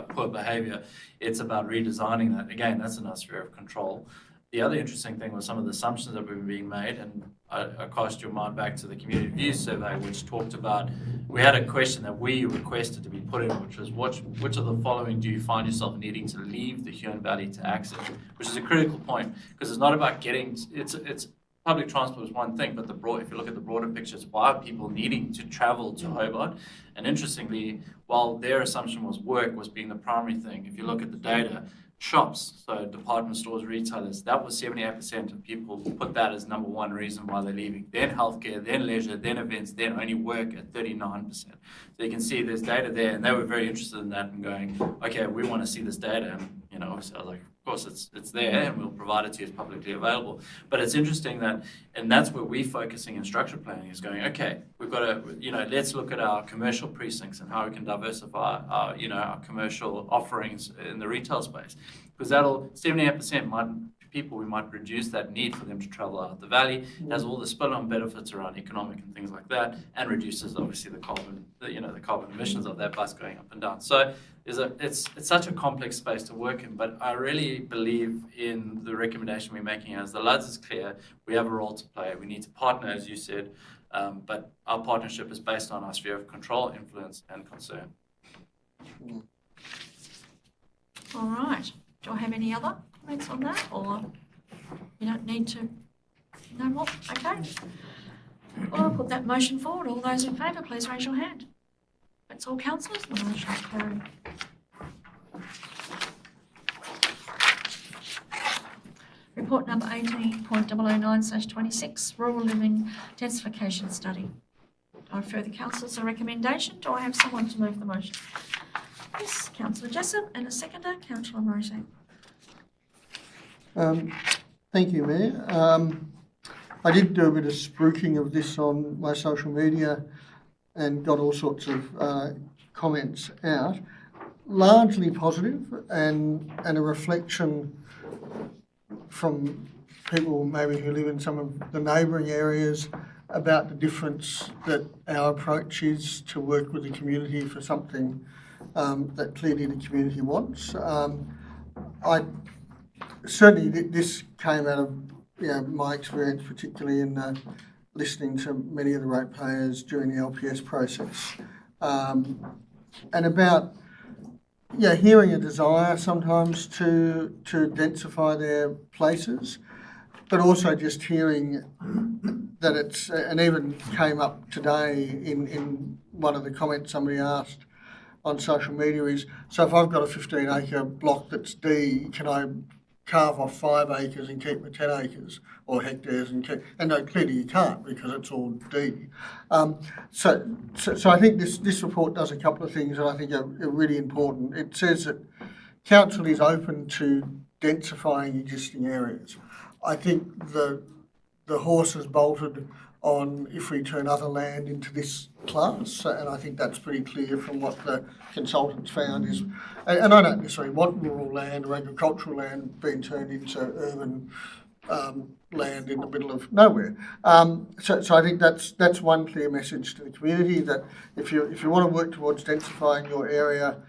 poor behaviour. It's about redesigning that. Again, that's in our sphere of control. The other interesting thing was some of the assumptions that were being made, and I cast your mind back to the Community Views survey, which talked about, we had a question that we requested to be put in, which was, which of the following do you find yourself needing to leave the Huon Valley to access? Which is a critical point, because it's not about it's public transport is one thing, but if you look at the broader picture, it's why are people needing to travel to Hobart? And interestingly, while their assumption was work was being the primary thing, if you look at the data, shops, so department stores, retailers, that was 78% of people put that as number one reason why they're leaving. Then healthcare, then leisure, then events, then only work at 39%. So you can see there's data there, and they were very interested in that and going, okay, we want to see this data. And, obviously I was like, of course it's there, and we'll provide it to you as publicly available. But it's interesting and that's where we're focusing in structure planning, is going, okay, we've got to, let's look at our commercial precincts and how we can diversify our commercial offerings in the retail space. Because 78% we might reduce that need for them to travel out the valley. It has all the spill-on benefits around economic and things like that, and reduces obviously the carbon emissions of that bus going up and down. So it's such a complex space to work in, but I really believe in the recommendation we're making. As the LUDS is clear, we have a role to play. We need to partner, as you said, but our partnership is based on our sphere of control, influence, and concern. All right. Do I have any other comments on that, or you don't need to know more? Okay. Well, I'll put that motion forward. All those in favour, please raise your hand. That's all councillors. The motion is carried. Report number 18.009/26, Rural Living Densification Study. I refer the councillors a recommendation. Do I have someone to move the motion? Yes, Councillor Jessup, and a seconder, Councillor Mosey. Thank you, Mayor. I did do a bit of spruiking of this on my social media and got all sorts of comments out, largely positive, and a reflection from people maybe who live in some of the neighbouring areas about the difference that our approach is to work with the community for something that clearly the community wants. Certainly this came out of my experience, particularly in listening to many of the ratepayers during the LPS process, and about hearing a desire sometimes to densify their places, but also just hearing that it's, and even came up today in one of the comments somebody asked on social media is, so if I've got a 15-acre block that's D, can I carve off 5 acres and keep the 10 acres or hectares and no, clearly you can't because it's all D. So I think this report does a couple of things that I think are really important. It says that council is open to densifying existing areas. I think the horse has bolted on if we turn other land into this class, and I think that's pretty clear from what the consultants found is, and I don't necessarily want rural land or agricultural land being turned into urban land in the middle of nowhere. So I think that's one clear message to the community, that if you want to work towards densifying your area,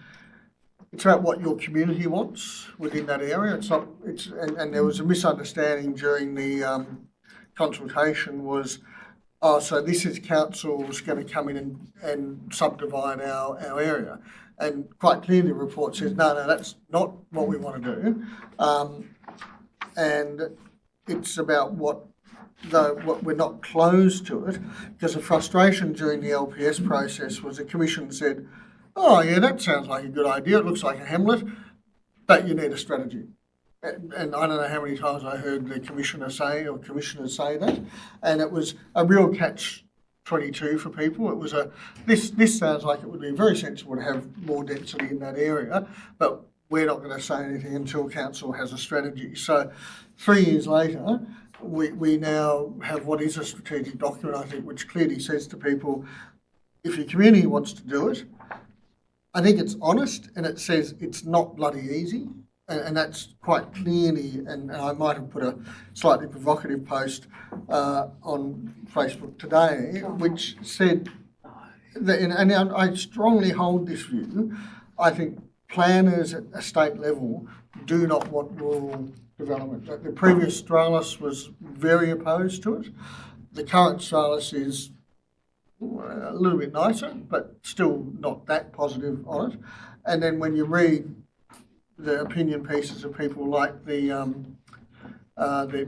it's about what your community wants within that area. And there was a misunderstanding during the consultation was, so this is council's going to come in and subdivide our area. And quite clearly the report says, no, that's not what we want to do. And it's about what we're not closed to it, because the frustration during the LPS process was the Commission said, oh yeah, that sounds like a good idea, it looks like a hamlet, but you need a strategy. and I don't know how many times I heard the commissioners say that, and it was a real catch-22 for people. It was this sounds like it would be very sensible to have more density in that area, but we're not going to say anything until council has a strategy. So 3 years later, we now have what is a strategic document, I think, which clearly says to people, if your community wants to do it, I think it's honest, and it says it's not bloody easy. And that's quite clearly, and I might have put a slightly provocative post on Facebook today, which said, that, and I strongly hold this view, I think planners at a state level do not want rural development. The previous Stralis was very opposed to it. The current Stralis is a little bit nicer, but still not that positive on it. And then when you read the opinion pieces of people like the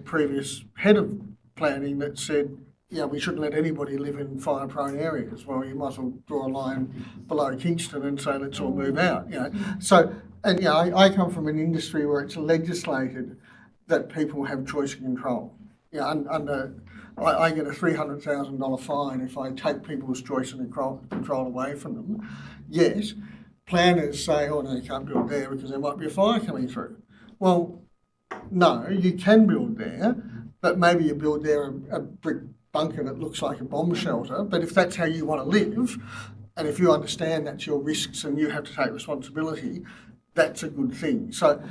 previous head of planning that said, yeah, we shouldn't let anybody live in fire-prone areas. Well, you might as well draw a line below Kingston and say, let's all move out, you know. So, and yeah, I come from an industry where it's legislated that people have choice and control. You know, I get a $300,000 fine if I take people's choice and control away from them. Yes, planners say, oh no, you can't build there because there might be a fire coming through. Well, no, you can build there, but maybe you build there a brick bunker that looks like a bomb shelter. But if that's how you want to live, and if you understand that's your risks and you have to take responsibility, that's a good thing. So,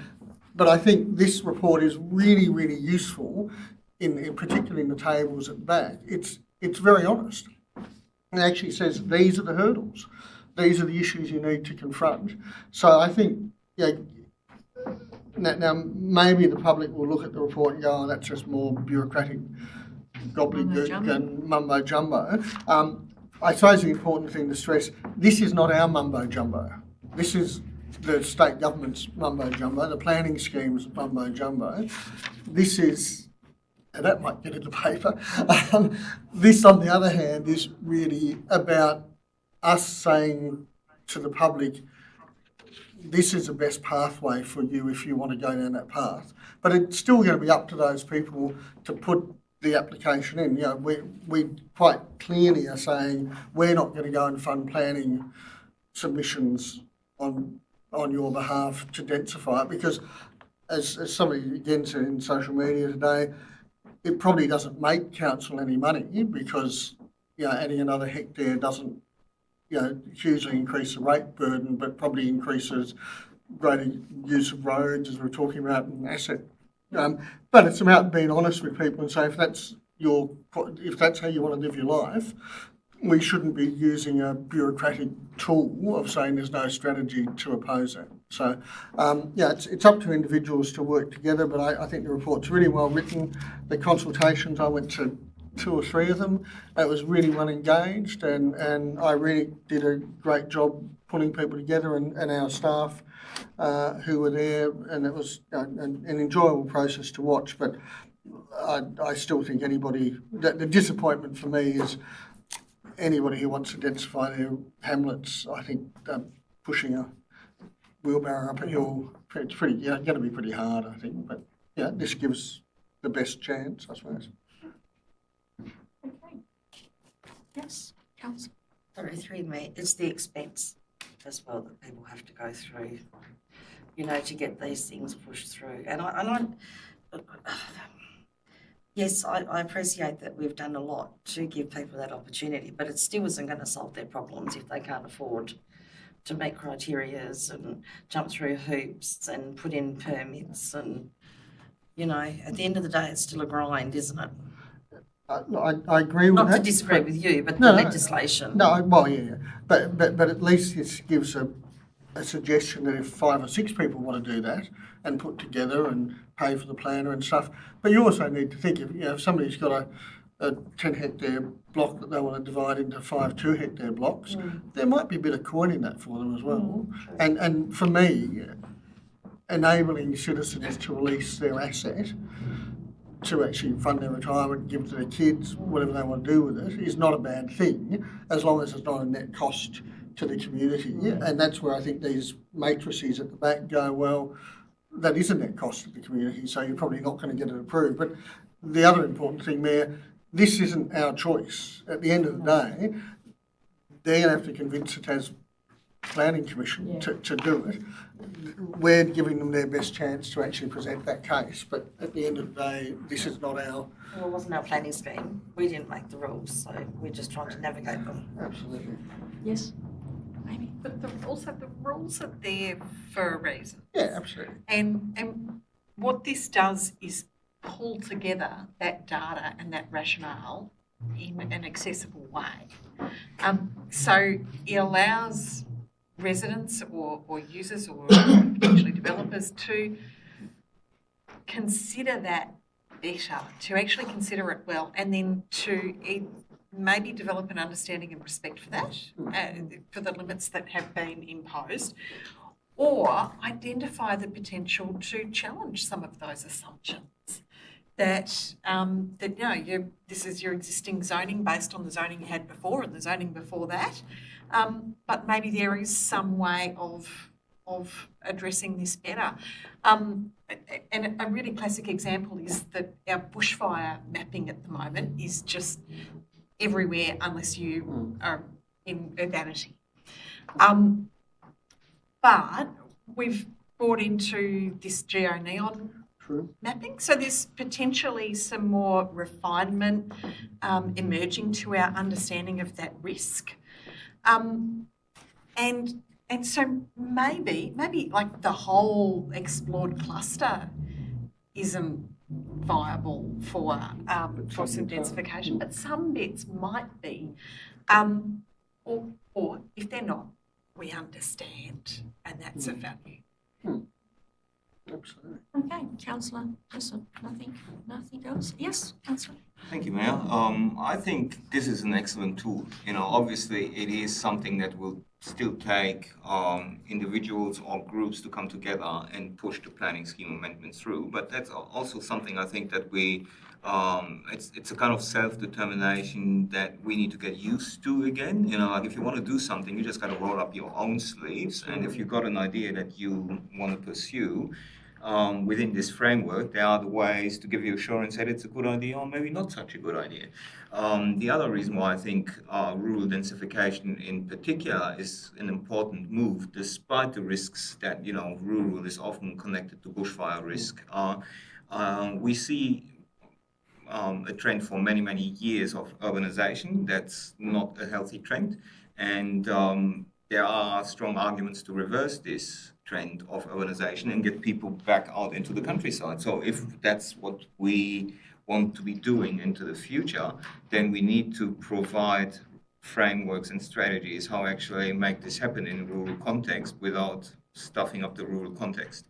but I think this report is really, really useful, in particularly in the tables at the back. It's very honest. It actually says these are the hurdles. These are the issues you need to confront. So I think, yeah, now maybe the public will look at the report and go, oh, that's just more bureaucratic gobbledygook and mumbo jumbo. I suppose the important thing to stress, this is not our mumbo jumbo. This is the state government's mumbo jumbo, the planning scheme's mumbo jumbo. This is, and that might get in the paper. This, on the other hand, is really about us saying to the public, this is the best pathway for you if you want to go down that path. But it's still going to be up to those people to put the application in. You know, we quite clearly are saying we're not going to go and fund planning submissions on your behalf to densify it, because as somebody again said in social media today, it probably doesn't make council any money because, you know, adding another hectare doesn't, you know, hugely increase the rate burden, but probably increases greater use of roads, as we're talking about, and asset. But it's about being honest with people and say, if that's how you want to live your life, we shouldn't be using a bureaucratic tool of saying there's no strategy to oppose that. So, yeah, it's up to individuals to work together, but I think the report's really well written. The consultations, I went to 2 or 3 of them. It was really well engaged, and I really did a great job pulling people together, and our staff who were there, and it was an enjoyable process to watch. But I still think the disappointment for me is anybody who wants to densify their hamlets, I think pushing a wheelbarrow up a hill, it's going to be pretty hard, I think. But yeah, this gives the best chance, I suppose. Okay. Yes, Councillor. Sorry, through me, it's the expense as well that people have to go through, you know, to get these things pushed through. And I yes, I appreciate that we've done a lot to give people that opportunity, but it still isn't going to solve their problems if they can't afford to meet criterias and jump through hoops and put in permits. And, you know, at the end of the day, it's still a grind, isn't it? I agree with that. Not to disagree with you, but the legislation. No, well, yeah. But at least this gives a suggestion that if 5 or 6 people want to do that and put together and pay for the planner and stuff, but you also need to think, if somebody's got a 10 hectare block that they want to divide into 5 2 hectare blocks, there might be a bit of coin in that for them as well. And for me, enabling citizens to release their asset to actually fund their retirement, give it to their kids, whatever they want to do with it, is not a bad thing, as long as it's not a net cost to the community. And that's where I think these matrices at the back go, well, that is a net cost to the community, so you're probably not going to get it approved. But the other important thing, Mayor, this isn't our choice. At the end of the day, they're going to have to convince it as planning commission to do it. We're giving them their best chance to actually present that case, but at the end of the day, this is not our... Well, it wasn't our planning scheme. We didn't make the rules, so we're just trying to navigate them. Absolutely. Yes, Amy? But also the rules are there for a reason. Yeah, absolutely. And what this does is pull together that data and that rationale in an accessible way. So it allows residents or users or potentially developers to consider that better, to actually consider it well, and then to maybe develop an understanding and respect for that, for the limits that have been imposed, or identify the potential to challenge some of those assumptions. That this is your existing zoning based on the zoning you had before and the zoning before that, but maybe there is some way of addressing this better. And a really classic example is that our bushfire mapping at the moment is just everywhere unless you are in urbanity. But we've brought into this GeoNeon mapping. So there's potentially some more refinement emerging to our understanding of that risk. And so maybe like the whole explored cluster isn't viable for some densification, but some bits might be. Or if they're not, we understand, and that's a value. Absolutely. Okay, Councillor Jessup, nothing else? Yes, Councillor. Thank you, Mayor. I think this is an excellent tool. Obviously it is something that will still take individuals or groups to come together and push the planning scheme amendment through. But that's also something I think that it's a kind of self-determination that we need to get used to again. Like if you want to do something, you just got to roll up your own sleeves. And if you've got an idea that you want to pursue, within this framework, there are the ways to give you assurance that it's a good idea or maybe not such a good idea. The other reason why I think rural densification in particular is an important move, despite the risks that, rural is often connected to bushfire risk. We see a trend for many, many years of urbanization that's not a healthy trend. And there are strong arguments to reverse this trend of urbanization and get people back out into the countryside. So if that's what we want to be doing into the future, then we need to provide frameworks and strategies how actually make this happen in a rural context without stuffing up the rural context.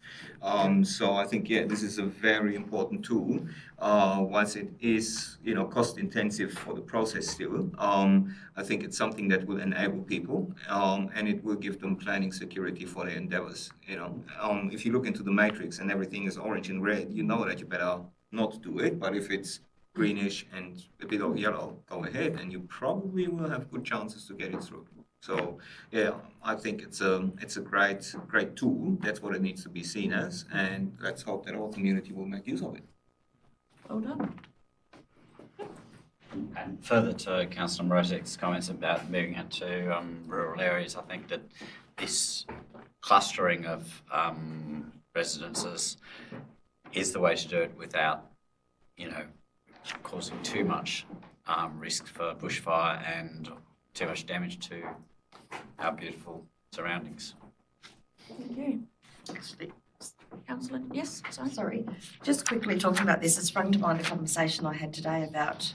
So I think, this is a very important tool. Once it is, cost intensive for the process still, I think it's something that will enable people, and it will give them planning security for their endeavors. If you look into the matrix and everything is orange and red, you know that you better not do it. But if it's greenish and a bit of yellow, go ahead, and you probably will have good chances to get it through. So I think it's a great tool. That's what it needs to be seen as, and let's hope that our community will make use of it. Well done. And further to Councillor Mrosek's comments about moving into rural areas, I think that this clustering of residences is the way to do it without, causing too much risk for bushfire and too much damage to our beautiful surroundings. Thank you. Councillor, yes, Sorry, just quickly talking about this, it sprung to mind a conversation I had today about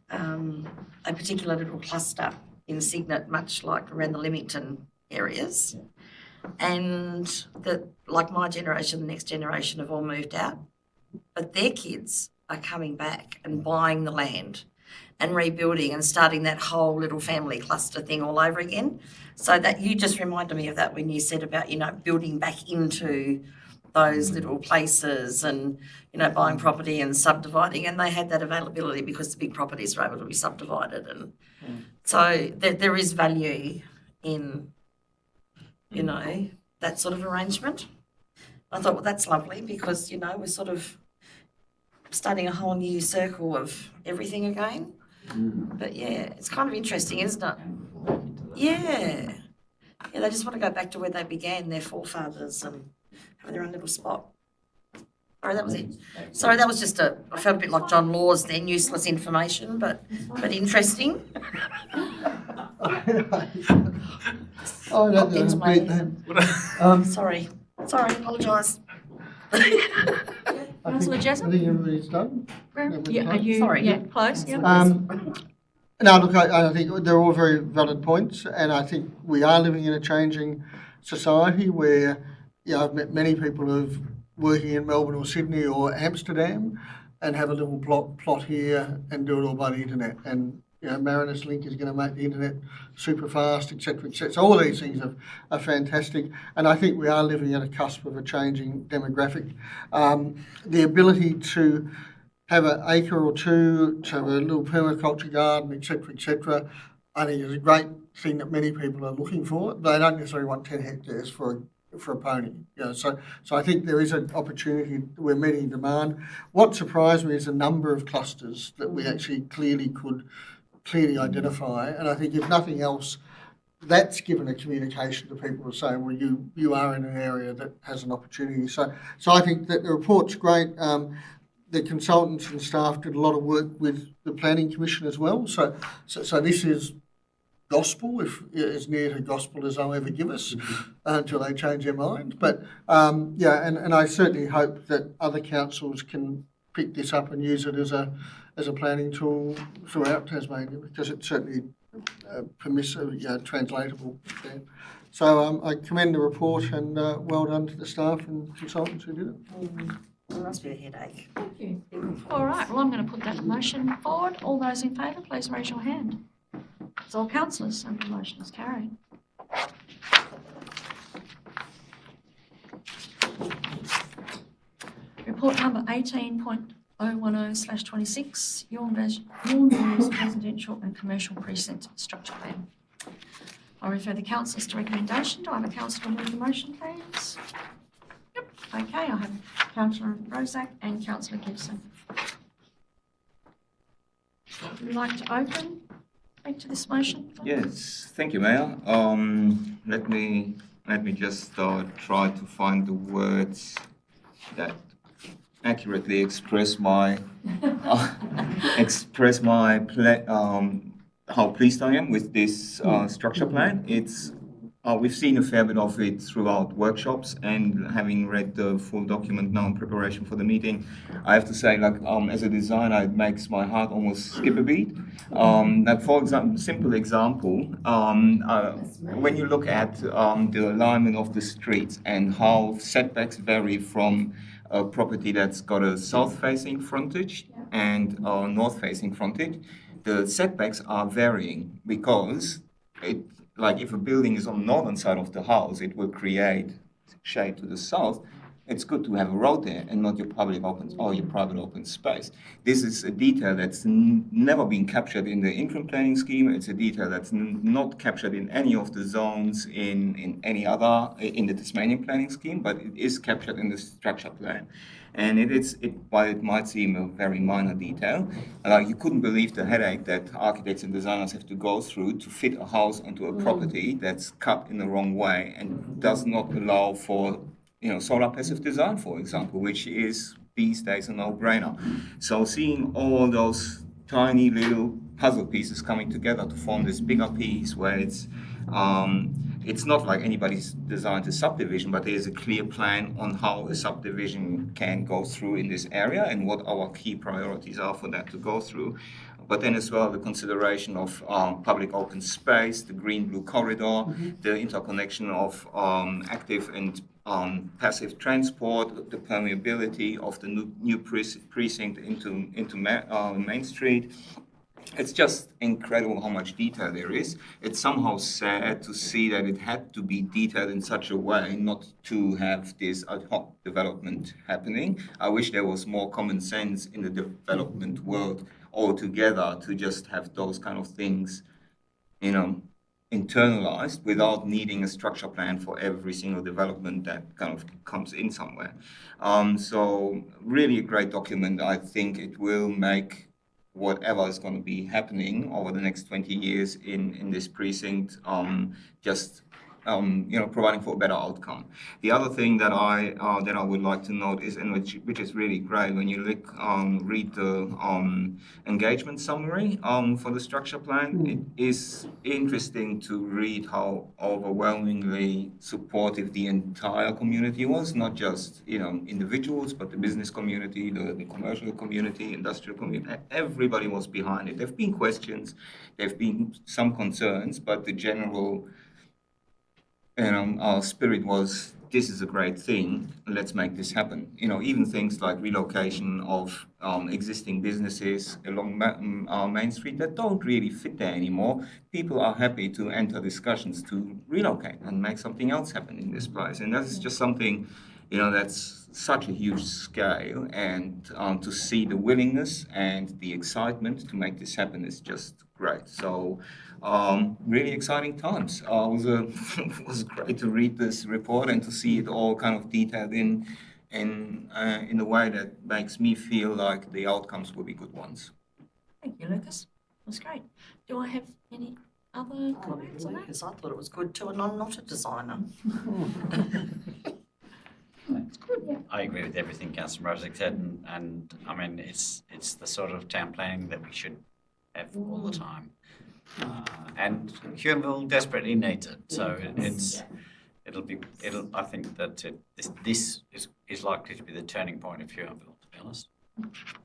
a particular little cluster in Cygnet, much like around the Leamington areas. And that, like my generation, the next generation have all moved out, but their kids are coming back and buying the land and rebuilding and starting that whole little family cluster thing all over again. So that you just reminded me of that when you said about, building back into those little places and, buying property and subdividing, and they had that availability because the big properties were able to be subdivided. And so there is value in, that sort of arrangement. I thought, well, that's lovely because, you know, we're sort of starting a whole new circle of everything again. But yeah, it's kind of interesting, isn't it? Yeah. Yeah, they just want to go back to where they began, their forefathers, and have their own little spot. Sorry, that was it. Sorry, that was just I felt a bit like John Laws then, useless information, but interesting. Oh, no, Things no, made. Sorry. Sorry, apologise. Councillor I Jessup? think everybody's done. Yeah, are you, Sorry. yeah, close, yeah. No, look, I think they're all very valid points, and I think we are living in a changing society where, you know, I've met many people who've working in Melbourne or Sydney or Amsterdam and have a little plot here and do it all by the internet. And, you know, Marinus Link is going to make the internet super fast, etc., etc. So all these things are fantastic, and I think we are living at a cusp of a changing demographic. The ability to have an acre or two, to have a little permaculture garden, etc., I think is a great thing that many people are looking for. They don't necessarily want 10 hectares for a pony. You know, so I think there is an opportunity. We're meeting demand. What surprised me is the number of clusters that we actually could identify, and I think if nothing else, that's given a communication to people to say, well, you are in an area that has an opportunity. So I think that the report's great. The consultants and staff did a lot of work with the Planning Commission as well. So this is gospel, if as near to gospel as they'll ever give us, until they change their mind. But yeah, and I certainly hope that other councils can pick this up and use it as a planning tool throughout Tasmania, because it's certainly permissive, translatable there. So I commend the report, and well done to the staff and consultants who did it. It must be a headache. Thank you. All right, well, I'm going to put that motion forward. All those in favour, please raise your hand. It's all councillors, and the motion is carried. Report number 18.010/26, Yawn Residential and Commercial Precinct Structure Plan. I'll refer the councillors to recommendation. Do I have a councillor move the motion, please? Yep. Okay, I have Councillor Roszak and Councillor Gibson. Would you like to speak to this motion? Yes, thank you, Mayor. Let me just try to find the words that accurately express my how pleased I am with this structure plan. It's we've seen a fair bit of it throughout workshops, and having read the full document now in preparation for the meeting, I have to say, as a designer, it makes my heart almost skip a beat. For example, simple example, when you look at the alignment of the streets and how setbacks vary from a property that's got a south-facing frontage and a north-facing frontage, the setbacks are varying because if a building is on the northern side of the house, it will create shade to the south. It's good to have a road there and not your public open or your private open space. This is a detail that's never been captured in the interim planning scheme. It's a detail that's not captured in any of the zones in any other in the Tasmanian planning scheme, but it is captured in the structure plan. And while it might seem a very minor detail, you couldn't believe the headache that architects and designers have to go through to fit a house onto a property that's cut in the wrong way and does not allow for solar passive design, for example, which is these days a no-brainer. So seeing all those tiny little puzzle pieces coming together to form this bigger piece where it's not like anybody's designed a subdivision, but there's a clear plan on how a subdivision can go through in this area and what our key priorities are for that to go through. But then as well, the consideration of public open space, the green-blue corridor, the interconnection of active and passive transport, the permeability of the new precinct into Main Street. It's just incredible how much detail there is. It's somehow sad to see that it had to be detailed in such a way not to have this ad hoc development happening. I wish there was more common sense in the development world altogether to just have those kind of things, internalized without needing a structure plan for every single development that kind of comes in somewhere. So really a great document. I think it will make whatever is going to be happening over the next 20 years in this precinct just providing for a better outcome. The other thing that I would like to note is, and which is really great, when you read the engagement summary for the structure plan, it is interesting to read how overwhelmingly supportive the entire community was, not just individuals, but the business community, the commercial community, industrial community. Everybody was behind it. There've been questions, there've been some concerns, but the general our spirit was, this is a great thing, let's make this happen. Even things like relocation of existing businesses along our main street that don't really fit there anymore. People are happy to enter discussions to relocate and make something else happen in this place. And that is just something, that's such a huge scale. And to see the willingness and the excitement to make this happen is just great. So really exciting times. It was great to read this report and to see it all kind of detailed in a way that makes me feel like the outcomes will be good ones. Thank you, Lucas. That's great. Do I have any other comments on that? Because I thought it was good too, and I'm not a designer. I agree with everything Councillor Mrozek said, and I mean it's the sort of town planning that we should have all the time. And Huonville desperately needs it, so I think that this is likely to be the turning point of Huonville, to be honest.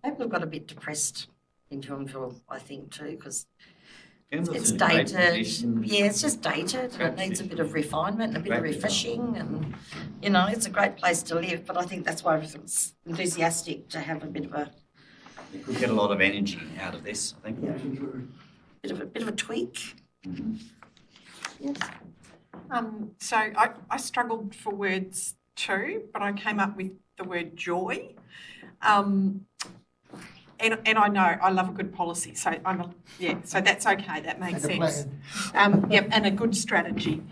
People have got a bit depressed in Huonville, I think, too, because Huonville's it's in a great dated. position. Yeah, it's just dated. Great It needs a position. bit of refinement and a bit of Great refreshing, and it's a great place to live. But I think that's why everyone's enthusiastic to have a bit of a You could get a lot of energy out of this, I think. bit of a tweak. Yes. So I struggled for words too, but I came up with the word joy. And I know I love a good policy, so so that's okay. That makes And a sense. And a good strategy.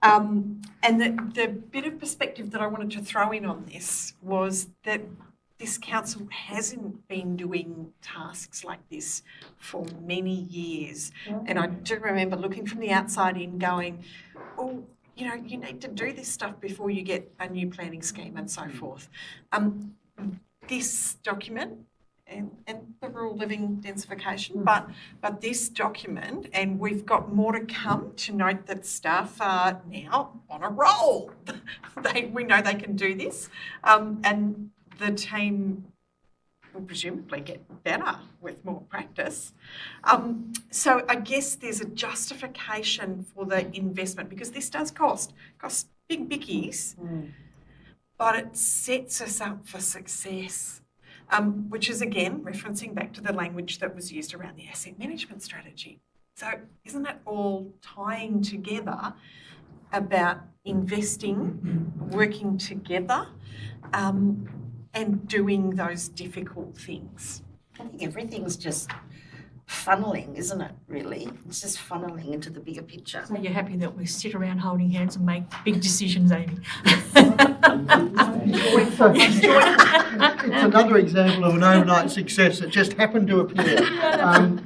And the bit of perspective that I wanted to throw in on this was that this council hasn't been doing tasks like this for many years. And I do remember looking from the outside in going, oh, you need to do this stuff before you get a new planning scheme and so forth. This document and the rural living densification, but this document, and we've got more to come to note that staff are now on a roll. We know they can do this, and the team will presumably get better with more practice. So I guess there's a justification for the investment, because this does cost big bickies, but it sets us up for success, which is again referencing back to the language that was used around the asset management strategy. So isn't it all tying together about investing, working together, and doing those difficult things? I think everything's just funneling, isn't it, really? It's just funneling into the bigger picture. So you're happy that we sit around holding hands and make big decisions, Amy? It's another example of an overnight success that just happened to appear.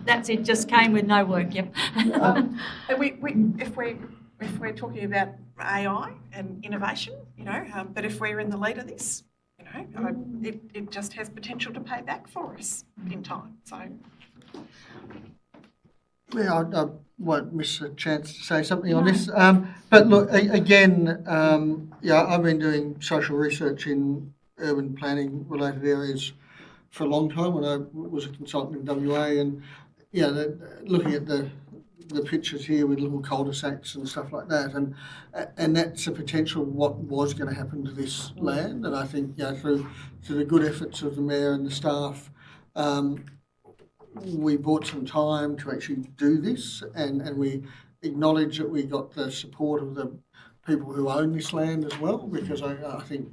That's it, just came with no work, yep. And if we're talking about AI and innovation, but if we're in the lead of this, it just has potential to pay back for us in time. So. Yeah, I won't miss a chance to say something on this. But look, again, I've been doing social research in urban planning related areas for a long time when I was a consultant in WA, and looking at the pictures here with little cul-de-sacs and stuff like that, and that's a potential what was going to happen to this land. And I think through the good efforts of the mayor and the staff, we bought some time to actually do this, and we acknowledge that we got the support of the people who own this land as well, because I think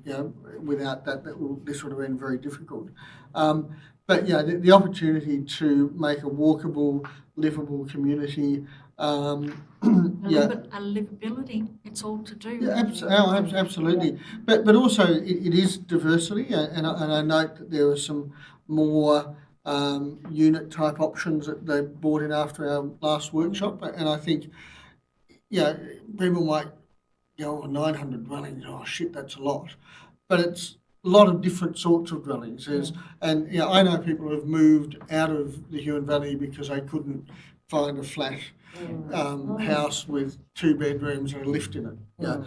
without that this would have been very difficult. But the opportunity to make a walkable, livable community Yeah. A livability, it's all to do. Yeah, absolutely. But also it is diversity, and I note that there are some more unit type options that they brought in after our last workshop, and I think, yeah, people might go, 900 dwellings, oh shit, that's a lot. But it's a lot of different sorts of dwellings. And I know people who have moved out of the Huon Valley because they couldn't find a flat house with 2 bedrooms and a lift in it. Yeah,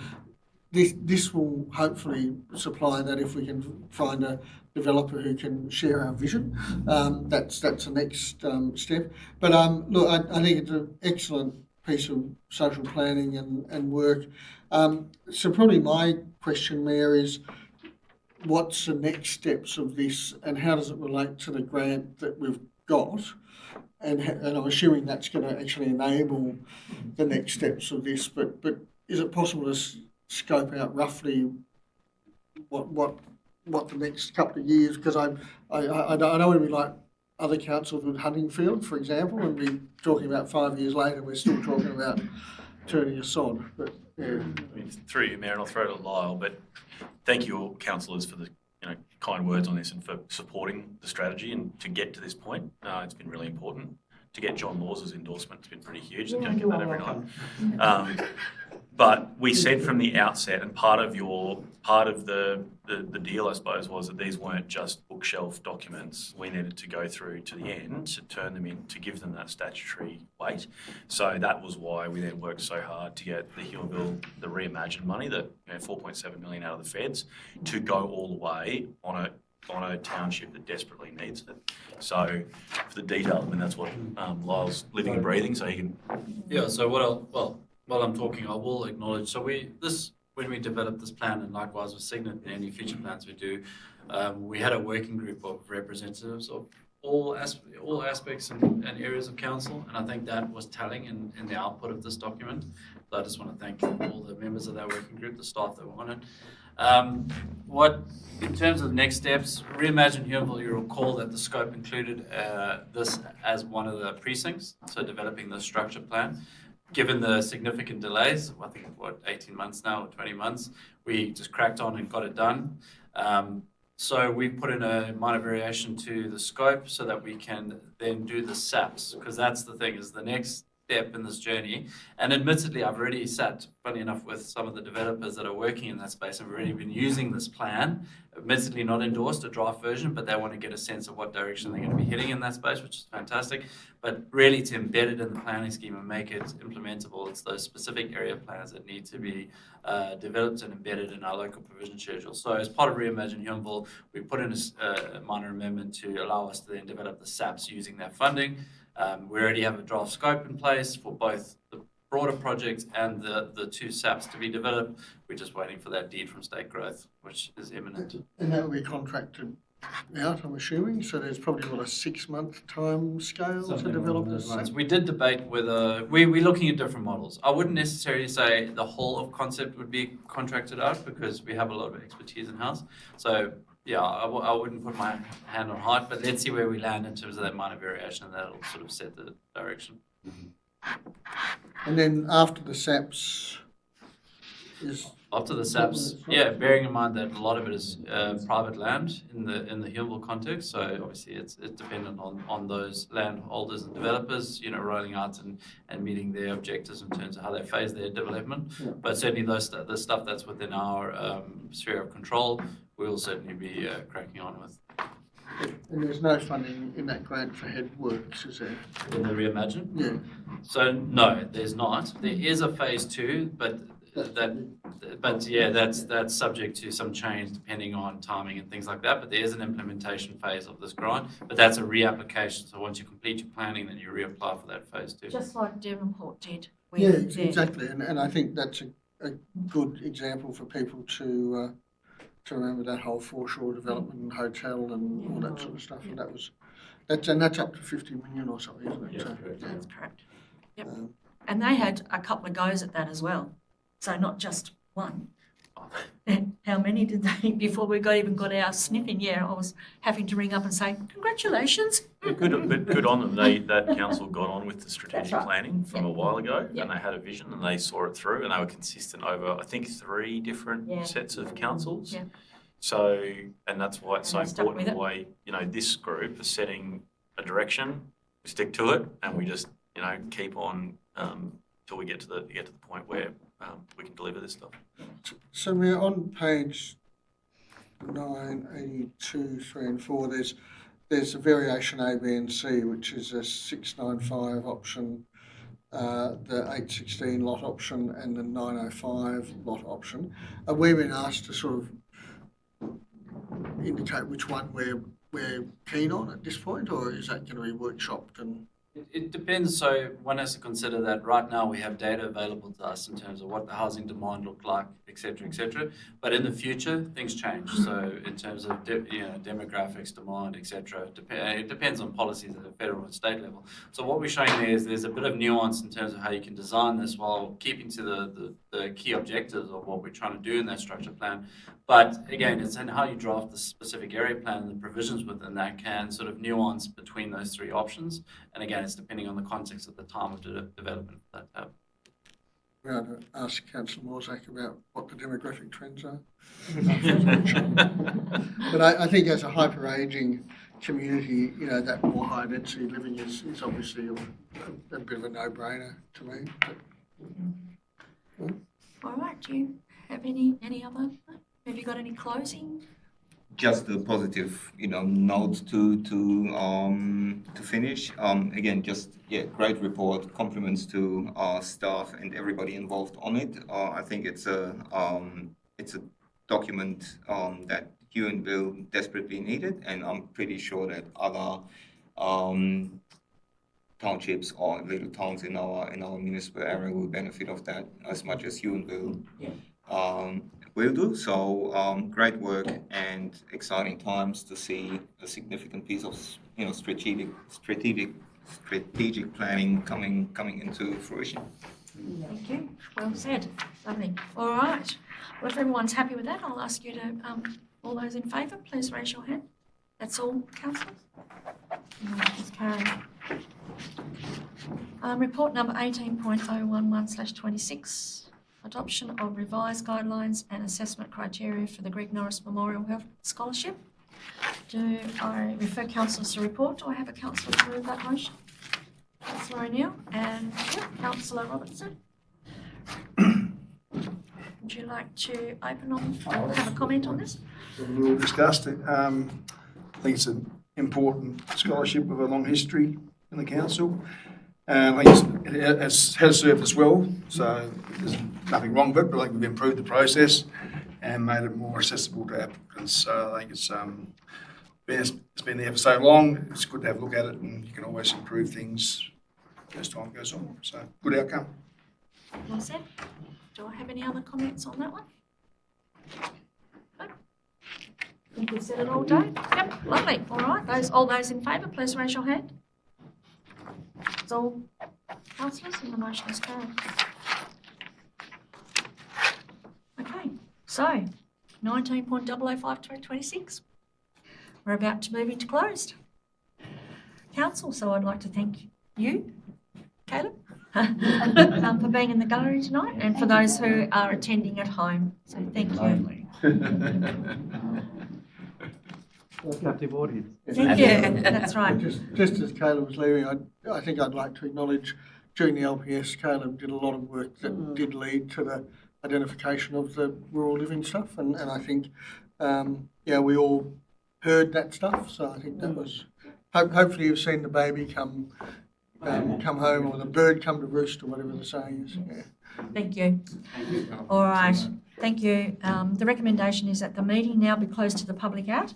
this will hopefully supply that if we can find a developer who can share our vision. That's the next step. But look, I think it's an excellent piece of social planning and work. So probably my question, Mayor, is what's the next steps of this, and how does it relate to the grant that we've got? And I'm assuming that's going to actually enable the next steps of this. But is it possible to scope out roughly what the next couple of years? Because I don't want to be like other councils with Huntingfield, for example, and be talking about 5 years later we're still talking about turning a sod. But yeah. I mean, through you, Mayor, and I'll throw it to Lyle, but thank you all councillors for the kind words on this and for supporting the strategy and to get to this point. It's been really important. To get John Laws's endorsement, it's been pretty huge. You don't get that every night. But we said from the outset, and part of the deal, I suppose, was that these weren't just bookshelf documents. We needed to go through to the end to turn them in, to give them that statutory weight. So that was why we then worked so hard to get the Huonville, the Reimagine money, the 4.7 million out of the feds, to go all the way on a township that desperately needs it. So for the detail, I mean, that's what Lyle's living and breathing, so he can... Yeah, so while I'm talking, I will acknowledge, so when we developed this plan, and likewise with Signet and any future plans we do, we had a working group of representatives of all aspects and areas of council, and I think that was telling in the output of this document. So I just want to thank all the members of that working group, the staff that were on it. In terms of next steps, Reimagine Huonville, you recall that the scope included this as one of the precincts, so developing the structure plan. Given the significant delays, I think 18 months now or 20 months, we just cracked on and got it done. So we put in a minor variation to the scope so that we can then do the SAPs, because that's the thing, is the next step in this journey. And admittedly, I've already sat, funny enough, with some of the developers that are working in that space and have already been using this plan, admittedly not endorsed a draft version, but they want to get a sense of what direction they're going to be heading in that space, which is fantastic. But really to embed it in the planning scheme and make it implementable, it's those specific area plans that need to be developed and embedded in our local provision schedule. So as part of Reimagine Huonville, we put in a minor amendment to allow us to then develop the SAPs using that funding. We already have a draft scope in place for both the broader project and the 2 SAPs to be developed. We're just waiting for that deed from State Growth, which is imminent. And that will be contracted out, I'm assuming, so there's probably a 6-month time scale to develop this. We did debate whether we're looking at different models. I wouldn't necessarily say the whole of concept would be contracted out because we have a lot of expertise in house. So yeah, I wouldn't put my hand on heart, but let's see where we land in terms of that minor variation, and that'll sort of set the direction. And then after the SAPs is... After the SAPs, yeah, bearing in mind that a lot of it is private land in the Huonville context, so obviously it's dependent on those landholders and developers, rolling out and meeting their objectives in terms of how they phase their development. Yeah. But certainly the stuff that's within our sphere of control, we will certainly be cracking on with. And there's no funding in that grant for head works, is there? In the Reimagine? Yeah. So no, there's not. There is a phase 2, but that's subject to some change depending on timing and things like that. But there is an implementation phase of this grant, but that's a reapplication. So once you complete your planning, then you reapply for that phase 2. Just like Devonport did. Yeah, exactly. And I think that's a good example for people to remember, that whole foreshore development and hotel and all that sort of stuff. And that's up to 50 million or something, isn't it? Yeah, so, That's correct. Yep. And they had a couple of goes at that as well. So not just one. How many did they, before we even got our sniffing? Yeah, I was having to ring up and say, congratulations. But good on them. That council got on with the strategic right. planning from a while ago, Yeah. and they had a vision and they saw it through, and they were consistent over, I think, 3 different Yeah. sets of councils. Yeah. So, and that's why it's so And they stuck important, with the way, this group is setting a direction, we stick to it, and we just, keep on till we get to the point where we can deliver this stuff. So we're on page 982, 3 and 4. There's a variation A, B and C, which is a 695 option, the 816 lot option and the 905 lot option. Have we been asked to sort of indicate which one we're keen on at this point, or is that going to be workshopped and... It depends. So one has to consider that right now we have data available to us in terms of what the housing demand look like, et cetera. But in the future, things change. So in terms of demographics, demand, et cetera, it depends on policies at the federal and state level. So what we're showing there is there's a bit of nuance in terms of how you can design this while keeping to the key objectives of what we're trying to do in that structure plan. But again, it's in how you draft the specific area plan and the provisions within that can sort of nuance between those 3 options. And again, it's depending on the context at the time of development of that tab. We're going to ask Councillor Morzak about what the demographic trends are. But I think as a hyper-ageing community, that more high-density living is obviously a bit of a no-brainer to me. But, All right, do you have any other, have you got any closing? Just a positive, note to finish. Again, great report. Compliments to our staff and everybody involved on it. I think it's a document that Huonville desperately needed, and I'm pretty sure that other townships or little towns in our municipal area will benefit of that as much as Huonville will do. So great work and exciting times to see a significant piece of strategic planning coming into fruition. Thank you. Well said. Lovely. All right. Well, if everyone's happy with that, I'll ask you to, all those in favour, please raise your hand. That's all, councillors. Motion's carried. Report number 18.011/26. Adoption of revised guidelines and assessment criteria for the Greg Norris Memorial Health Scholarship. Do I refer councillors to report? Do I have a councillor to move that motion? Councillor O'Neill and Councillor Robertson. Would you like to open on or have a comment on this? We all discussed it. I think it's an important scholarship with a long history in the council. I think it has served us well, so there's nothing wrong with it, but I think we've improved the process and made it more accessible to applicants. So I think it's been there for so long, it's good to have a look at it, and you can always improve things as time goes on. So good outcome. Well said. Do I have any other comments on that one? No? I think we've said it all day. Yep, lovely. All right, all those in favour, please raise your hand. It's all councillors and the motion is carried. Okay, so 19.005/26. We're about to move into closed. Council, so I'd like to thank you, Caleb, for being in the gallery tonight and for those who are attending at home. So thank you. Captive audience. Thank you, that's right. Just as Caleb was leaving, I think I'd like to acknowledge during the LPS, Caleb did a lot of work that did lead to the identification of the rural living stuff, and I think, we all heard that stuff, so I think that was, hopefully you've seen the baby come home, or the bird come to roost, or whatever the saying is. Yeah. Thank you. All right, thank you. The recommendation is that the meeting now be closed to the public at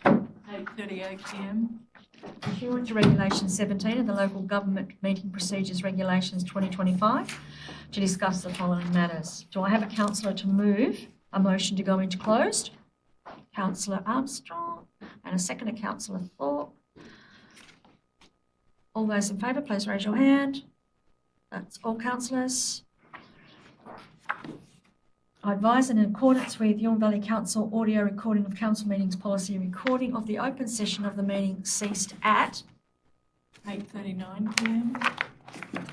8:38 p.m. pursuant to Regulation 17 of the Local Government Meeting Procedures Regulations 2025 to discuss the following matters. Do I have a councillor to move a motion to go into closed? Councillor Armstrong, and a second to Councillor Thorpe. All those in favour, please raise your hand. That's all councillors. I advise that in accordance with Huon Valley Council audio recording of council meetings policy, recording of the open session of the meeting ceased at 8:39 p.m.